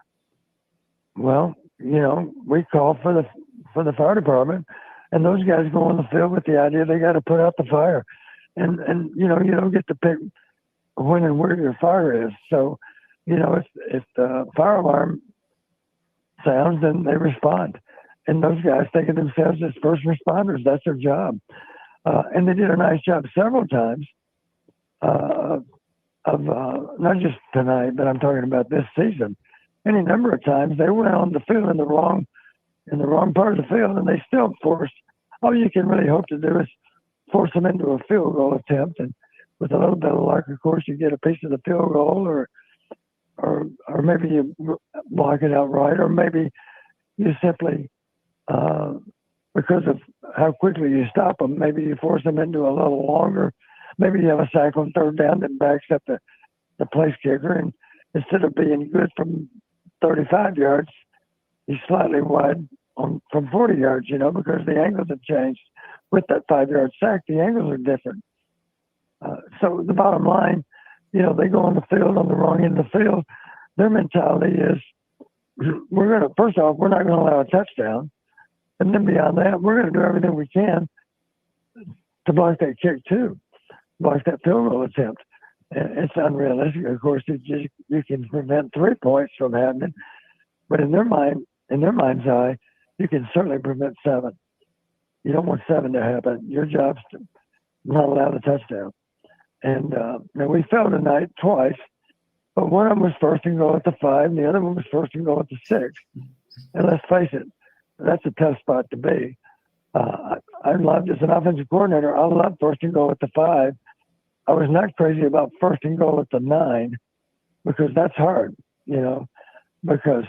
well, we call for the fire department, and those guys go on the field with the idea they got to put out the fire, and you don't get to pick when and where your fire is. So, if the fire alarm sounds, then they respond. And those guys think of themselves as first responders. That's their job. And they did a nice job several times of not just tonight, but I'm talking about this season. Any number of times they went on the field in the wrong part of the field, and they still forced. All you can really hope to do is force them into a field goal attempt. And with a little bit of luck, of course, you get a piece of the field goal, or maybe you block it outright, or maybe you simply because of how quickly you stop them, maybe you force them into a little longer. Maybe you have a sack on third down that backs up the place kicker, and instead of being good from 35 yards, he's slightly wide from 40 yards, because the angles have changed. With that 5-yard sack, the angles are different. So the bottom line, they go on the field on the wrong end of the field. Their mentality is, first off, we're not going to allow a touchdown. And then beyond that, we're going to do everything we can to block that kick too, block that field goal attempt. And it's unrealistic. Of course, you can prevent 3 points from happening, but in their mind's eye, you can certainly prevent 7. You don't want 7 to happen. Your job's to not allow the touchdown. And now we fell tonight twice, but one of them was first and goal at the 5, and the other one was first and goal at the 6. And let's face it, that's a tough spot to be. I loved, as an offensive coordinator, I loved first and goal at the 5. I was not crazy about first and goal at the 9 because that's hard, because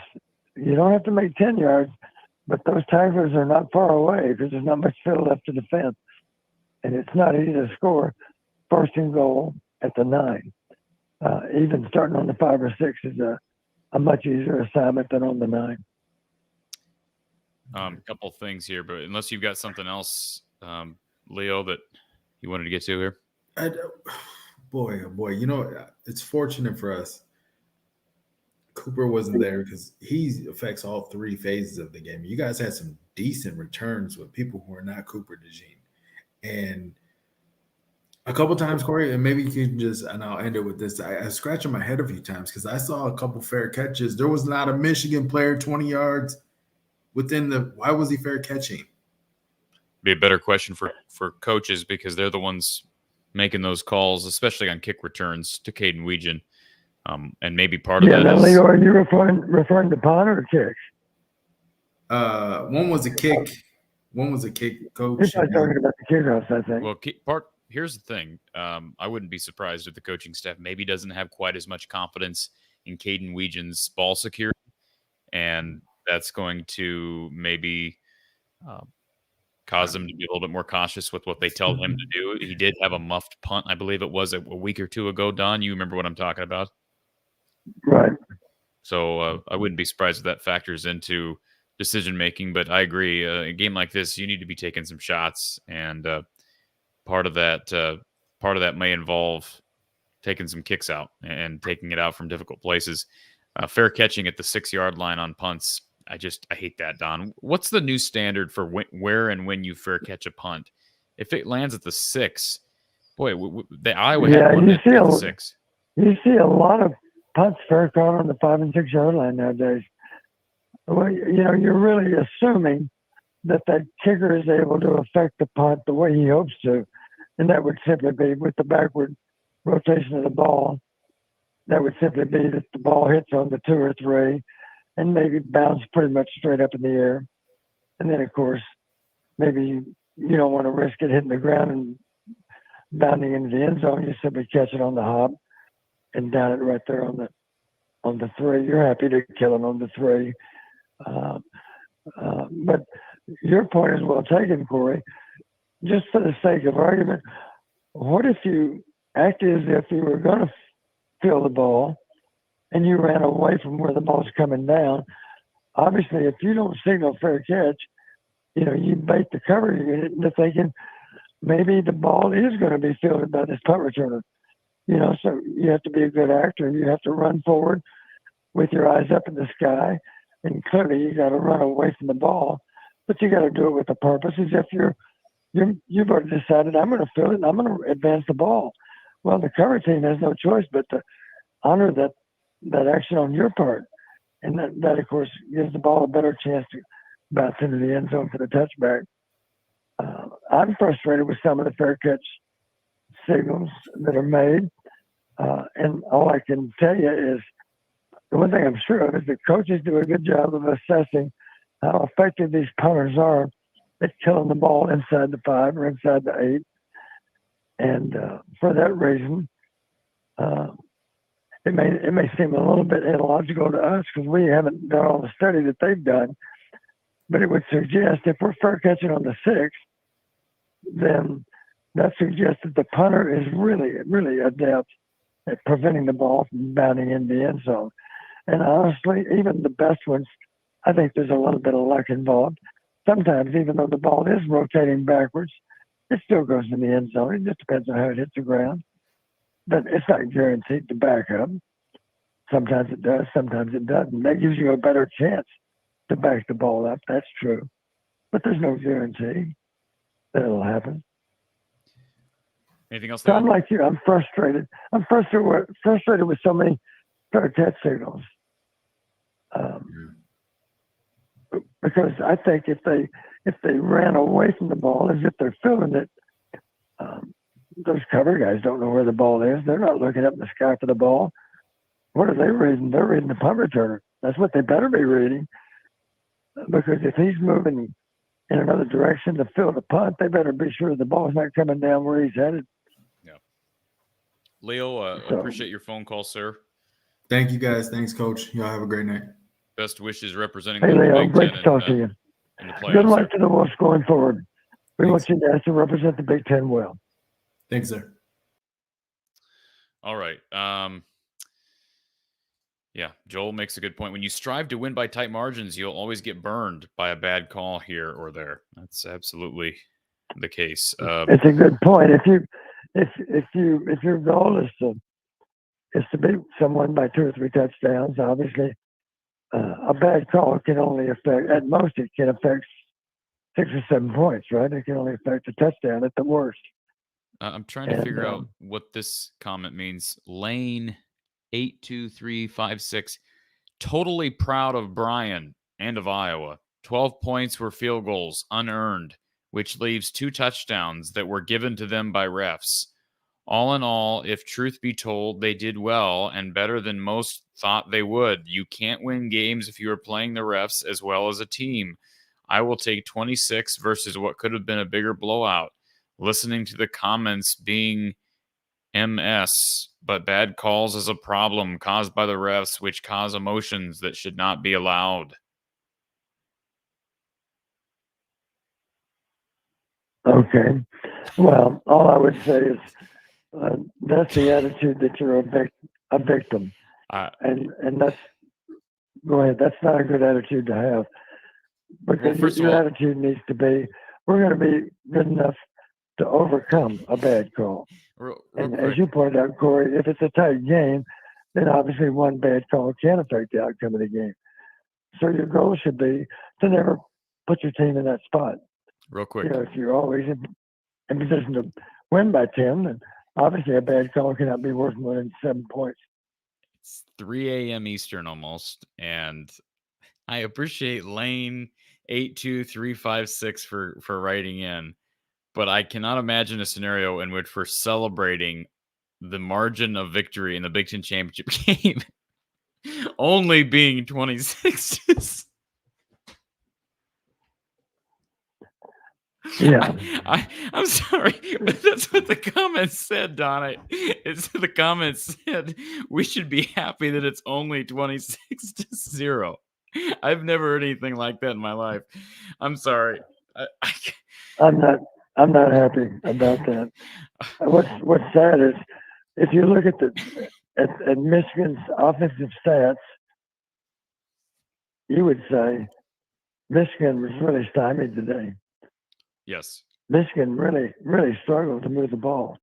you don't have to make 10 yards, but those tacklers are not far away because there's not much field left to defend. And it's not easy to score first and goal at the 9. Even starting on the 5 or 6 is a much easier assignment than on the 9. A couple things here, but unless you've got something else, Leo, that you wanted to get to here. Boy, it's fortunate for us. Cooper wasn't there because he affects all 3 phases of the game. You guys had some decent returns with people who are not Cooper DeJean. And a couple times, Corey, and maybe you can and I'll end it with this. I scratched my head a few times because I saw a couple fair catches. There was not a Michigan player 20 yards within why was he fair catching? Be a better question for coaches because they're the ones making those calls, especially on kick returns to Caden Weegan. And maybe part of that is... Leo, are you referring to punt or kicks? One was a kick. One was a kick, coach. You're talking about the kickoffs, I think. Well, here's the thing. I wouldn't be surprised if the coaching staff maybe doesn't have quite as much confidence in Caden Weegan's ball security, and that's going to maybe cause them to be a little bit more cautious with what they tell him to do. He did have a muffed punt, I believe it was a week or two ago. Don, you remember what I'm talking about? Right. So I wouldn't be surprised if that factors into decision making. But I agree, a game like this, you need to be taking some shots, and part of that may involve taking some kicks out and taking it out from difficult places. Fair catching at the 6-yard line on punts. I hate that, Don. What's the new standard for where and when you fair catch a punt? If it lands at the 6, boy, the Iowa had one at the 6. You see a lot of punts fair caught on the 5 and 6 yard line nowadays. Well, you're really assuming that kicker is able to affect the punt the way he hopes to, and that would simply be with the backward rotation of the ball. That would simply be that the ball hits on the 2 or 3 and maybe bounces pretty much straight up in the air. And then, of course, maybe you don't want to risk it hitting the ground and bounding into the end zone. You simply catch it on the hop and down it right there on the 3. You're happy to kill it on the 3. But your point is well taken, Corey. Just for the sake of argument, what if you acted as if you were going to field the ball and you ran away from where the ball's coming down? Obviously, if you don't signal fair catch, you bait the cover unit into thinking maybe the ball is going to be fielded by this punt returner. So you have to be a good actor. You have to run forward with your eyes up in the sky, and clearly you got to run away from the ball, but you got to do it with a purpose, as if you've already decided I'm going to field it and I'm going to advance the ball. Well, the cover team has no choice but to honor that action on your part, and that of course gives the ball a better chance to bounce into the end zone for the touchback. I'm frustrated with some of the fair catch signals that are made, and all I can tell you is the one thing I'm sure of is that coaches do a good job of assessing how effective these punters are at killing the ball inside the 5 or inside the 8. And for that reason, it may seem a little bit illogical to us because we haven't done all the study that they've done, but it would suggest if we're fair catching on the 6, then that suggests that the punter is really, really adept at preventing the ball from bounding in the end zone. And honestly, even the best ones, I think there's a little bit of luck involved. Sometimes, even though the ball is rotating backwards, it still goes in the end zone. It just depends on how it hits the ground. But it's not guaranteed to back up. Sometimes it does, sometimes it doesn't. That gives you a better chance to back the ball up. That's true. But there's no guarantee that it'll happen. Anything else? So I'm like you. I'm frustrated. I'm frustrated with so many fair catch signals. Because I think if they ran away from the ball as if they're filling it, those cover guys don't know where the ball is. They're not looking up in the sky for the ball. What are they reading? They're reading the punt returner. That's what they better be reading. Because if he's moving in another direction to fill the punt, they better be sure the ball's not coming down where he's headed. Yeah. Leo, appreciate your phone call, sir. Thank you, guys. Thanks, Coach. Y'all have a great night. Best wishes representing Hey, the Leo, Big great Ten to talk to you. in the playoffs. Good luck to the Wolves going forward. We want you guys to represent the Big Ten well. Thanks, sir. All right. Yeah, Joel makes a good point. When you strive to win by tight margins, you'll always get burned by a bad call here or there. That's absolutely the case. It's a good point. If your goal is to beat someone by 2 or 3 touchdowns, obviously a bad call can only affect, at most, it can affect 6 or 7 points, right? It can only affect a touchdown at the worst. I'm trying to figure out what this comment means. Lane 82356. Totally proud of Brian and of Iowa. 12 points were field goals, unearned, which leaves 2 touchdowns that were given to them by refs. All in all, if truth be told, they did well and better than most thought they would. You can't win games if you are playing the refs as well as a team. I will take 26 versus what could have been a bigger blowout. Listening to the comments being MS, but bad calls is a problem caused by the refs, which cause emotions that should not be allowed. Okay. Well, all I would say is that's the attitude that you're a victim. And that's, go ahead, that's not a good attitude to have. Because first of your all- attitude needs to be, we're going to be good enough to overcome a bad call. Real And quick. as you pointed out, Corey, if it's a tight game, then obviously one bad call can affect the outcome of the game. So your goal should be to never put your team in that spot. Real quick. You know, if you're always in position to win by 10, then obviously a bad call cannot be worth more than 7 points. It's 3 a.m. Eastern almost, and I appreciate Lane 82356 for writing in, but I cannot imagine a scenario in which we're celebrating the margin of victory in the Big Ten championship game only being 26. Yeah. I'm sorry, but that's what the comments said, Don. The comments said we should be happy that it's only 26-0. I've never heard anything like that in my life. I'm sorry. I'm not happy about that. What's sad is if you look at Michigan's offensive stats, you would say Michigan was really stymied today. Yes. Michigan really struggled to move the ball.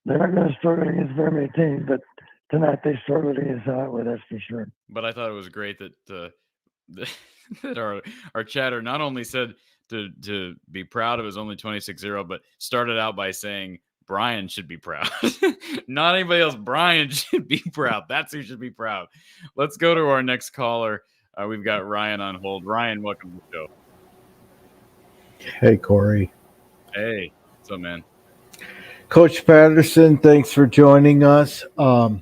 They're not going to struggle against very many teams, but tonight they struggled against Iowa, that's for sure. But I thought it was great that that our chatter not only said to be proud of his only 26-0, but started out by saying Brian should be proud. Not anybody else. Brian should be proud. That's who should be proud. Let's go to our next caller. We've got Ryan on hold. Ryan, welcome to the show. Hey, Corey. Hey, what's up, man? Coach Patterson, thanks for joining us. I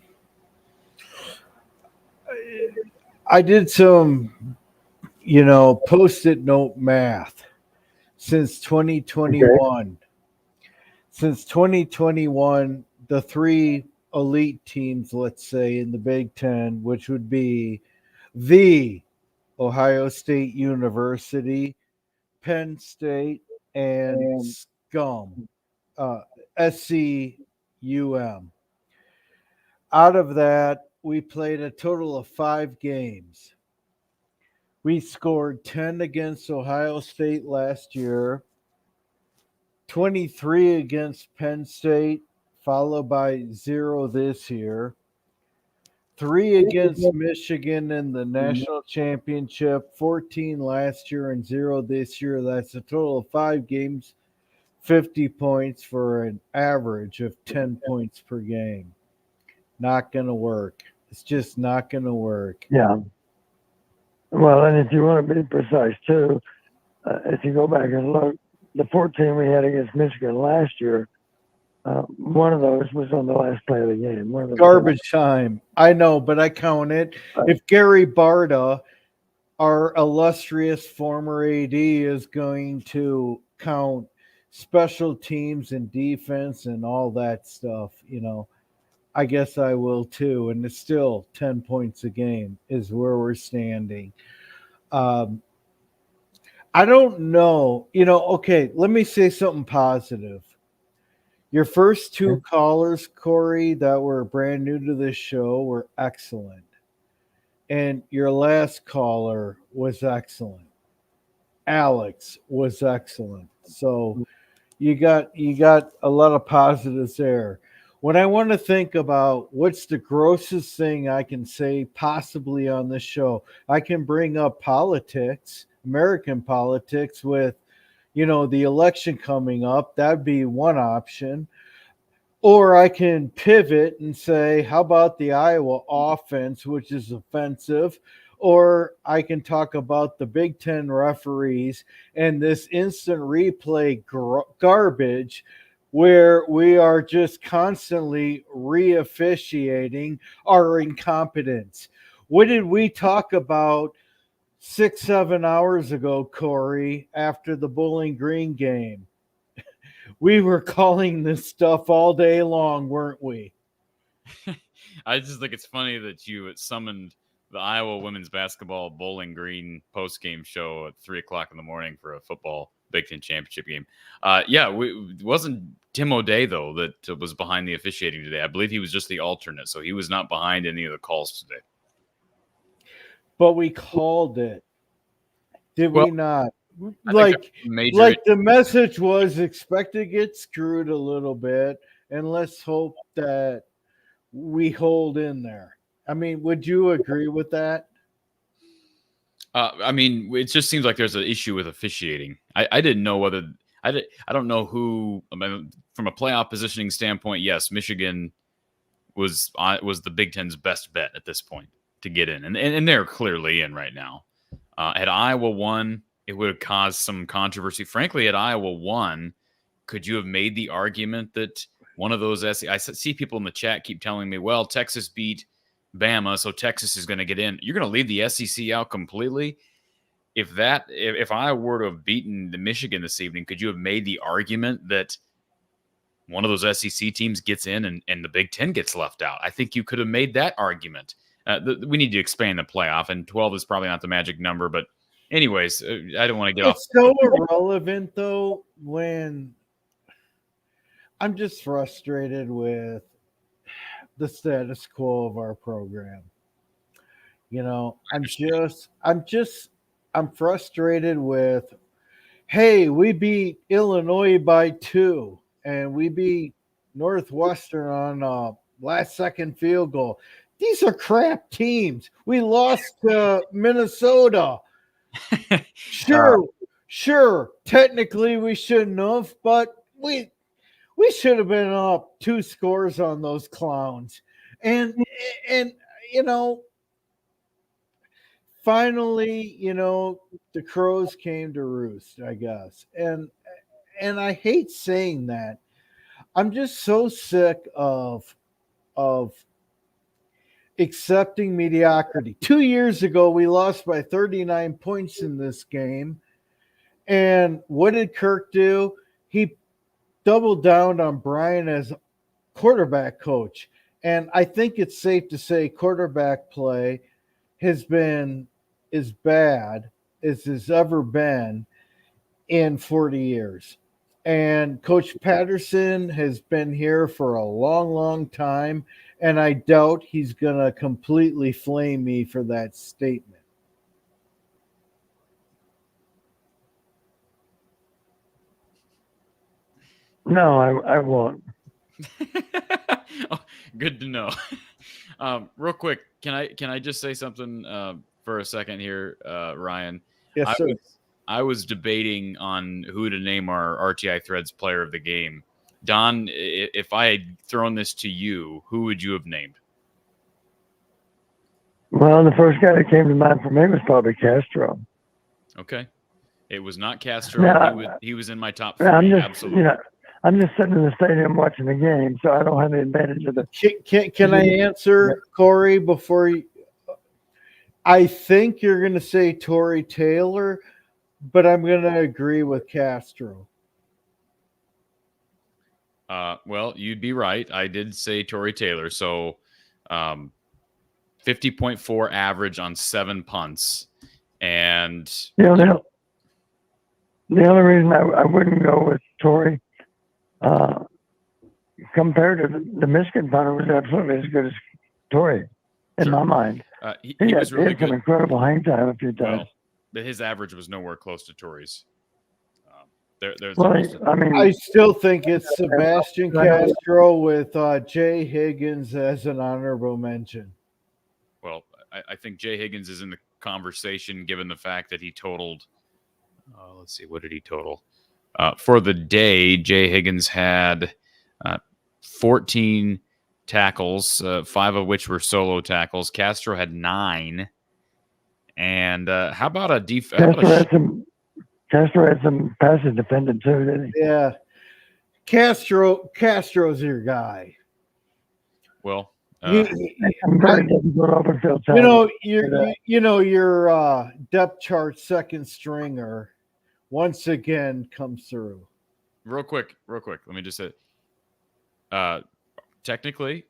did some, Post-it note math since 2021. Okay. Since 2021, the three elite teams, let's say, in the Big Ten, which would be the Ohio State University, Penn State, and SCUM, SCUM. Out of that, we played a total of 5 games. We scored 10 against Ohio State last year, 23 against Penn State, followed by 0 this year, 3 against Michigan in the national championship, 14 last year and 0 this year. That's a total of 5 games, 50 points for an average of 10 points per game. Not going to work. It's just not going to work. Yeah. Well, and if you want to be precise too, if you go back and look, the 14 we had against Michigan last year, one of those was on the last play of the game. Garbage time. I know, but I count it. If Gary Barta, our illustrious former AD, is going to count special teams and defense and all that stuff, I guess I will too. And it's still 10 points a game is where we're standing. I don't know. Okay, let me say something positive. Your first 2 callers, Corey, that were brand new to this show were excellent. And your last caller was excellent. Alex was excellent. So you got a lot of positives there. When I want to think about what's the grossest thing I can say possibly on this show, I can bring up politics, American politics with, the election coming up. That'd be one option. Or I can pivot and say, how about the Iowa offense, which is offensive? Or I can talk about the Big Ten referees and this instant replay garbage where we are just constantly re-officiating our incompetence. What did we talk about 6-7 hours ago, Corey, after the Bowling Green game? We were calling this stuff all day long, weren't we? I just think it's funny that you summoned the Iowa women's basketball Bowling Green post-game show at 3:00 in the morning for a football Big Ten championship game. It wasn't Tim O'Day, though, that was behind the officiating today. I believe he was just the alternate, so he was not behind any of the calls today. But we called it. Did we not? Like the message was expect to get screwed a little bit, and let's hope that we hold in there. I mean, would you agree with that? It just seems like there's an issue with officiating. I didn't know whether I don't know who. From a playoff positioning standpoint, yes, Michigan was the Big Ten's best bet at this point to get in, and they're clearly in right now. Had Iowa won, it would have caused some controversy. Frankly, had Iowa won, could you have made the argument that one of those SEC? I see people in the chat keep telling me, well, Texas beat Bama, so Texas is going to get in. You're going to leave the SEC out completely? If I were to have beaten the Michigan this evening, could you have made the argument that one of those SEC teams gets in and the Big Ten gets left out? I think you could have made that argument. We need to expand the playoff, and 12 is probably not the magic number. But anyways, I don't want to get off. It's so irrelevant, though, when I'm just frustrated with the status quo of our program. You know, I'm frustrated with, hey, we beat Illinois by 2 and we beat Northwestern on a last second field goal. These are crap teams. We lost to Minnesota. Sure. Technically we shouldn't have, but we should have been up 2 scores on those clowns. And you know, finally, you know, the crows came to roost, I guess. And I hate saying that. I'm just so sick of accepting mediocrity. 2 years ago, we lost by 39 points in this game. And what did Kirk do? He doubled down on Brian as quarterback coach. And I think it's safe to say quarterback play has been as bad as it's ever been in 40 years. And Coach Patterson has been here for a long, long time, and I doubt he's going to completely flame me for that statement. No, I won't. Oh, good to know. Real quick, can I just say something for a second here, Ryan? Yes, sir. I was debating on who to name our RTI Threads player of the game. Don, if I had thrown this to you, who would you have named? Well, the first guy that came to mind for me was probably Castro. Okay. It was not Castro. Now, he was in my top 3. Absolutely. I'm just sitting in the stadium watching the game, so I don't have the advantage of the. Can I answer, Corey, before you? I think you're going to say Tory Taylor, but I'm going to agree with Castro. Well, you'd be right. I did say Tory Taylor. So 50.4 average on 7 punts. And the only reason I wouldn't go with Tory, compared to the Michigan punter, was absolutely as good as Tory in my mind. He was really had good. Some incredible hang time a few times. Well, but his average was nowhere close to Tory's. I still think it's Sebastian Castro with Jay Higgins as an honorable mention. Well, I think Jay Higgins is in the conversation given the fact that he totaled. Let's see, what did he total? For the day, Jay Higgins had 14 tackles, 5 of which were solo tackles. Castro had 9. And how about a defense? Castro had some passes defended too, didn't he? Yeah. Castro's your guy. Well, your depth chart second stringer once again comes through. Real quick. Let me just say, technically,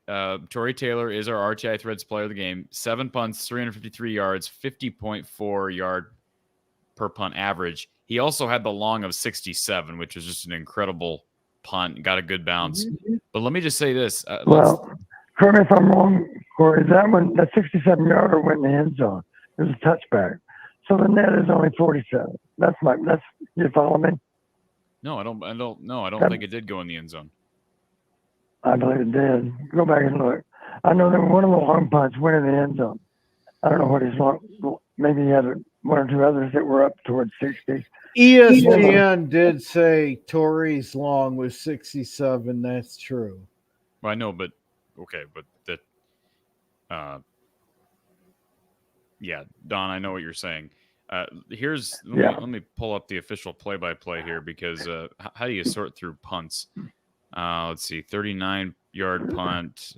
Tory Taylor is our RTI Threads player of the game. 7 punts, 353 yards, 50.4 yard per punt average. He also had the long of 67, which was just an incredible punt. Got a good bounce. But let me just say this. Well, correct me if I'm wrong, Corey. That 67-yarder went in the end zone. It was a touchback. So the net is only 47. That's you follow me? No, I don't think it did go in the end zone. I believe it did. Go back and look. I know that one of the long punts went in the end zone. I don't know what his long. Maybe he had one or two others that were up towards 60. ESPN did say Tory's long was 67. That's true. Well, I know, but okay, but that. Yeah, Don, I know what you're saying. Let me pull up the official play-by-play here because how do you sort through punts? Let's see, 39-yard punt.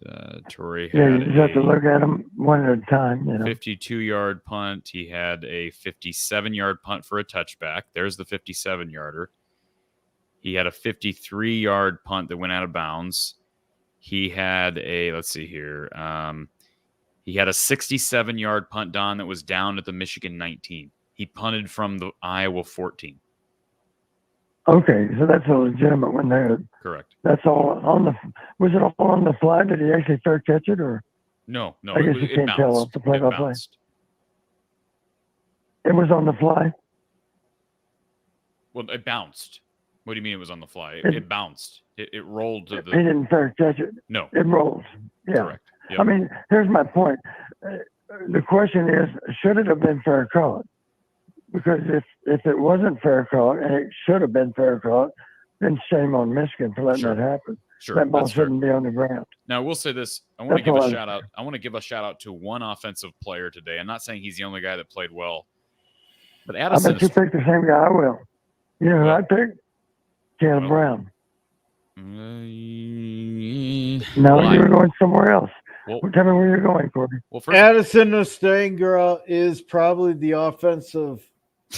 Tory had you just have to look at them one at a time. 52-yard punt. He had a 57-yard punt for a touchback. There's the 57-yarder. He had a 53-yard punt that went out of bounds. He had let's see here. He had a 67-yard punt, Don, that was down at the Michigan 19. He punted from the Iowa 14. Okay, so that's a legitimate one there. Correct. That's all on the. Was it all on the fly? Did he actually fair catch it, or? No. I guess you can't tell off the play-by-play. It was on the fly. Well, it bounced. What do you mean it was on the fly? It bounced. It rolled to the. He didn't fair catch it. No. It rolled. Yeah. Correct. Yep. I mean, here's my point. The question is, should it have been fair caught? Because if it wasn't fair caught and it should have been fair caught, then shame on Michigan for letting that happen. Sure. That ball shouldn't be on the ground. Now, I will say this. I want to give a shout out. I want to give a shout out to one offensive player today. I'm not saying he's the only guy that played well, but Addison. I bet you picked the same guy I will. You know who I picked? Caleb Brown. No, you were going somewhere else. Well, tell me where you're going, Corby. Well, Addison Nostengra is probably the offensive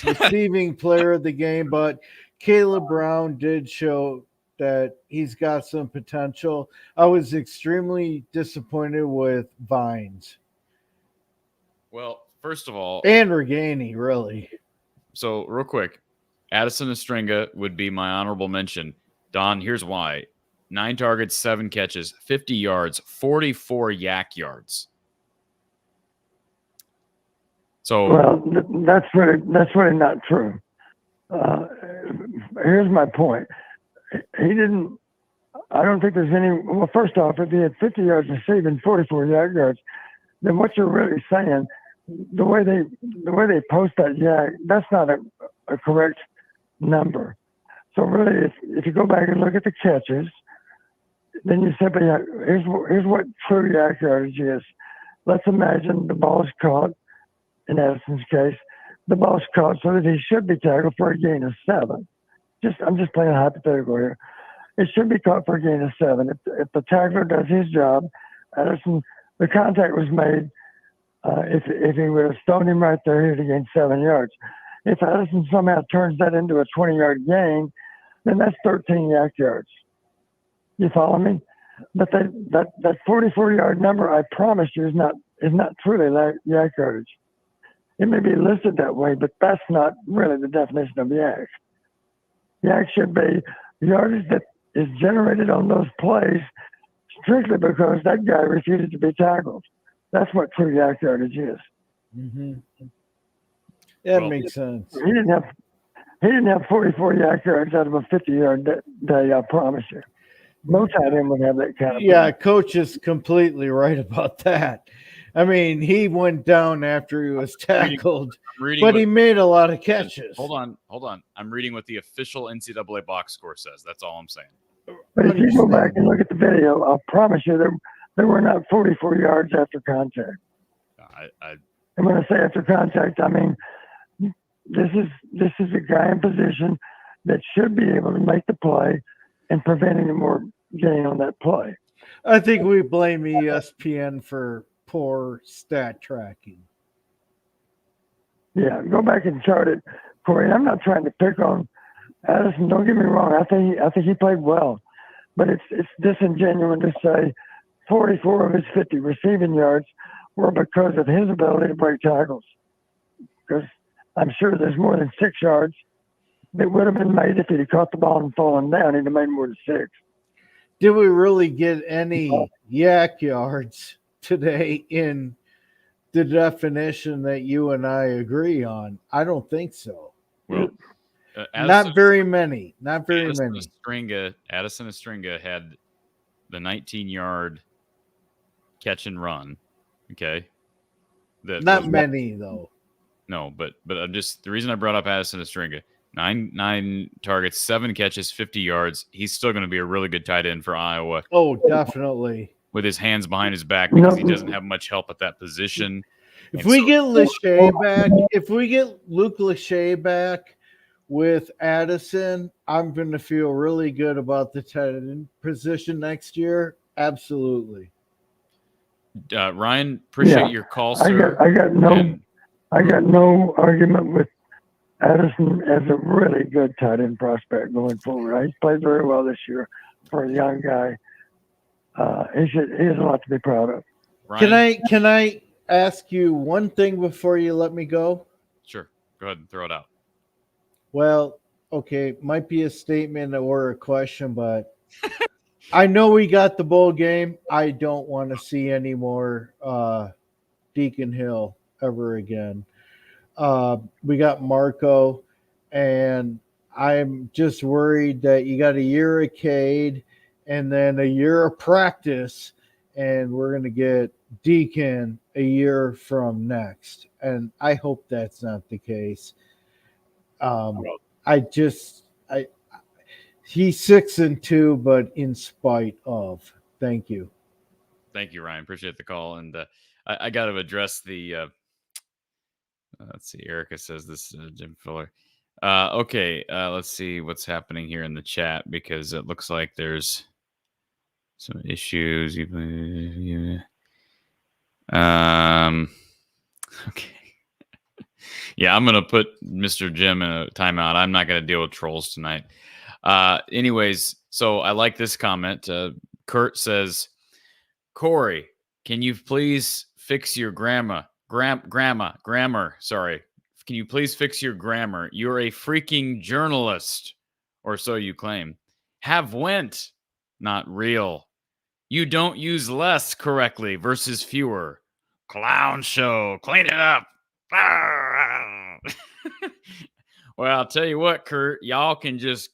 receiving player of the game, but Caleb Brown did show that he's got some potential. I was extremely disappointed with Vines. Well, first of all, and Reganey, really. So, real quick, Addison Nostengra would be my honorable mention. Don, here's why. 9 targets, 7 catches, 50 yards, 44 yak yards. So, well, that's really not true. Here's my point. He didn't. I don't think there's any. Well, first off, if he had 50 yards receiving, 44 yak yards, then what you're really saying, the way they post that yak, that's not a correct number. So really, if you go back and look at the catches, then you simply here's what true yak yardage is. Let's imagine the ball is caught. In Addison's case, the ball is caught so that he should be tackled for a gain of 7. I'm just playing hypothetical here. It should be caught for a gain of 7. If the tackler does his job, Addison, the contact was made. If he would have stoned him right there, he would have gained 7 yards. If Addison somehow turns that into a 20-yard gain, then that's 13 yak yards. You follow me? But that 44-yard number, I promise you, is not truly yak yardage. It may be listed that way, but that's not really the definition of yak. Yak should be yardage that is generated on those plays strictly because that guy refused to be tackled. That's what true yak yardage is. Mm-hmm. That makes sense. He didn't have 44 yak yards out of a 50-yard day, I promise you. Most tight end would have that kind of thing. Coach is completely right about that. I mean, he went down after he was tackled, but he made a lot of catches. Hold on. I'm reading what the official NCAA box score says. That's all I'm saying. But if you go back and look at the video, I'll promise you there were not 44 yards after contact. And when I say after contact, I mean this is a guy in position that should be able to make the play and prevent any more gain on that play. I think we blame ESPN for poor stat tracking. Yeah, go back and chart it, Corey. I'm not trying to pick on Addison. Don't get me wrong. I think he played well, but it's disingenuous to say 44 of his 50 receiving yards were because of his ability to break tackles. Because I'm sure there's more than 6 yards that would have been made if he'd have caught the ball and fallen down. He'd have made more than 6. Did we really get any yak yards today in the definition that you and I agree on? I don't think so. Well, not very many. Not very many. Addison Estringa had the 19-yard catch and run. Okay. Not many though. No, but I'm just, the reason I brought up Addison Estringa, nine targets, 7 catches, 50 yards. He's still going to be a really good tight end for Iowa. Oh, definitely. With his hands behind his back because he doesn't have much help at that position. If we get Lachey back, if we get Luke Lachey back with Addison, I'm going to feel really good about the tight end position next year. Absolutely. Ryan, appreciate your call, sir. I got no argument with Addison as a really good tight end prospect going forward. He's played very well this year for a young guy. He has a lot to be proud of. Ryan? Can I ask you one thing before you let me go? Sure. Go ahead and throw it out. Well, okay, might be a statement or a question, but I know we got the bowl game. I don't want to see any more Deacon Hill ever again. We got Marco, and I'm just worried that you got a year of Cade and then a year of practice, and we're going to get Deacon a year from next. And I hope that's not the case. He's 6-2, but in spite of. Thank you. Thank you, Ryan. Appreciate the call. And I got to address the let's see. Erica says this, Jim Fuller. Okay. Let's see what's happening here in the chat, because it looks like there's some issues. Okay. Yeah, I'm going to put Mr. Jim in a timeout. I'm not going to deal with trolls tonight. Anyways, so I like this comment. Kurt says, Corey, can you please fix your grammar? Sorry. Can you please fix your grammar? You're a freaking journalist, or so you claim. Have went, not real. You don't use less correctly versus fewer. Clown show. Clean it up. Well, I'll tell you what, Kurt, y'all can just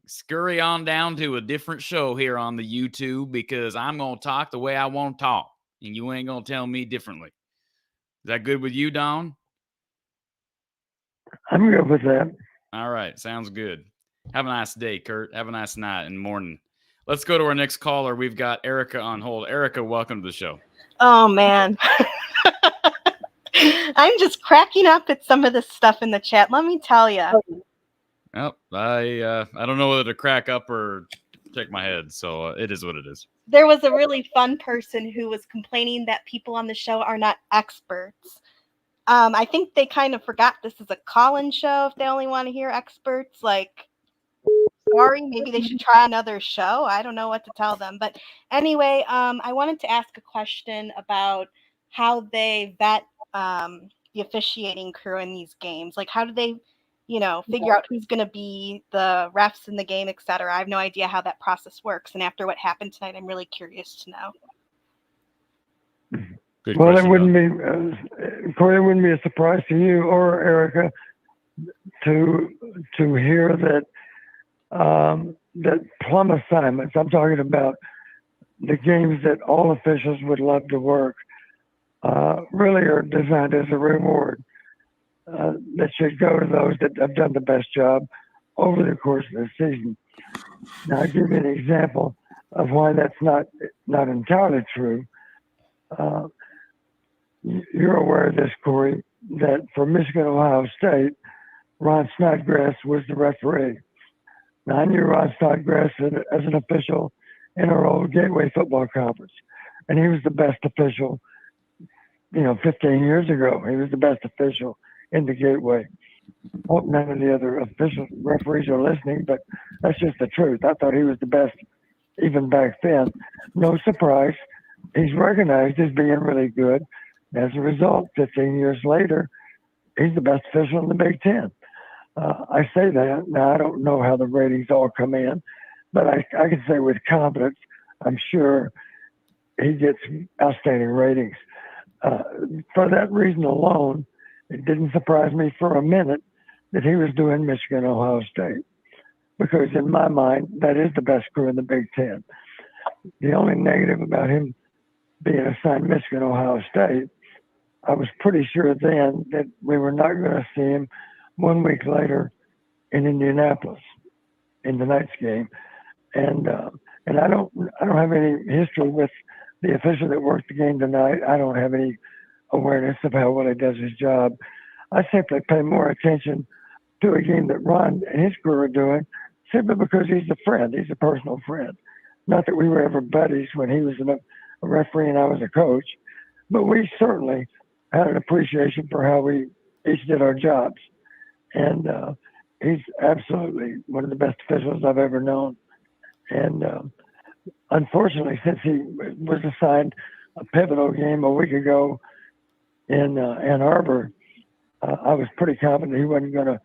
scurry on down to a different show here on the YouTube, because I'm going to talk the way I want to talk, and you ain't going to tell me differently. Is that good with you, Don? I'm good with that. All right. Sounds good. Have a nice day, Kurt. Have a nice night and morning. Let's go to our next caller. We've got Erica on hold. Erica, welcome to the show. Oh, man. I'm just cracking up at some of this stuff in the chat. Let me tell you. Well, I don't know whether to crack up or shake my head, so it is what it is. There was a really fun person who was complaining that people on the show are not experts. I think they kind of forgot this is a call-in show if they only want to hear experts. Like, sorry, maybe they should try another show. I don't know what to tell them. But anyway, I wanted to ask a question about how they vet the officiating crew in these games. Like, how do they, figure out who's going to be the refs in the game, et cetera? I have no idea how that process works. And after what happened tonight, I'm really curious to know. Good well, question, it wouldn't be, Corey, it wouldn't be a surprise to you or Erica to hear that that plum assignments, I'm talking about the games that all officials would love to work, really are designed as a reward that should go to those that have done the best job over the course of the season. Now, I'll give you an example of why that's not entirely true. You're aware of this, Corey, that for Michigan, Ohio State, Ron Snodgrass was the referee. Now, I knew Ron Snodgrass as an official in our old Gateway football conference, and he was the best official, 15 years ago. He was the best official in the Gateway. Hope none of the other officials, referees are listening, but that's just the truth. I thought he was the best even back then. No surprise, he's recognized as being really good. As a result, 15 years later, he's the best official in the Big Ten. I say that. Now, I don't know how the ratings all come in, but I can say with confidence, I'm sure he gets outstanding ratings. For that reason alone, it didn't surprise me for a minute that he was doing Michigan, Ohio State, because in my mind, that is the best crew in the Big Ten. The only negative about him being assigned Michigan, Ohio State, I was pretty sure then that we were not going to see him 1 week later in Indianapolis in tonight's game. And I don't have any history with the official that worked the game tonight. I don't have any awareness of how well he does his job. I simply pay more attention to a game that Ron and his crew are doing simply because he's a friend. He's a personal friend. Not that we were ever buddies when he was a referee and I was a coach, but we certainly had an appreciation for how we each did our jobs. And he's absolutely one of the best officials I've ever known. And unfortunately, since he was assigned a pivotal game a week ago in Ann Arbor, I was pretty confident he wasn't going to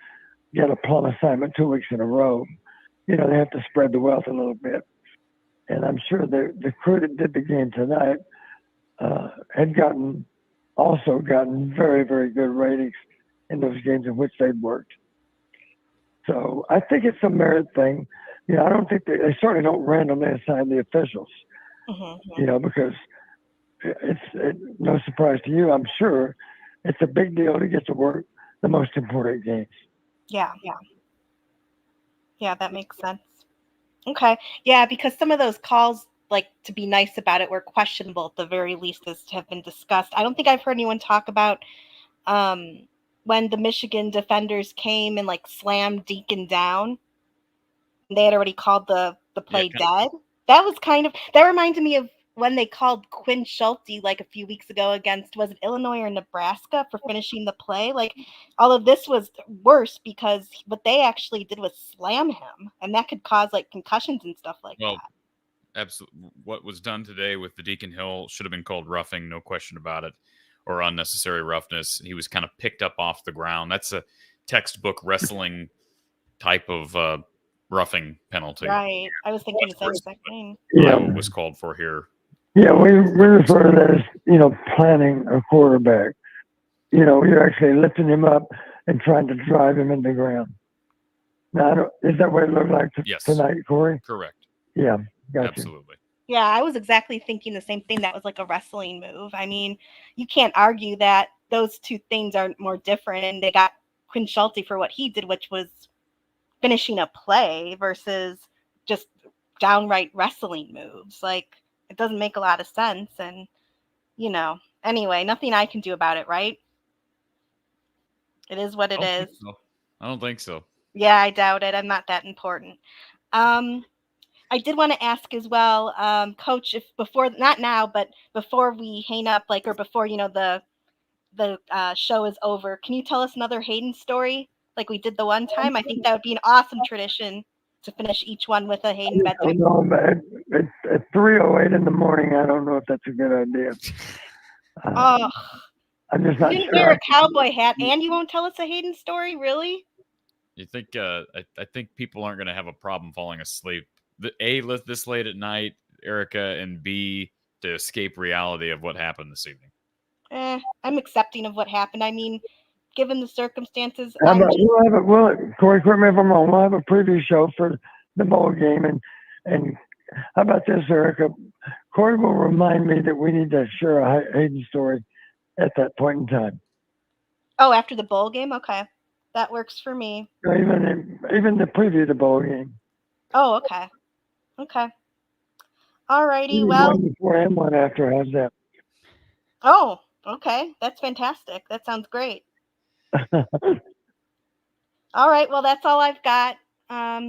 get a plum assignment 2 weeks in a row. You know, they have to spread the wealth a little bit. And I'm sure the crew that did the game tonight had also gotten very, very good ratings in those games in which they'd worked. So I think it's a merit thing. You know, I don't think they certainly don't randomly assign the officials, you know, because it's no surprise to you, I'm sure, it's a big deal to get to work the most important games. Yeah, that makes sense. Okay. Yeah, because some of those calls, like, to be nice about it, were questionable at the very least, as have been discussed. I don't think I've heard anyone talk about when the Michigan defenders came and like slammed Deacon down. They had already called the play dead. That was that reminded me of when they called Quinn Schulte like a few weeks ago against, was it Illinois or Nebraska, for finishing the play? Like, all of this was worse because what they actually did was slam him, and that could cause like concussions and stuff like that. Absolutely. What was done today with the Deacon Hill should have been called roughing, no question about it, or unnecessary roughness. He was kind of picked up off the ground. That's a textbook wrestling type of roughing penalty. Right. I was thinking the same exact thing. Yeah. What was called for here. Yeah, we refer to that as, you know, planning a quarterback. You know, you're actually lifting him up and trying to drive him in the ground. Now, is that what it looked like tonight, Corey? Correct. Yeah, gotcha. Absolutely. Yeah, I was exactly thinking the same thing. That was like a wrestling move. I mean, you can't argue that those two things are more different, and they got Quinn Schulte for what he did, which was finishing a play versus just downright wrestling moves. Like, it doesn't make a lot of sense. And, you know, anyway, nothing I can do about it, right? It is what it is. I don't think so. Yeah, I doubt it. I'm not that important. I did want to ask as well, Coach, if before, not now, but before we hang up, like, or before, you know, the show is over, can you tell us another Hayden story like we did the one time? I think that would be an awesome tradition to finish each one with a Hayden bedtime. No, man. At 3:08 in the morning, I don't know if that's a good idea. I'm just not you didn't sure. wear a cowboy hat, and you won't tell us a Hayden story, really? You think? I think people aren't going to have a problem falling asleep. This late at night, Erica, and B, to escape reality of what happened this evening. I'm accepting of what happened. I mean, given the circumstances. Corey, correct me if I'm wrong. We'll have a preview show for the bowl game, and how about this, Erica? Corey will remind me that we need to share a Hayden story at that point in time. Oh, after the bowl game? Okay. That works for me. Or even the preview of the bowl game. Oh, okay. Okay. All righty. Well. One before and one after. How's that? Oh, okay. That's fantastic. That sounds great. All right. Well, that's all I've got.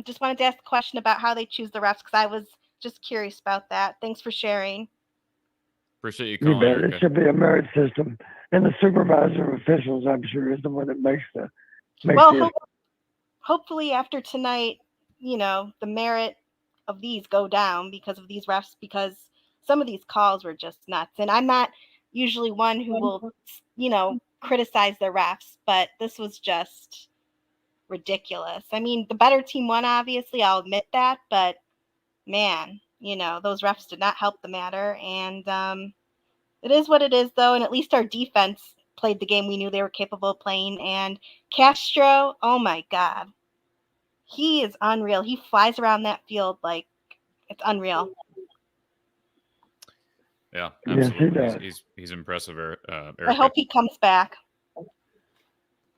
Just wanted to ask a question about how they choose the refs, because I was just curious about that. Thanks for sharing. Appreciate you calling, You bet. Erica. It should be a merit system. And the supervisor of officials, I'm sure, is the one that makes Well, hopefully after tonight, you know, the merit of these go down because of these refs, because some of these calls were just nuts. And I'm not usually one who will, criticize the refs, but this was just ridiculous. I mean, the better team won, obviously, I'll admit that, but man, those refs did not help the matter. And it is what it is, though, and at least our defense played the game we knew they were capable of playing. And Castro, oh my God, he is unreal. He flies around that field like it's unreal. Yeah, Yes, he absolutely. does. He's impressive, Erica. I hope he comes back.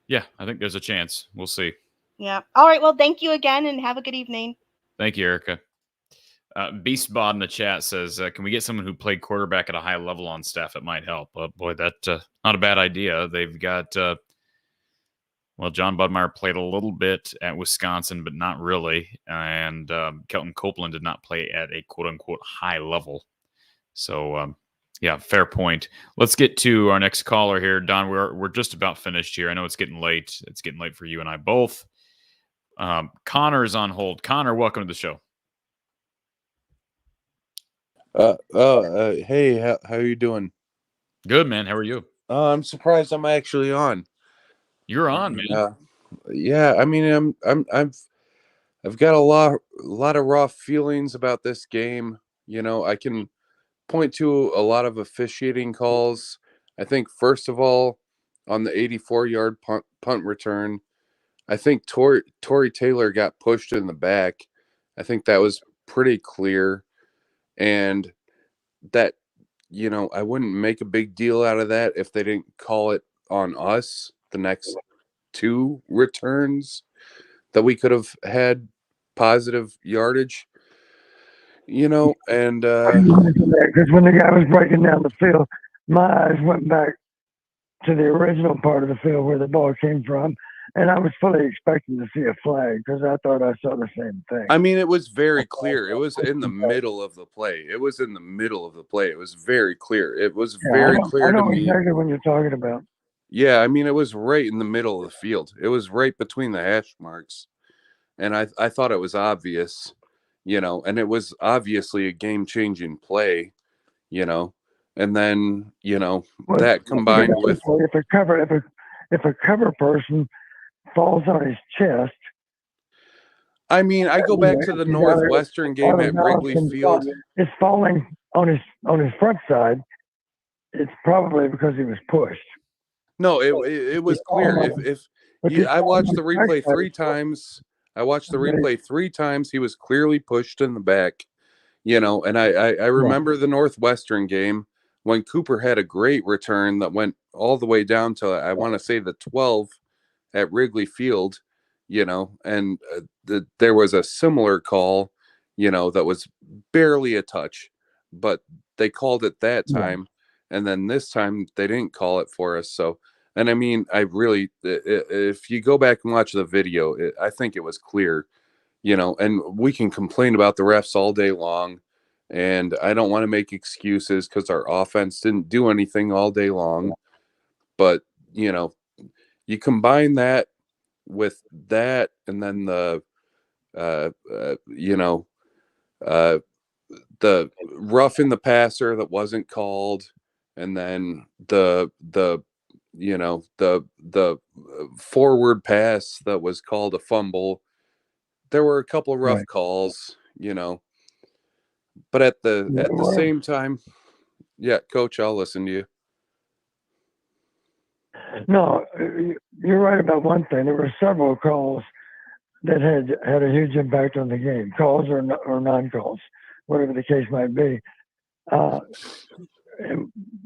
Yeah, I think there's a chance. We'll see. Yeah. All right. Well, thank you again, and have a good evening. Thank you, Erica. Beastbod in the chat says, can we get someone who played quarterback at a high level on staff? It might help. Boy, that's not a bad idea. They've got, John Budmeyer played a little bit at Wisconsin, but not really. And Kelton Copeland did not play at a quote-unquote high level. So, yeah, fair point. Let's get to our next caller here. Don, we're just about finished here. I know it's getting late. It's getting late for you and I both. Connor is on hold. Connor, welcome to the show. Hey, how you doing? Good, man. How are you? I'm surprised I'm actually on. You're on, man. Yeah, I mean, I've got a lot of raw feelings about this game. I can point to a lot of officiating calls. I think first of all, on the 84-yard punt return, I think Tory Taylor got pushed in the back. I think that was pretty clear. And that, I wouldn't make a big deal out of that if they didn't call it on us the next two returns that we could have had positive yardage, and because when the guy was breaking down the field, my eyes went back to the original part of the field where the ball came from, and I was fully expecting to see a flag because I thought I saw the same thing. I mean, it was very clear. It was in the middle of the play. It was very clear. It was very clear to me. I know exactly what you're talking about. Yeah, I mean, it was right in the middle of the field. It was right between the hash marks. And I thought it was obvious, and it was obviously a game-changing play, and then, that combined with if a cover person falls on his chest. I mean, I go back to the Northwestern game at Wrigley Field. It's falling on his front side. It's probably because he was pushed. No, it was clear. I watched the replay 3 times. He was clearly pushed in the back, and I remember the Northwestern game when Cooper had a great return that went all the way down to, I want to say, the 12 at Wrigley Field, and there was a similar call, that was barely a touch, but they called it that time. And then this time they didn't call it for us. So, and I mean, if you go back and watch the video, I think it was clear, and we can complain about the refs all day long. And I don't want to make excuses because our offense didn't do anything all day long. But, you combine that with that, and then the roughing the passer that wasn't called, and then the forward pass that was called a fumble. There were a couple of rough calls, but at the same time, yeah, Coach, I'll listen to you. No, you're right about one thing. There were several calls that had a huge impact on the game, calls or non-calls, whatever the case might be.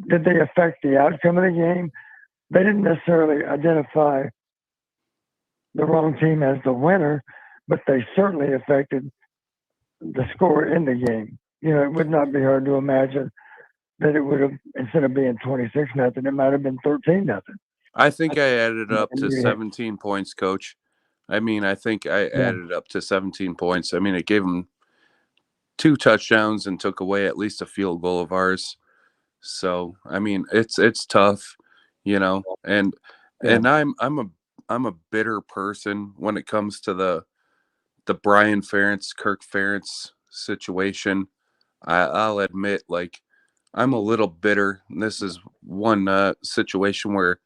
Did they affect the outcome of the game? They didn't necessarily identify the wrong team as the winner, but they certainly affected the score in the game. It would not be hard to imagine that it would have, instead of being 26-0, it might have been 13-0. I think I added up to 17 points, Coach. I mean, I think I added up to 17 points. I mean, it gave them 2 touchdowns and took away at least a field goal of ours. So, I mean, it's tough, and I'm a bitter person when it comes to the Brian Ferentz, Kirk Ferentz situation, I'll admit, like, I'm a little bitter. This is one situation where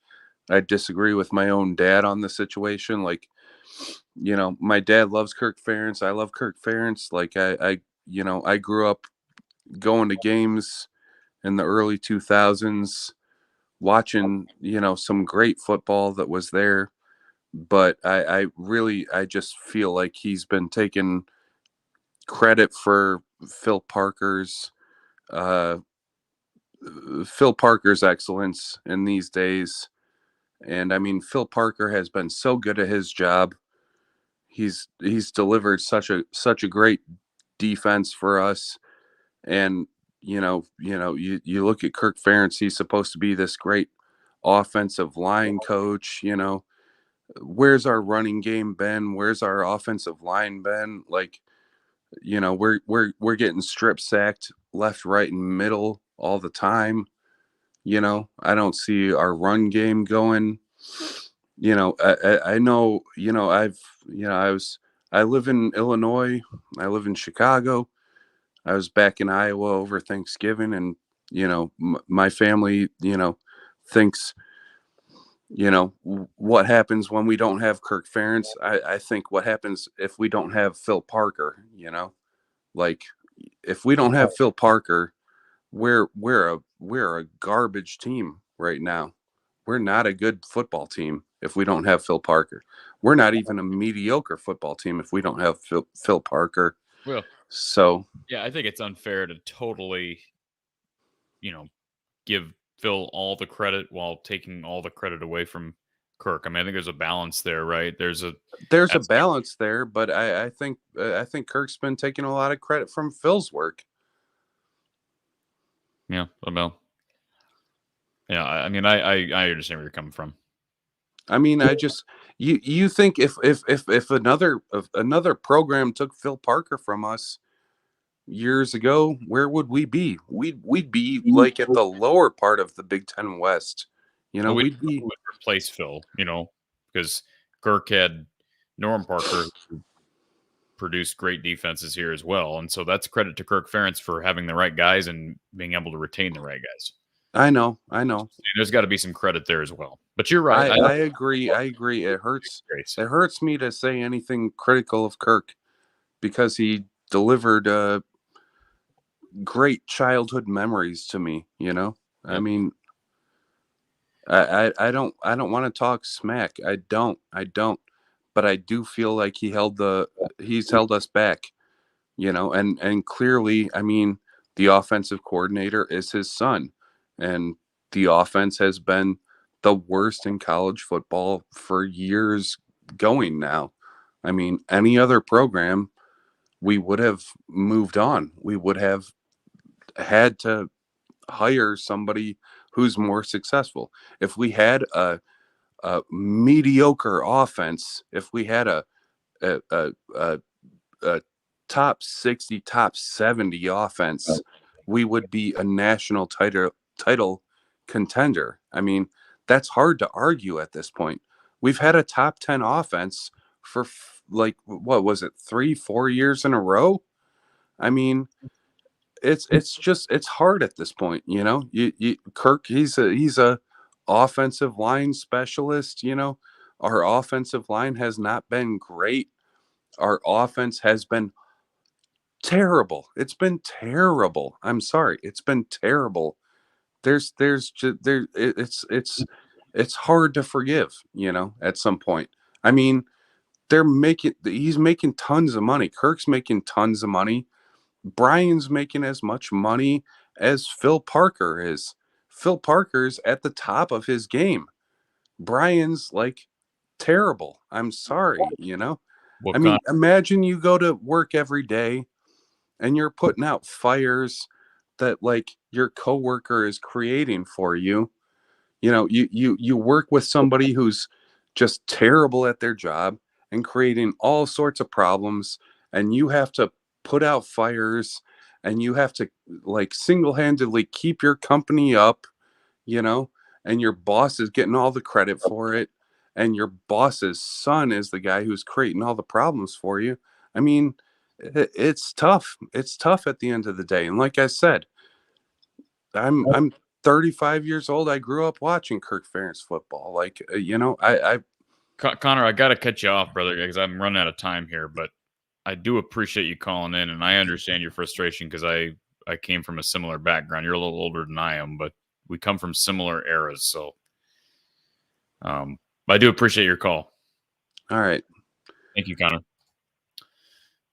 I disagree with my own dad on the situation. Like, my dad loves Kirk Ferentz. I love Kirk Ferentz. Like, I grew up going to games in the early 2000s, watching, some great football that was there. But I just feel like he's been taking credit for Phil Parker's excellence in these days. And I mean, Phil Parker has been so good at his job. He's delivered such a great defense for us. And you look at Kirk Ferentz, he's supposed to be this great offensive line coach. Where's our running game been? Where's our offensive line been? Like, we're getting strip sacked left, right, and middle all the time. I don't see our run game going. I know, I live in Illinois. I live in Chicago. I was back in Iowa over Thanksgiving, and, my family, thinks, what happens when we don't have Kirk Ferentz. I think what happens if we don't have Phil Parker, like, if we don't have Phil Parker, we're a garbage team right now. We're not a good football team if we don't have Phil Parker. We're not even a mediocre football team if we don't have Phil Parker. Well, so yeah, I think it's unfair to totally, give Phil all the credit while taking all the credit away from Kirk. I mean, I think there's a balance there, right? There's a balance there, but I think Kirk's been taking a lot of credit from Phil's work. Yeah, about. Yeah, I mean, I understand where you're coming from. I mean, you think if another program took Phil Parker from us years ago, where would we be? We'd be like at the lower part of the Big Ten West. We'd be replace Phil. Because Kirk had Norm Parker, who produced great defenses here as well, and so that's credit to Kirk Ferentz for having the right guys and being able to retain the right guys. I know. There's got to be some credit there as well. But you're right. I agree. It hurts me to say anything critical of Kirk because he delivered great childhood memories to me. I mean, I don't want to talk smack. I don't. But I do feel like he's held us back. And clearly, I mean, the offensive coordinator is his son. And the offense has been the worst in college football for years going now. I mean, any other program, we would have moved on. We would have had to hire somebody who's more successful. If we had a mediocre offense, if we had a top 60, top 70 offense, we would be a national title contender. I mean, that's hard to argue at this point. We've had a top 10 offense for like, what was it, 3-4 years in a row? I mean, it's hard at this point. Kirk, he's a offensive line specialist. Our offensive line has not been great. Our offense has been terrible. It's been terrible. I'm sorry. It's been terrible. It's hard to forgive, at some point. I mean, he's making tons of money. Kirk's making tons of money. Brian's making as much money as Phil Parker is. Phil Parker's at the top of his game. Brian's like terrible. I'm sorry, I mean, imagine you go to work every day and you're putting out fires that like your coworker is creating for you. You work with somebody who's just terrible at their job and creating all sorts of problems, and you have to put out fires and you have to like single-handedly keep your company up, and your boss is getting all the credit for it, and your boss's son is the guy who's creating all the problems for you. I mean, It's tough. It's tough at the end of the day. And like I said, I'm 35 years old. I grew up watching Kirk Ferentz football. Like, Connor, I got to cut you off, brother, because I'm running out of time here. But I do appreciate you calling in, and I understand your frustration because I came from a similar background. You're a little older than I am, but we come from similar eras. So, I do appreciate your call. All right. Thank you, Connor.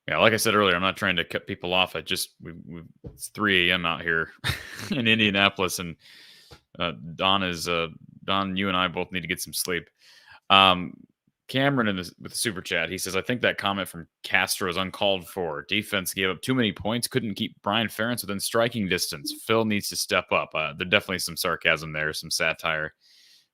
Yeah, like I said earlier, I'm not trying to cut people off. It's 3 a.m. out here in Indianapolis, and Don, you and I both need to get some sleep. Cameron with the super chat, he says, I think that comment from Castro is uncalled for. Defense gave up too many points, couldn't keep Brian Ferentz within striking distance. Phil needs to step up. There's definitely some sarcasm there, some satire.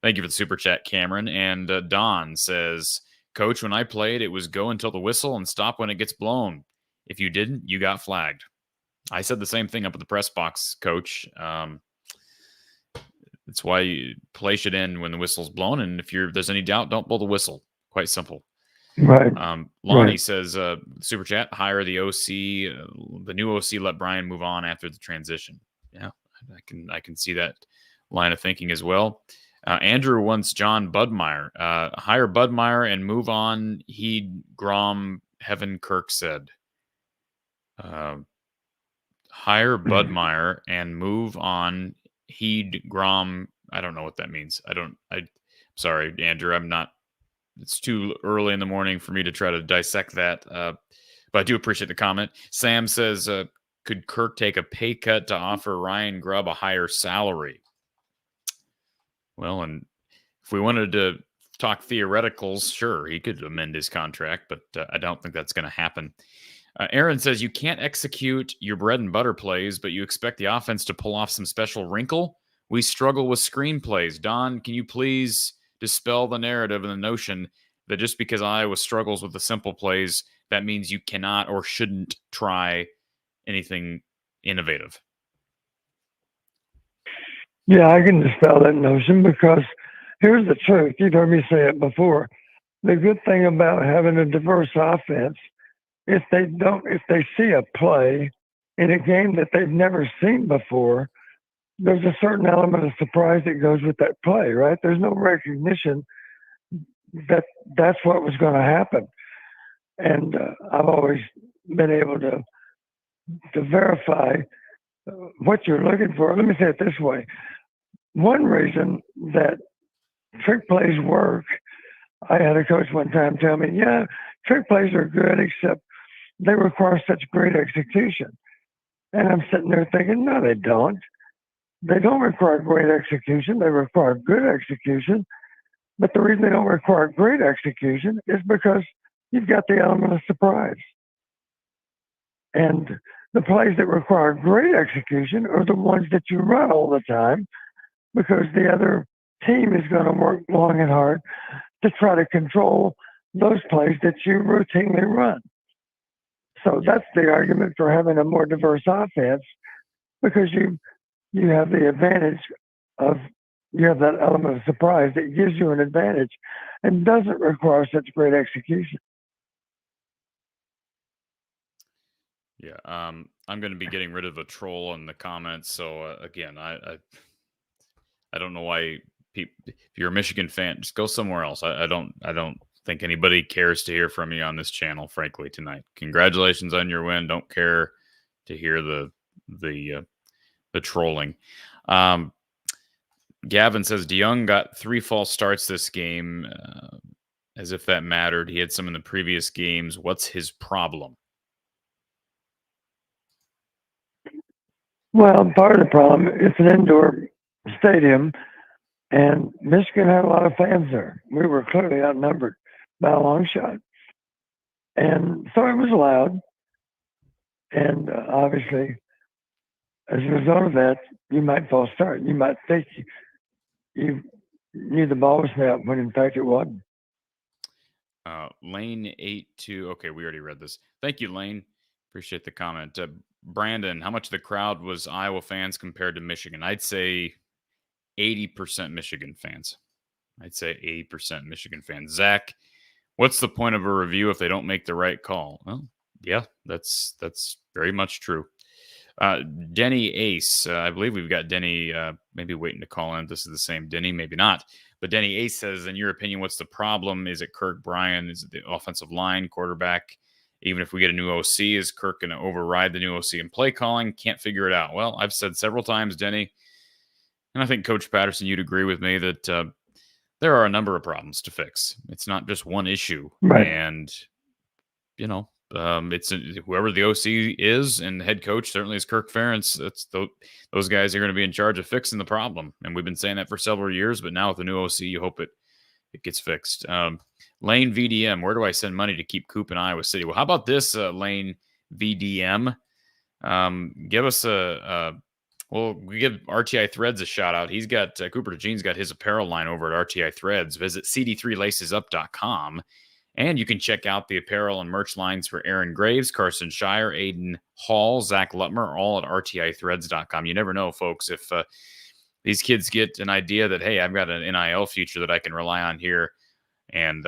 Thank you for the super chat, Cameron. And Don says, Coach, when I played, it was go until the whistle and stop when it gets blown. If you didn't, you got flagged. I said the same thing up at the press box, Coach. That's why play should end when the whistle's blown. And if there's any doubt, don't blow the whistle. Quite simple. Right. Lonnie says, super chat, hire the OC. The new OC let Brian move on after the transition. Yeah, I can see that line of thinking as well. Andrew wants John Budmeyer. Hire Budmeyer and move on. Heed Grom, Heaven Kirk said. Hire Budmeyer and move on. Heed Grom. I don't know what that means. Sorry, Andrew. It's too early in the morning for me to try to dissect that. But I do appreciate the comment. Sam says, could Kirk take a pay cut to offer Ryan Grubb a higher salary? Well, and if we wanted to talk theoreticals, sure, he could amend his contract, but I don't think that's going to happen. Aaron says, you can't execute your bread and butter plays, but you expect the offense to pull off some special wrinkle? We struggle with screenplays. Don, can you please dispel the narrative and the notion that just because Iowa struggles with the simple plays, that means you cannot or shouldn't try anything innovative? Yeah, I can dispel that notion because here's the truth. You've heard me say it before. The good thing about having a diverse offense, if they see a play in a game that they've never seen before, there's a certain element of surprise that goes with that play, right? There's no recognition that that's what was going to happen. And I've always been able to verify what you're looking for. Let me say it this way. One reason that trick plays work, I had a coach one time tell me, yeah, trick plays are good, except they require such great execution. And I'm sitting there thinking, no, they don't. They don't require great execution. They require good execution. But the reason they don't require great execution is because you've got the element of surprise. And the plays that require great execution are the ones that you run all the time because the other team is going to work long and hard to try to control those plays that you routinely run. So that's the argument for having a more diverse offense, because you have the advantage of, you have that element of surprise that gives you an advantage and doesn't require such great execution. Yeah, I'm going to be getting rid of a troll in the comments. So again, I don't know why if you're a Michigan fan, just go somewhere else. I don't think anybody cares to hear from you on this channel, frankly, tonight. Congratulations on your win. Don't care to hear the trolling. Gavin says DeYoung got 3 false starts this game, as if that mattered. He had some in the previous games. What's his problem? Well, part of the problem, it's an indoor stadium, and Michigan had a lot of fans there. We were clearly outnumbered by a long shot. And so it was loud. And obviously, as a result of that, you might false start. You might think you knew the ball was snapped when in fact it wasn't. Lane 82. Okay, we already read this. Thank you, Lane. Appreciate the comment. Brandon, how much of the crowd was Iowa fans compared to Michigan? I'd say 80% Michigan fans. I'd say 80% Michigan fans. Zach, what's the point of a review if they don't make the right call? Well, Yeah, that's very much true. Denny Ace, I believe we've got Denny maybe waiting to call in. This is the same Denny, maybe not. But Denny Ace says, in your opinion, what's the problem? Is it Kirk Bryan? Is it the offensive line, quarterback? Even if we get a new OC, is Kirk going to override the new OC in play calling? Can't figure it out. Well, I've said several times, Denny, and I think Coach Patterson, you'd agree with me that there are a number of problems to fix. It's not just one issue. Right. And, you know, it's whoever the OC is, and the head coach certainly is Kirk Ferentz. Those guys are going to be in charge of fixing the problem. And we've been saying that for several years, but now with the new OC, you hope it gets fixed. Lane VDM, where do I send money to keep Coop in Iowa City? Well, how about this, Lane VDM? Give us we give RTI Threads a shout out. He's got Cooper DeJean's got his apparel line over at RTI Threads. Visit cd3lacesup.com, and you can check out the apparel and merch lines for Aaron Graves, Carson Shire, Aiden Hall, Zach Lutmer, all at rtithreads.com. You never know, folks, if these kids get an idea that, hey, I've got an NIL future that I can rely on here and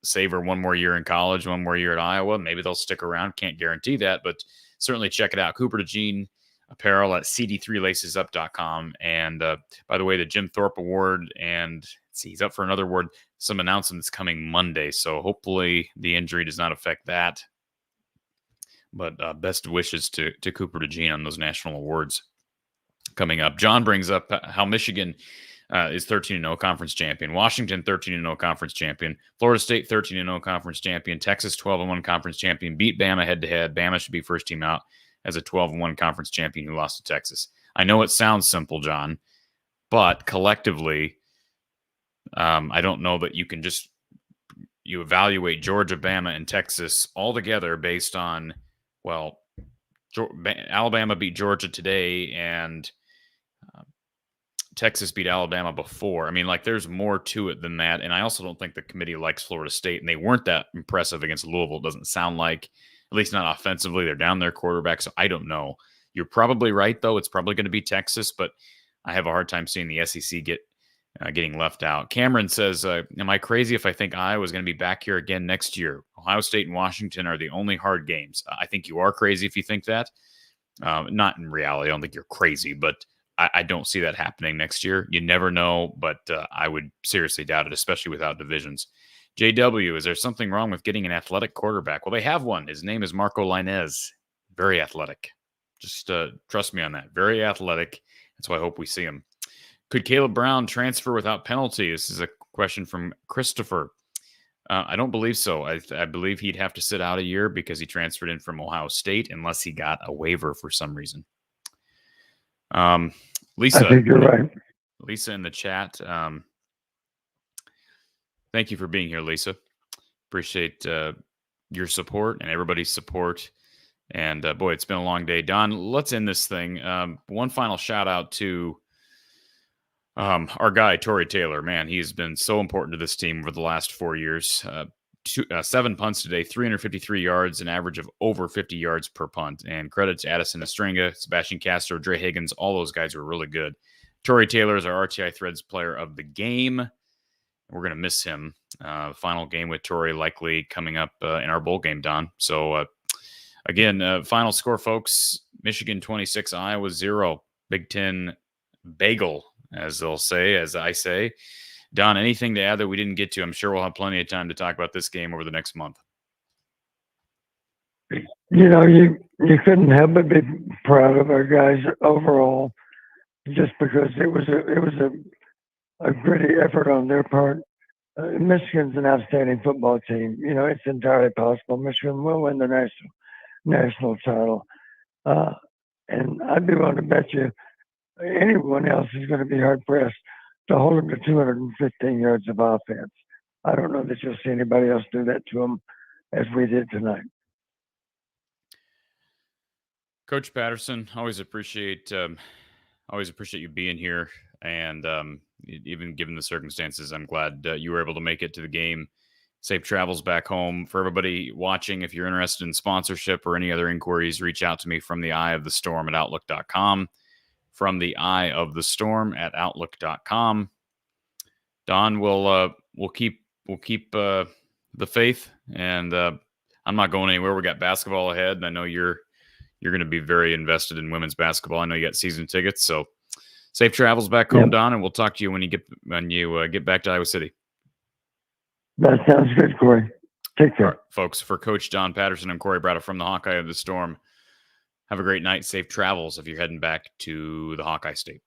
savor one more year in college, one more year at Iowa, maybe they'll stick around. Can't guarantee that, but certainly check it out. Cooper DeJean apparel at cd3lacesup.com. And by the way, the Jim Thorpe Award, and he's up for another award, some announcements coming Monday. So hopefully the injury does not affect that. But best wishes to Cooper DeJean on those national awards coming up. John brings up how Michigan is 13-0 conference champion. Washington 13-0 conference champion. Florida State 13-0 conference champion. Texas 12-1 conference champion. Beat Bama head-to-head. Bama should be first team out as a 12-1 conference champion who lost to Texas. I know it sounds simple, John, but collectively, I don't know that you can just you evaluate Georgia, Bama, and Texas all together based on, well, Alabama beat Georgia today and Texas beat Alabama before. I mean, like, there's more to it than that. And I also don't think the committee likes Florida State, and they weren't that impressive against Louisville. It doesn't sound like, at least not offensively. They're down their quarterback, so I don't know. You're probably right, though. It's probably going to be Texas, but I have a hard time seeing the SEC getting left out. Cameron says, am I crazy if I think Iowa's going to be back here again next year? Ohio State and Washington are the only hard games. I think you are crazy if you think that. Not in reality. I don't think you're crazy, but I don't see that happening next year. You never know, but I would seriously doubt it, especially without divisions. JW, is there something wrong with getting an athletic quarterback? Well, they have one. His name is Marco Lainez. Very athletic. Just trust me on that. Very athletic. That's why I hope we see him. Could Caleb Brown transfer without penalty? This is a question from Christopher. I don't believe so. I believe he'd have to sit out a year because he transferred in from Ohio State unless he got a waiver for some reason. Lisa, I think you're right. Lisa in the chat. Thank you for being here, Lisa. Appreciate your support and everybody's support. And boy, it's been a long day. Don, let's end this thing. One final shout out to our guy, Tory Taylor. Man, he's been so important to this team over the last 4 years. 7 punts today, 353 yards, an average of over 50 yards per punt. And credit to Addison Estringa, Sebastian Castro, Dre Higgins. All those guys were really good. Tory Taylor is our RTI Threads player of the game. We're going to miss him. Final game with Tory likely coming up in our bowl game, Don. So, again, final score, folks. Michigan 26, Iowa 0. Big Ten bagel, as they'll say, as I say. Don, anything to add that we didn't get to? I'm sure we'll have plenty of time to talk about this game over the next month. You know, you couldn't help but be proud of our guys overall, just because it was a gritty effort on their part. Michigan's an outstanding football team. You know, it's entirely possible Michigan will win the national title. And I'd be willing to bet you anyone else is going to be hard pressed to hold them to 215 yards of offense. I don't know that you'll see anybody else do that to them as we did tonight. Coach Patterson, always appreciate you being here, and even given the circumstances, I'm glad you were able to make it to the game. Safe travels back home. For everybody watching, if you're interested in sponsorship or any other inquiries, reach out to me from the eye of the storm at outlook.com. From the eye of the storm at outlook.com. Don, we'll keep the faith, and I'm not going anywhere. We got basketball ahead, and I know you're going to be very invested in women's basketball. I know you got season tickets, so safe travels back home, Don, and we'll talk to you when you get back to Iowa City. That sounds good, Corey. Take care. All right, folks. For Coach Don Patterson and Corey Brada from the Hawkeye of the Storm, have a great night. Safe travels if you're heading back to the Hawkeye State.